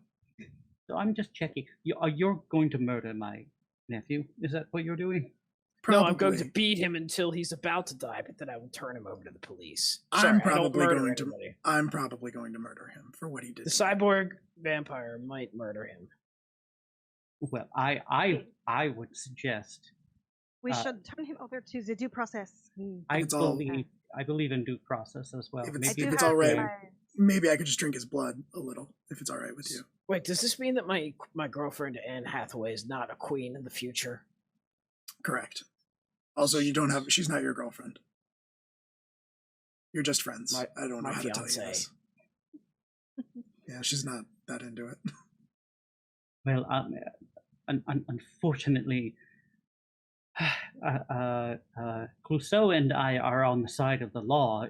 So I'm just checking. You're going to murder my nephew? Is that what you're doing? No, Probably. I'm going to beat him until he's about to die, but then I will turn him over to the police. I'm Sorry, I don't probably murder going to- anybody. I'm probably going to murder him for what he did. The to me. cyborg vampire might murder him. Well, I would suggest. We Uh, should turn him over to the due process. It's all- I believe in due process as well. If it's- I if do it's have all right. my- Maybe I could just drink his blood a little, if it's all right with you. Wait, does this mean that my girlfriend Anne Hathaway is not a queen in the future? Correct. Also, she's not your girlfriend. You're just friends. My- I don't know my how to tell you fiancée. this. Yeah, she's not that into it. Well, unfortunately, Clouseau and I are on the side of the law.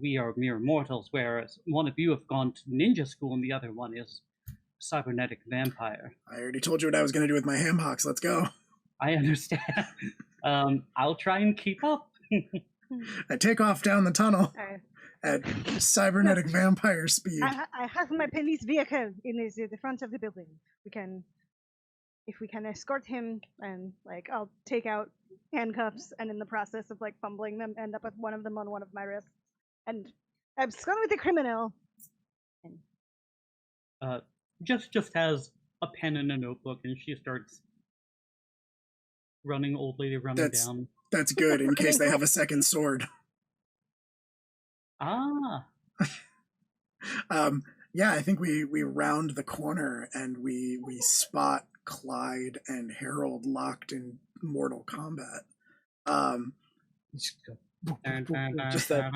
We are mere mortals, whereas one of you have gone to ninja school and the other one is cybernetic vampire. I already told you what I was going to do with my ham hocks. Let's go. I understand. I'll try and keep up. I take off down the tunnel I, at cybernetic vampire speed. I have my police vehicle in the front of the building. If we can escort him, and like I'll take out handcuffs, and in the process of like fumbling them, end up with one of them on one of my wrists, and abscond with the criminal. Just has a pen and a notebook, and she starts running down. That's good in case they have a second sword. Ah. Yeah, I think we round the corner and we spot Clyde and Harold locked in mortal combat. Just that.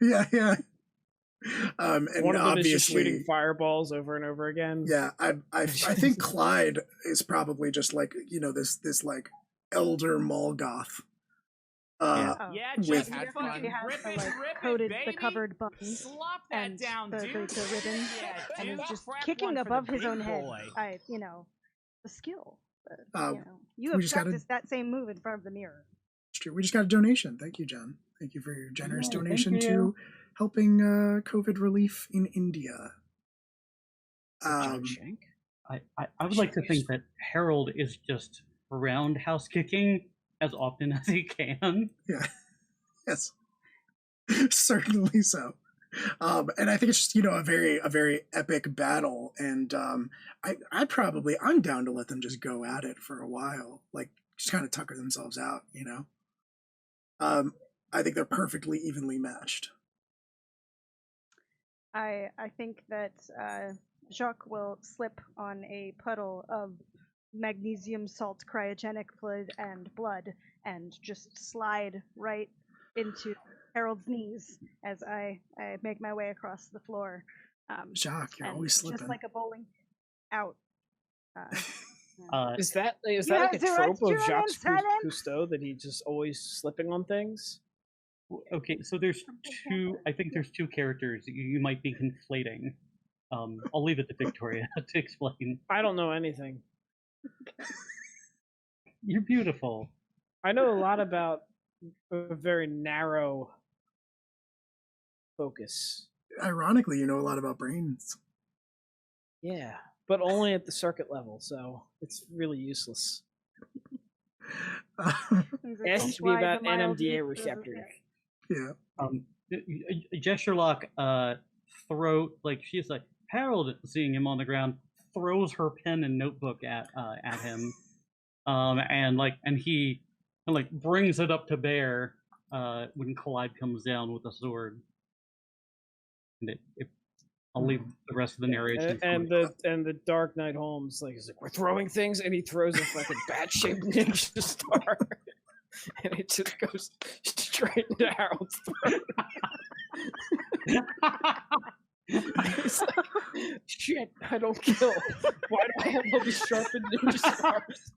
Yeah. And one of them is just obviously shooting fireballs over and over again. Yeah, I think Clyde is probably just like, you know, this like elder Molgoth. Yeah, with- just He fucking definitely has rip the it, like rip coated, it, the baby. covered buttons Slop that and down, the dude. ribbon, Yeah, and dude. is just Crack kicking one for above the his big own head. boy. The skill. Uh, you we have just gotta- practiced that same move in front of the mirror. It's true. We just got a donation. Thank you, John. Thank you for your generous Oh, thank donation you. to helping COVID relief in India. John Shank? I would like to think that Harold is just roundhouse kicking as often as he can. Yeah. Yes. Certainly so. And I think it's just, you know, a very epic battle. And I'm down to let them just go at it for a while. Like, just kind of tucker themselves out, you know? I think they're perfectly evenly matched. I think that Jacques will slip on a puddle of magnesium salt cryogenic fluid and blood and just slide right into Harold's knees as I make my way across the floor. Jacques, you're and always slipping. just like a bowling out. Is that You like a have the right trope to of Jacques remain silent. Cousteau that he just always slipping on things? Okay, so there's two. I think there's two characters you might be conflating. I'll leave it to Victoria to explain. I don't know anything. You're beautiful. I know a lot about a very narrow focus. Ironically, you know a lot about brains. Yeah, but only at the circuit level, so it's really useless. It has to be about NMDA receptors. Yeah. Sherlock she's like Harold, seeing him on the ground, throws her pen and notebook at him, and he brings it up to bear when Clyde comes down with the sword. And I'll leave the rest of the narration. And the Dark Knight Holmes he's like, we're throwing things, and he throws a fucking bat-shaped ninja star, and it just goes straight into Harold's throat. He's like, shit, I don't kill. Why do I have all these sharpened ninja stars?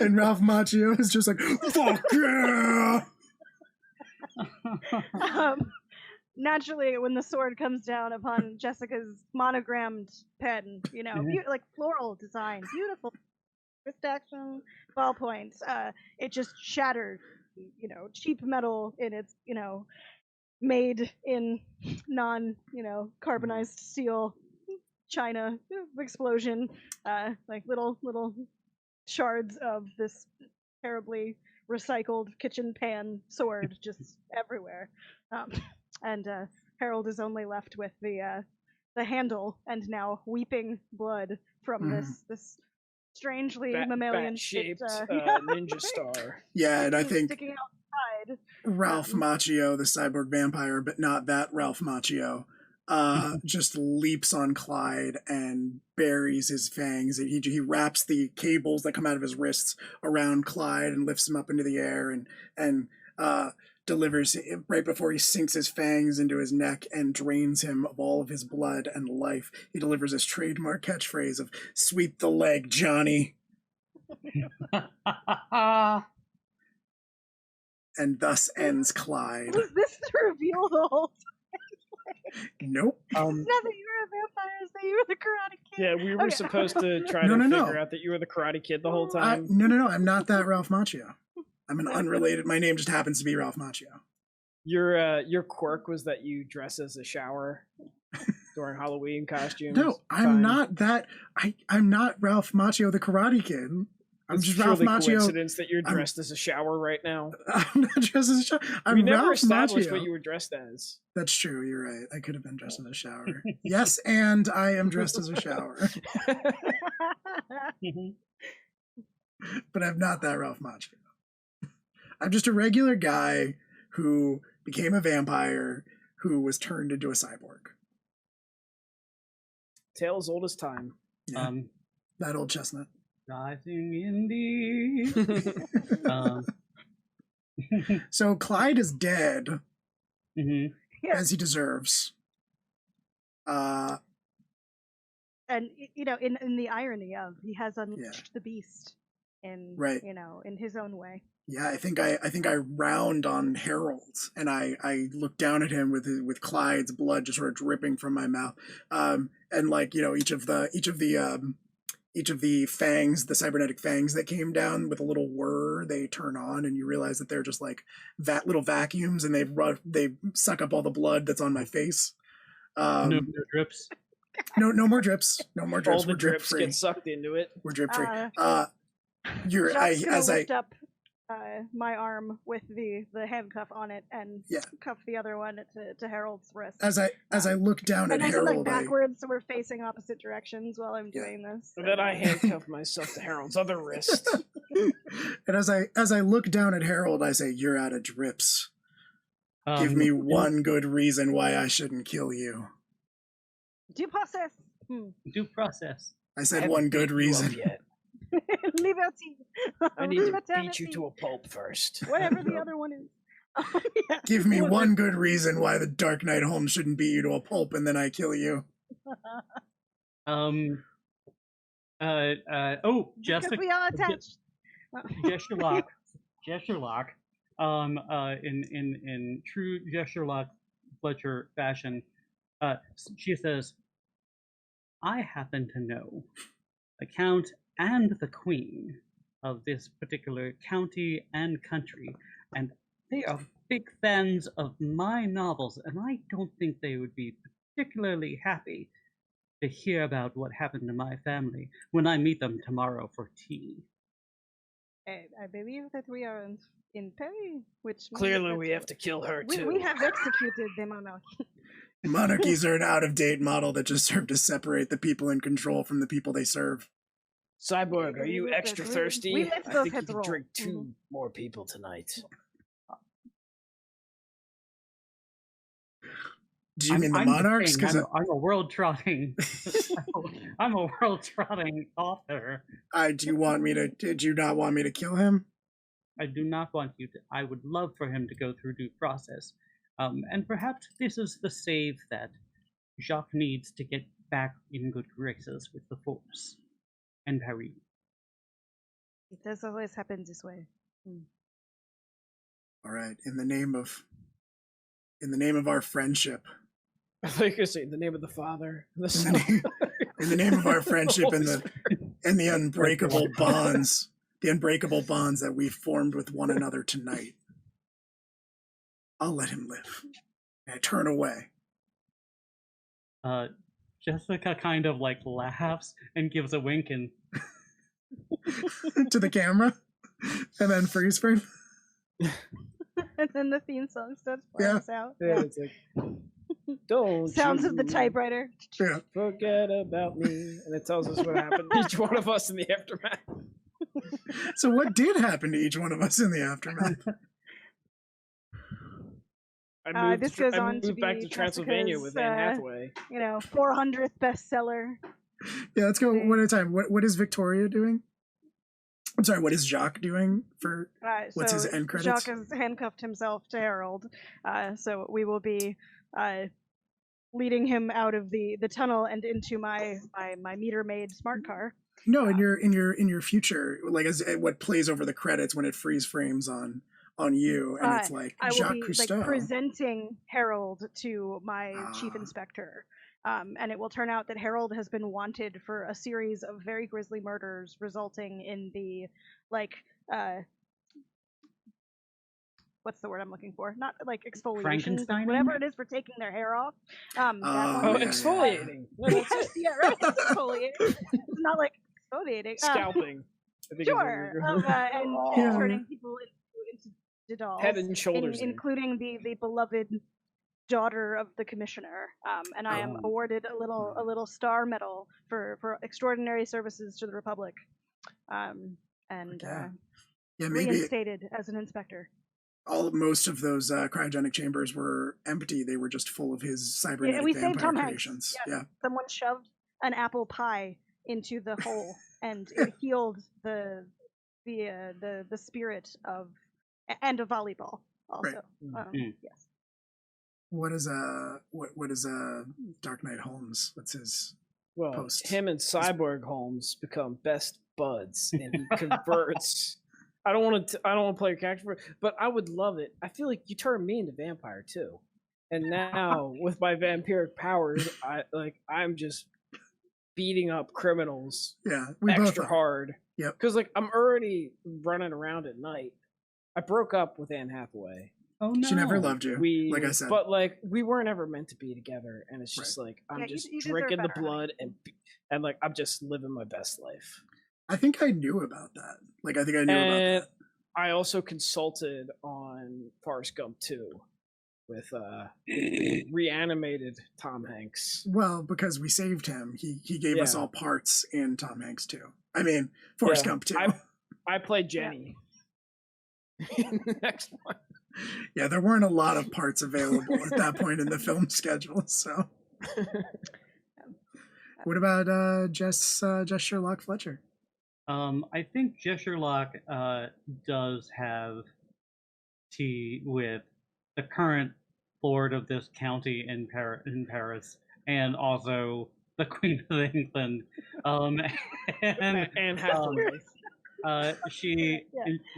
And Ralph Macchio is just like, fuck yeah! Naturally, when the sword comes down upon Jessica's monogrammed pen, like floral design, beautiful wrist action, ballpoint, it just shattered. Cheap metal in its, made in carbonized steel China explosion, like little shards of this terribly recycled kitchen pan sword just everywhere. And Harold is only left with the handle and now weeping blood from this strangely mammalian shaped shaped ninja star. Yeah, and I think sticking outside. Ralph Macchio, the cyborg vampire, but not that Ralph Macchio, just leaps on Clyde and buries his fangs. He wraps the cables that come out of his wrists around Clyde and lifts him up into the air and delivers right before he sinks his fangs into his neck and drains him of all of his blood and life. He delivers his trademark catchphrase of "Sweep the leg, Johnny." And thus ends Clyde. Was this the reveal the whole Nope. It's not that you were a vampire, it's that you were the Karate Kid. Yeah, we were Okay. supposed to try No, to no, figure no. out that you were the Karate Kid the whole No, time. no. I'm not that Ralph Macchio. I'm an unrelated. My name just happens to be Ralph Macchio. Your quirk was that you dress as a shower during Halloween costumes. No, I'm Fine. not that. I'm not Ralph Macchio, the Karate Kid. I'm It's just Ralph purely Macchio. coincidence that you're dressed as a shower right now. I'm not dressed as a shower. I'm We never Ralph established Macchio. what you were dressed as. That's true. You're right. I could have been dressed as a shower. Yes, and I am dressed as a shower, but I'm not that Ralph Macchio. I'm just a regular guy who became a vampire who was turned into a cyborg. Tale as old as time. Yeah, that old chestnut. Rising in the So Clyde is dead, mhm. as he deserves. And you know, in the irony of he has unleashed the beast in Right. you know, in his own way. Yeah, I think I round on Harold, and I look down at him with Clyde's blood just sort of dripping from my mouth, and like, you know, each of the fangs, the cybernetic fangs that came down with a little whir, they turn on, and you realize that they're just like little vacuums, and they suck up all the blood that's on my face. No drips. No more drips. No more drips. All the We're drip drips free. get sucked into it. We're drip free. Jock's gonna As I lift up my arm with the handcuff on it and cuff the other one to Harold's wrist. as I look down at and I do like Harold, backwards, so we're facing opposite directions while I'm doing this. And then I handcuff myself to Harold's other wrist. and as I look down at Harold, I say, "You're out of drips. Give me one good reason why I shouldn't kill you." Due process. Due process. I said one good reason. Liberty. I need to beat Fraternity. you to a pulp first. Whatever the other one is. Yeah. Give me one good reason why the Dark Knight Holmes shouldn't beat you to a pulp, and then I kill you. Jessica. Because we are attached. Sherlock. In true Sherlock Fletcher fashion, she says, "I happen to know the Count and the Queen of this particular county and country, and they are big fans of my novels, and I don't think they would be particularly happy to hear about what happened to my family when I meet them tomorrow for tea." I believe that we are in Perry, which means Clearly, that we have to kill her too. we have executed the monarchy. Monarchies are an out-of-date model that just serve to separate the people in control from the people they serve. Cyborg, are you extra thirsty? we let I those think you heads can roll. drink 2 more people tonight. Do you mean the monarchs? Because I'm a world trotting. I'm a world trotting author. do you not want me to kill him? I do not want you to. I would love for him to go through due process, and perhaps this is the save that Jacques needs to get back in good graces with the Force and Harry. It does always happen this way. All right, in the name of our friendship, I thought you were going to say in the name of the Father, the in Son, the name of our friendship Holy and the unbreakable bonds, that we've formed with one another tonight, I'll let him live. And I turn away. Jessica kind of like laughs and gives a wink and to the camera, and then freeze frame. And then the theme song starts playing us out. Yeah, it's like, don't Sounds of the you typewriter. Yeah. forget about me. And it tells us what happened to each one of us in the aftermath. So what did happen to each one of us in the aftermath? I moved, This goes I on moved to back be to Transylvania Jessica's, with Anne Hathaway. 400th bestseller. Yeah, let's go one at a time. What is Victoria doing? I'm sorry, what is Jacques doing for what's his end credits? Jacques has handcuffed himself to Harold, so we will be leading him out of the tunnel and into my meter-made smart car. No, in your future, like as what plays over the credits when it freeze frames on you, and it's like I will Jacques be Cousteau. like presenting Harold to my chief Ah. inspector, and it will turn out that Harold has been wanted for a series of very grisly murders, resulting in the like what's the word I'm looking for? Not like exfoliation, but Frankensteining? whatever it is for taking their hair off. That Oh, one. yeah. exfoliating. No, that's Yes, it. yeah, right. It's exfoliating. It's not like exfoliating. Scalping. I think is where Sure, you're going. and Yeah. turning people into dolls, Head and shoulders. including the beloved daughter of the commissioner. And I am Oh. awarded a little star medal for extraordinary services to the Republic, and Yeah. Yeah, maybe reinstated as an inspector. most of those cryogenic chambers were empty. They were just full of his cybernetic and we saved vampire Tom Hanks. creations. Yes. Yeah. Someone shoved an apple pie into the hole, and it healed the spirit of and a volleyball also. Mm. Yes. What is a Dark Knight Holmes? What's his Well, post? him and Cyborg Holmes become best buds, and he converts. I don't want to play a character, but I would love it. I feel like you turn me into vampire too, and now with my vampiric powers, I'm just beating up criminals Yeah, we both extra are. hard. Yep. Because like I'm already running around at night. I broke up with Anne Hathaway. Oh no. She never loved you, like I said. But like we weren't ever meant to be together, and it's just like I'm Yeah, just you deserve drinking the better, blood and like I'm just living my best life. I think I knew about that. Like I think I knew about And that. I also consulted on Forrest Gump 2 with reanimated Tom Hanks. Well, because we saved him, he gave us Yeah. all parts in Tom Hanks too. I mean, Forrest Yeah, Gump too. I played Jenny in the next one. Yeah, there weren't a lot of parts available at that point in the film schedule. So, what about Jess Sherlock Fletcher? I think Sherlock does have tea with the current lord of this county in Paris, and also the Queen of England. And Anne Hathaway.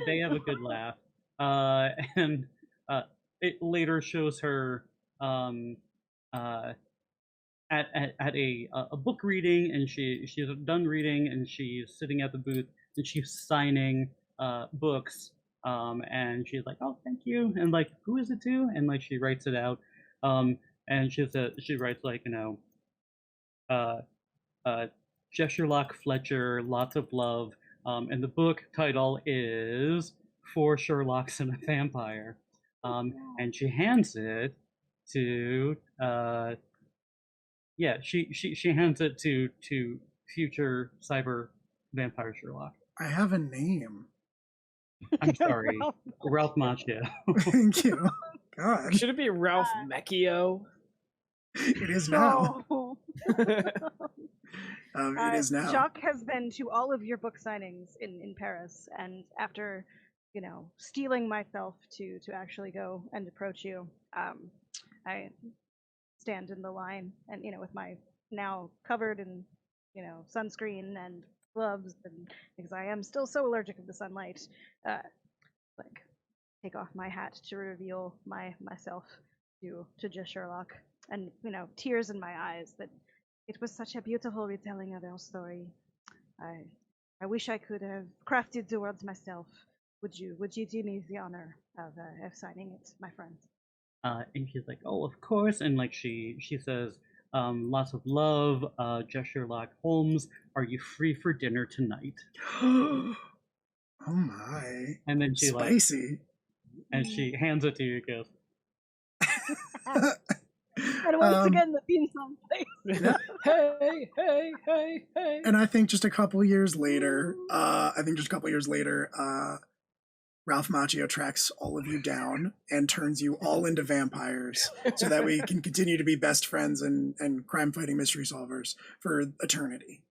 they have a good laugh, and it later shows her at a book reading, and she's done reading, and she's sitting at the booth, and she's signing books, and she's like, "Oh, thank you," and like, "Who is it to?" And like she writes it out, and she writes like, Sherlock Fletcher, lots of love, and the book title is Four Sherlocks and a Vampire, and she hands it to she hands it to future cyber vampire Sherlock. I have a name. I'm sorry, Ralph Macchio. Thank you. God, Should it be Ralph Macchio? it is now. No. It is now. Jacques has been to all of your book signings in Paris, and after, steeling myself to actually go and approach you, I stand in the line, and with my now covered in sunscreen and gloves, and because I am still so allergic to the sunlight, like take off my hat to reveal myself to just Sherlock, and tears in my eyes that it was such a beautiful retelling of our story. I wish I could have crafted the words myself. Would you do me the honor of signing it, my friend? And she's like, "Oh, of course," and like she says, "Lots of love, Sherlock Holmes. Are you free for dinner tonight?" Oh my! And then she Spicy. and she hands it to you, and goes, And once again, the theme song plays. Yeah. Hey. And I think just a couple years later, Ralph Macchio tracks all of you down and turns you all into vampires so that we can continue to be best friends and crime-fighting mystery solvers for eternity.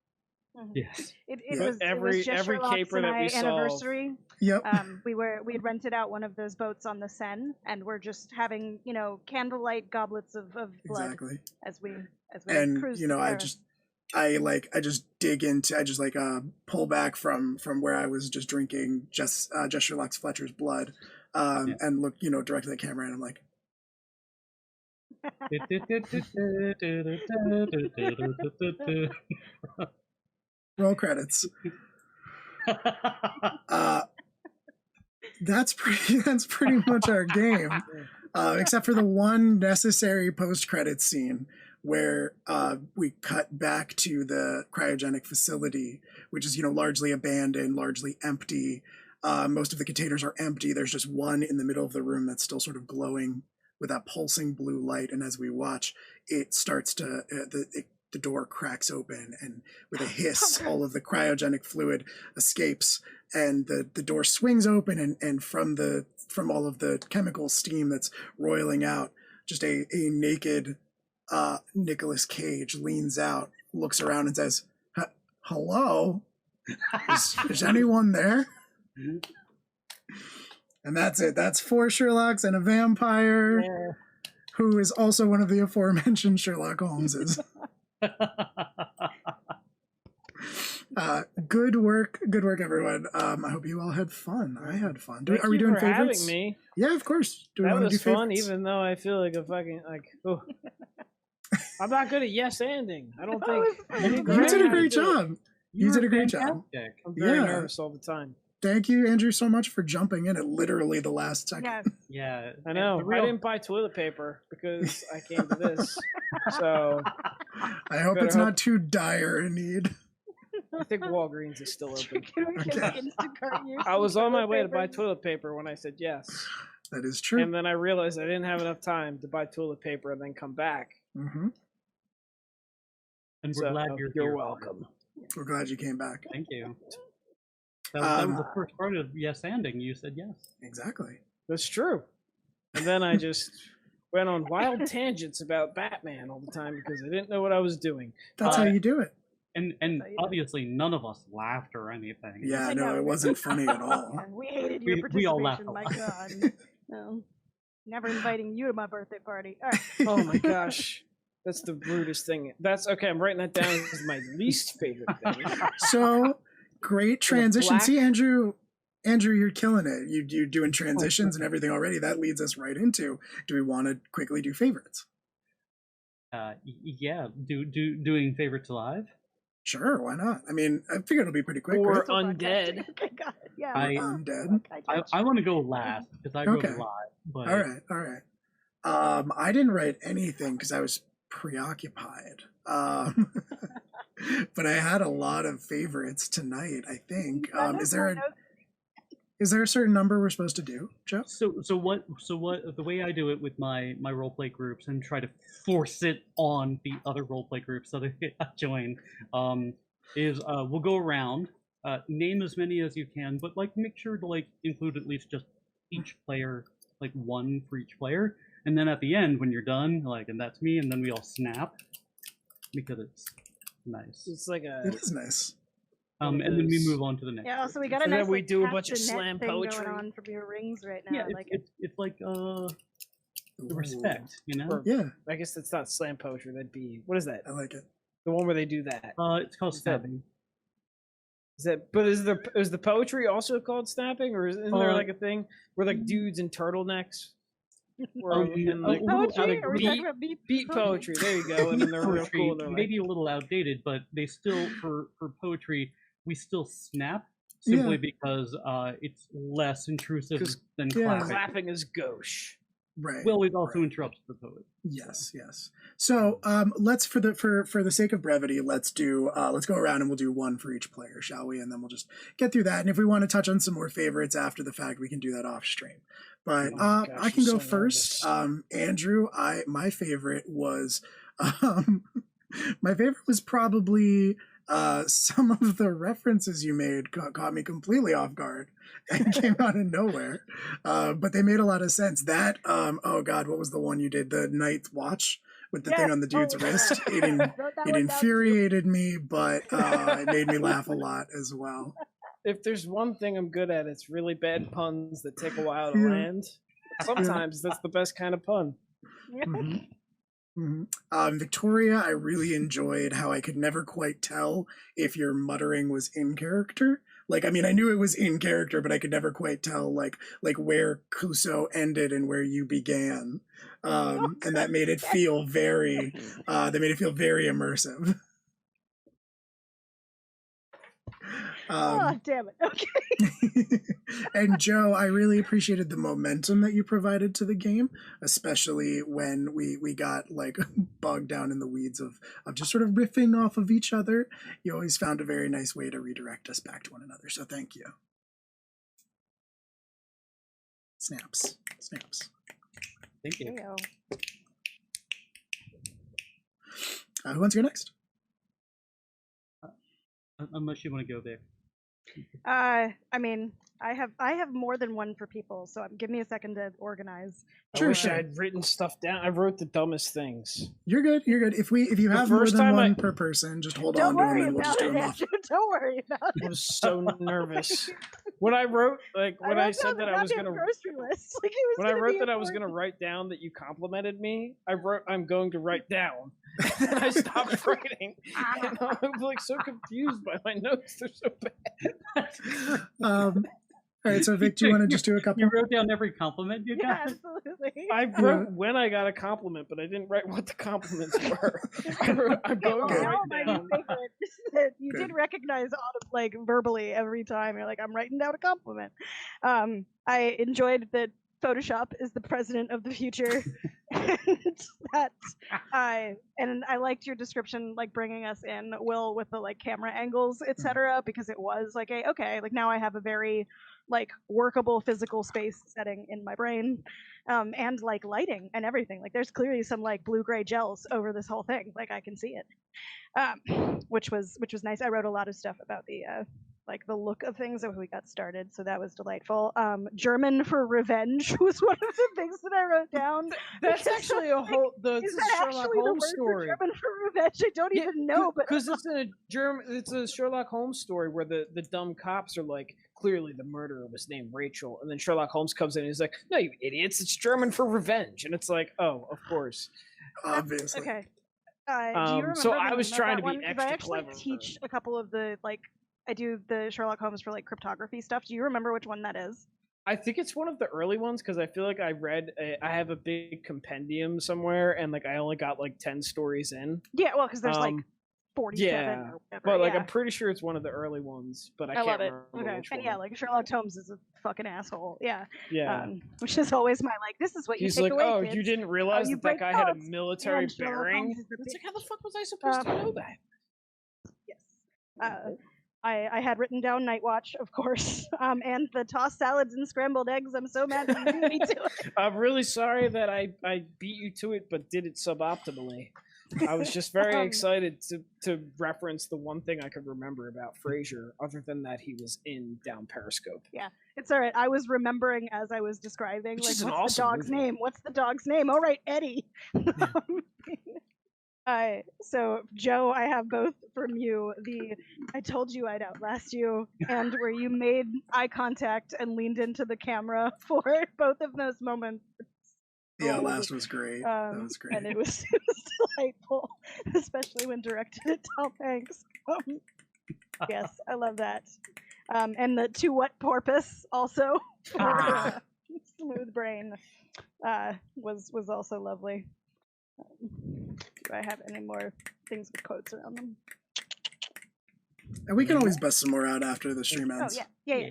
"Yes." It Yeah. was Every just Sherlock's caper and that we I solve. anniversary. Yep. We had rented out one of those boats on the Seine, and we're just having candlelight goblets of blood Exactly. as we And cruise. I through. just I just dig into, I just pull back from where I was just drinking just Sherlock Fletcher's blood, and look, directly at the camera, and I'm like, roll credits. That's pretty much our game, except for the one necessary post-credits scene where we cut back to the cryogenic facility, which is largely abandoned, largely empty. Most of the containers are empty. There's just one in the middle of the room that's still sort of glowing with that pulsing blue light. And as we watch, it starts to the door cracks open, and with a hiss, all of the cryogenic fluid escapes, and the door swings open, and from all of the chemical steam that's roiling out, just a naked Nicolas Cage leans out, looks around, and says, "Hello, is anyone there?" And that's it. That's 4 Sherlocks and a vampire, who is also one of the aforementioned Sherlock Holmeses. Good work, everyone. I hope you all had fun. I had fun. Are we doing favorites? Having me. Yeah, of course. Do we that want to do was fun, favorites? even though I feel like a fucking oh. I'm not good at yes-anding. I don't think You did a great job. You did a great job. I'm very nervous all the time. Thank you, Andrew, so much for jumping in at literally the last second. Yes. Yeah, I know. I didn't buy toilet paper because I came to this. So I hope it's not too dire a need. I think Walgreens is still open. Can we just Instacart you I was some on my toilet way to buy paper? toilet paper when I said yes. That is true. And then I realized I didn't have enough time to buy toilet paper and then come back. Mm-hmm. And we're glad you're here. welcome. We're glad you came back. Thank you. That was the first part of yes-anding. You said yes. Exactly. That's true. And then I just went on wild tangents about Batman all the time because I didn't know what I was doing. That's how you do it. And obviously none of us laughed or anything. Yeah, I no, know. it wasn't funny at all. We hated your We all laughed participation. a My lot. God. No. Never inviting you to my birthday party. All right. Oh my gosh. That's the rudest thing. That's okay. I'm writing that down as my least favorite thing. So great transition. black- See, Andrew, you're killing it. You're doing transitions and everything already. That leads us right into, do we want to quickly do favorites? Yeah, doing favorites live. Sure, why not? I mean, I figured it'll be pretty quick. Or right? undead. Okay, got it. Yeah. Undead. I want to go last because I wrote Okay. live. But All right. I didn't write anything because I was preoccupied. But I had a lot of favorites tonight, I think. Is there a certain number we're supposed to do, Joe? So what the way I do it with my roleplay groups and try to force it on the other roleplay groups so they join, is we'll go around, name as many as you can, but make sure to include at least just each player, one for each player, and then at the end when you're done, and that's me, and then we all snap because it's nice. It's like a. It is nice. And then we move on to the next. Yeah. group. Also, we got a And then nice we do a cast bunch of the net slam thing poetry. going on from your rings right now. Yeah, I like it. it's like the respect, you know. Or- Yeah, I guess that's not slam poetry. That'd be what is that? I like it. The one where they do that. It's called Is that- stabbing. Is that? But is the poetry also called snapping, or isn't there a thing where dudes in turtleturnecks? Or, and, Poetry? Are we beat, talking about beat poetry? There you go. And then they're real Poetry cool. And they're maybe a little outdated, but they still for poetry we still snap simply because it's less intrusive than clapping. clapping is gauche. Right. Well, it also interrupts the poet. Yes. So let's for the sake of brevity, let's go around and we'll do one for each player, shall we? And then we'll just get through that. And if we want to touch on some more favorites after the fact, we can do that off stream. But gosh, I can I'm go so first. Andrew, my favorite was probably some of the references you made caught me completely off guard and came out of nowhere. But they made a lot of sense. That, oh God, what was the one you did? The Night's Watch with the thing on the dude's wrist. It infuriated me, but it made me laugh a lot as well. If there's one thing I'm good at, it's really bad puns that take a while to land. Sometimes that's the best kind of pun. Mm-hmm. Victoria, I really enjoyed how I could never quite tell if your muttering was in character. Like, I mean, I knew it was in character, but I could never quite tell, like where Clouseau ended and where you began, and that made it feel very, very immersive. Oh, damn it. Okay. And Joe, I really appreciated the momentum that you provided to the game, especially when we got like bogged down in the weeds of just sort of riffing off of each other. You always found a very nice way to redirect us back to one another. So thank you. Snaps. Thank you. Heyo. Who wants to go next? Unless you want to go there. I mean, I have more than one for people, so give me a second to organize. I wish I had written stuff down. I wrote the dumbest things. You're good. If you have more than one per person, just hold on to them and we'll just go off. Don't worry about it. I was so nervous when I wrote, like, when I said that I was gonna grocery list. Like, when I wrote that I was gonna write down that you complimented me. I wrote I'm going to write down. And then I stopped writing, and I'm like so confused by my notes. They're so bad. All right, so Vic, do you want to just do a couple? You wrote down every compliment you got? Yeah, absolutely. I wrote when I got a compliment, but I didn't write what the compliments were. I wrote, I'm going to write My down. favorite is that you did recognize like verbally every time. You're like, I'm writing down a compliment. I enjoyed that Photoshop is the president of the future. And I liked your description, like bringing us in, Will, with the like camera angles, etc., because it was like like now I have a very like workable physical space setting in my brain, and like lighting and everything. Like there's clearly some like blue-gray gels over this whole thing. Like I can see it, which was nice. I wrote a lot of stuff about the like the look of things as we got started, so that was delightful. German for revenge was one of the things that I wrote down. That's actually a whole Is that Sherlock actually Holmes the word story. for German for revenge? I don't even know, but because it's a Sherlock Holmes story where the dumb cops are like, clearly the murderer was named Rachel, and then Sherlock Holmes comes in and he's like, no, you idiots, it's German for revenge, and it's like, oh, of course, obviously. Okay. Do you remember so I was trying to be one? extra I actually clever. teach a couple of the like. I do the Sherlock Holmes for like cryptography stuff. Do you remember which one that is? I think it's one of the early ones because I feel like I have a big compendium somewhere and like I only got like 10 stories in. Yeah, well, because there's like 47 yeah, or whatever. but like I'm pretty sure it's one of the early ones, but I can't love it. remember Okay, which and one. yeah, like Sherlock Holmes is a fucking asshole. Yeah, Yeah. Which is always my like. This is what you He's take like, away. oh, kids. you didn't realize you that break guy had a codes. military And Sherlock bearing? Holmes is the It's bitch. like, how the fuck was I supposed to know that? Yes. I had written down Night Watch, of course, and the tossed salads and scrambled eggs. I'm so mad that you beat me to it. I'm really sorry that I beat you to it, but did it suboptimally. I was just very excited to reference the one thing I could remember about Frasier, other than that he was in Down Periscope. Yeah, it's all right. I was remembering as I was describing, Which like, is an what's the awesome dog's movie. name? What's the dog's name? All right, Eddie. So Joe, I have both from you. I told you I'd outlast you, and where you made eye contact and leaned into the camera for both of those moments. The outlast was great. That was great. And it was delightful, especially when directed at Tom Hanks. Yes, I love that. And the to what porpoise also for Smooth Brain was also lovely. Do I have any more things with quotes around them? And we can always bust some more out after the stream ends. Oh yeah.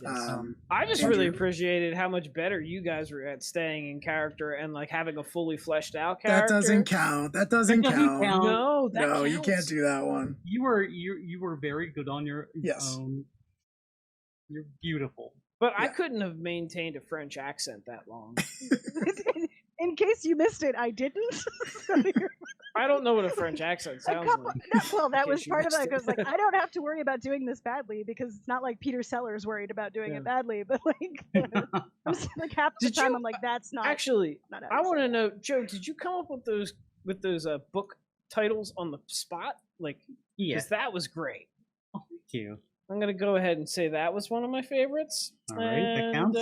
I just Andrew. really appreciated how much better you guys were at staying in character and like having a fully fleshed out character. That doesn't count. That doesn't count. No, that No, counts. you can't do that one. You were very good on your Yes. own. You're beautiful. But I couldn't have maintained a French accent that long. In case you missed it, I didn't. I don't know what a French accent sounds like. Well, that In was case you part of it. missed Because like I don't have to worry about doing this badly because it's not like Peter Sellers worried about doing it badly. But like, I'm just, like half the time I'm like, that's not Actually. Not I want to know, Joe. Did you come up with those book titles on the spot? Like, Yeah. because that was great. Oh, thank you. I'm gonna go ahead and say that was one of my favorites. All right, that counts.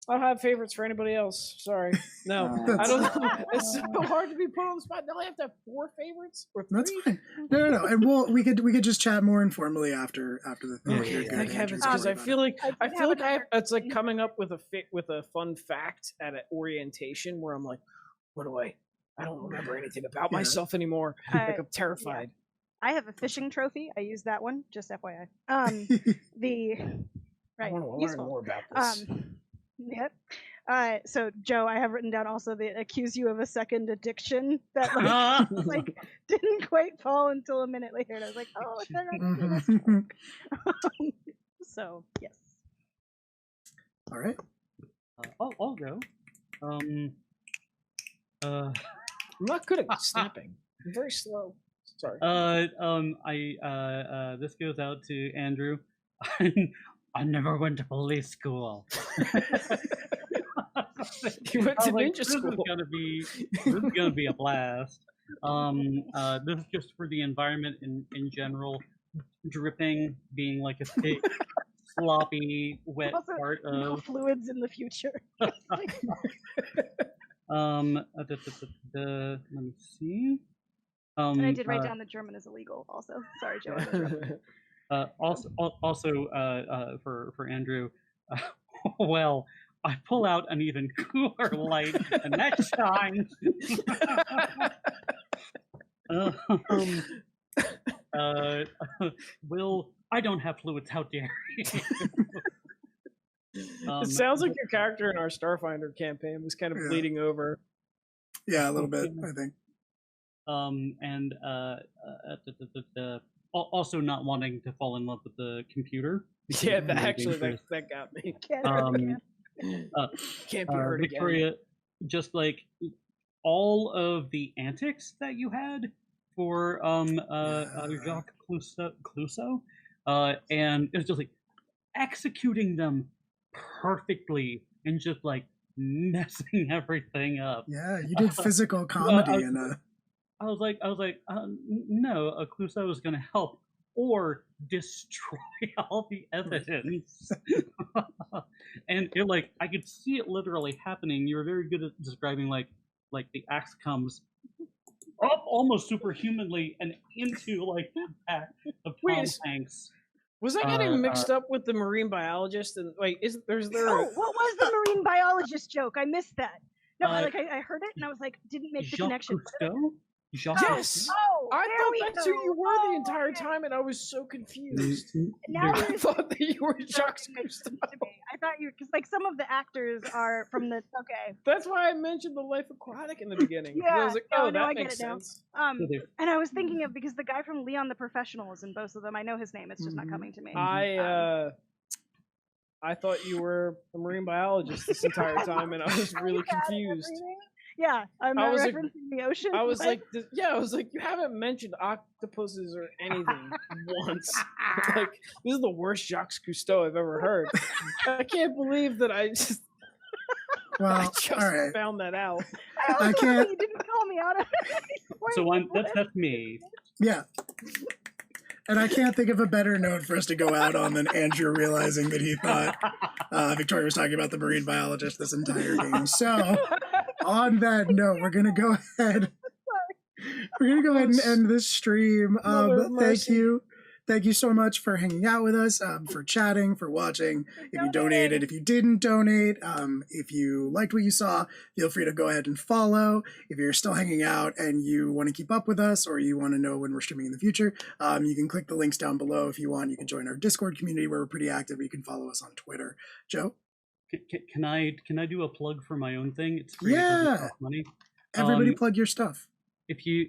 I don't have favorites for anybody else. Sorry. No, I don't know. It's so hard to be put on the spot. Now I have to have 4 favorites or 3. That's fine. No. And we could just chat more informally after the thing. Okay, You're good, thank Andrew. heavens, Don't because worry I about feel it. like I did have another it's like thing. coming up with a fun fact at an orientation where I'm like, what do I don't remember anything about Yeah. myself anymore. Like I'm terrified. I have a fishing trophy. I use that one, just FYI. The I right, want to learn useful. more about this. Yep. So Joe, I have written down also the accuse you of a second addiction that like didn't quite fall until a minute later, and I was like, oh, it's not So yes. All right. I'll go. I'm not good at snapping. I'm very slow. Sorry. This goes out to Andrew. I never went to police school. You went to ninja This school. is gonna be a blast. This is just for the environment in general. Dripping, being like a thick, sloppy, wet Also, part no of. fluids in the future. Let me see. And I did write down that German is illegal. Also, sorry, Joe. I interrupted. For Andrew, well, I pull out an even cooler light, and that shines. Will, I don't have fluids. How dare you? It sounds like your character in our Starfinder campaign was kind of Yeah. bleeding over. Yeah, a little bit, I think. Also not wanting to fall in love with the computer. Yeah, Very actually, dangerous. that got me. Can't Can't be heard Victoria, again. just like all of the antics that you had for Jacques Clouseau, and it's just like executing them perfectly and just like messing everything up. Yeah, you did physical comedy in a. I was like, no, Clouseau is going to help or destroy all the evidence. And it, like, I could see it literally happening. You were very good at describing like the axe comes up almost superhumanly and into like the back of Tom Hanks. Was I getting mixed up with the marine biologist? And wait, is there? Oh, what was the marine biologist joke? I missed that. No, I heard it and I was like, didn't make the Jacques connection. Cousteau? Jacques Yes. Cousteau? Oh, I there thought we that's go. who you were the entire okay. time, and I was so confused. Now I there's thought that you were Jacques makes sense Cousteau. to me. I thought you, because like some of the actors are from the That's why I mentioned the Life Aquatic in the beginning. Yeah, I was like, no, oh, no, that I get makes it now. sense. And I was thinking of because the guy from Leon the Professional is in both of them. I know his name; it's just not coming to me. I thought you were a marine biologist this entire time, and I was really confused. Yeah, I'm not was like- referencing the ocean. I was but- like, I was like, you haven't mentioned octopuses or anything once. Like, this is the worst Jacques Cousteau I've ever heard. I can't believe that I just, Well, all right. found that out. I can't. You didn't call me out of it. So that's me. Yeah. And I can't think of a better note for us to go out on than Andrew realizing that he thought Victoria was talking about the marine biologist this entire game. So, on that note, we're gonna go ahead. We're gonna go ahead and end this stream. Thank you so much for hanging out with us, for chatting, for watching. If you donated, if you didn't donate, if you liked what you saw, feel free to go ahead and follow. If you're still hanging out and you want to keep up with us or you want to know when we're streaming in the future, you can click the links down below if you want. You can join our Discord community where we're pretty active. You can follow us on Twitter. Joe? Can I do a plug for my own thing? It's free. Yeah. It doesn't cost money. Everybody plug your stuff. If you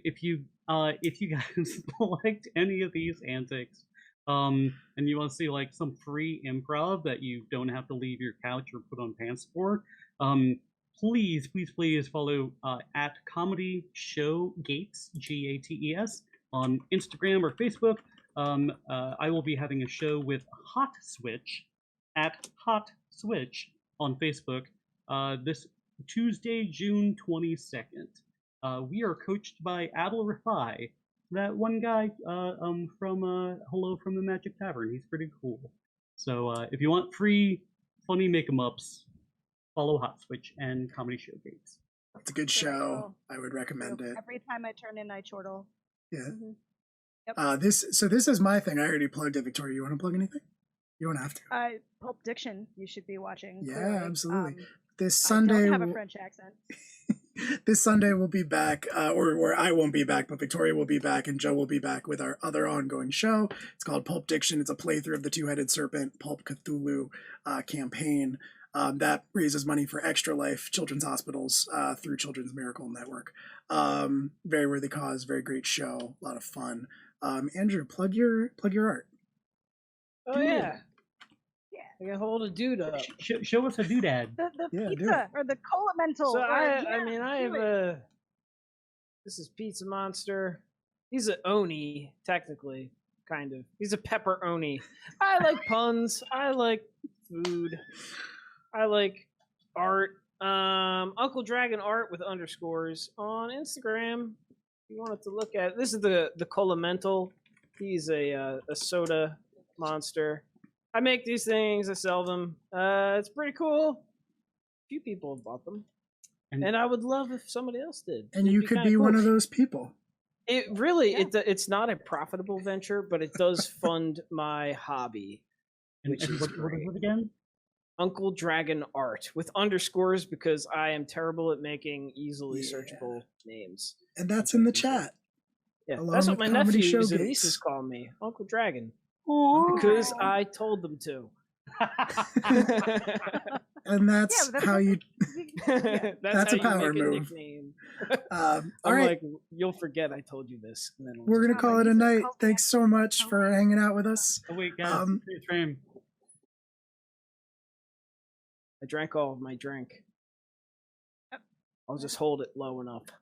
guys liked any of these antics, and you want to see like some free improv that you don't have to leave your couch or put on pants for, please follow at Comedy Show Gates, GATES, on Instagram or Facebook. I will be having a show with Hot Switch at Hot Switch on Facebook this Tuesday, June 22nd. We are coached by Adel Rafai, that one guy from Hello from the Magic Tavern. He's pretty cool. So if you want free funny make-em-ups, follow Hot Switch and Comedy Showcase. It's a good show. I would recommend it. Every time I turn in, I chortle. Yeah. Mm-hmm. Yep. This is my thing. I already plugged it. Victoria, you want to plug anything? You don't have to. Pulp Diction, you should be watching. Yeah, clearly. absolutely. This Sunday, I don't have a French accent. This Sunday we'll be back, or I won't be back, but Victoria will be back and Joe will be back with our other ongoing show. It's called Pulp Diction. It's a playthrough of the Two-Headed Serpent Pulp Cthulhu campaign that raises money for Extra Life Children's Hospitals through Children's Miracle Network. Very worthy cause, very great show, a lot of fun. Andrew, plug your art. Oh yeah. I can hold a dude up. Show us a doodad. The pizza or the cola mental. So I have a. This is Pizza Monster. He's an oni, technically, kind of. He's a pepperoni. I like puns. I like food. I like art. Uncle Dragon Art with underscores on Instagram. If you wanted to look at this is the cola mental. He's a soda monster. I make these things. I sell them. It's pretty cool. A few people have bought them, and I would love if somebody else did. And you could be one of those people. It really, it's not a profitable venture, but it does fund my hobby, which is what is it again? Uncle Dragon Art with underscores because I am terrible at making easily searchable names. And that's in the chat. Yeah, along that's what with my Comedy nephews and Showcase. nieces call me, Uncle Dragon. Aww. Because I told them to. And that's how you. That's how a power you make move. A nickname. All I'm right, like, you'll forget I told you this. And then we're gonna call it a night. Thanks so much for hanging out with us. Oh wait, guys, it's frame. I drank all of my drink. I'll just hold it low enough.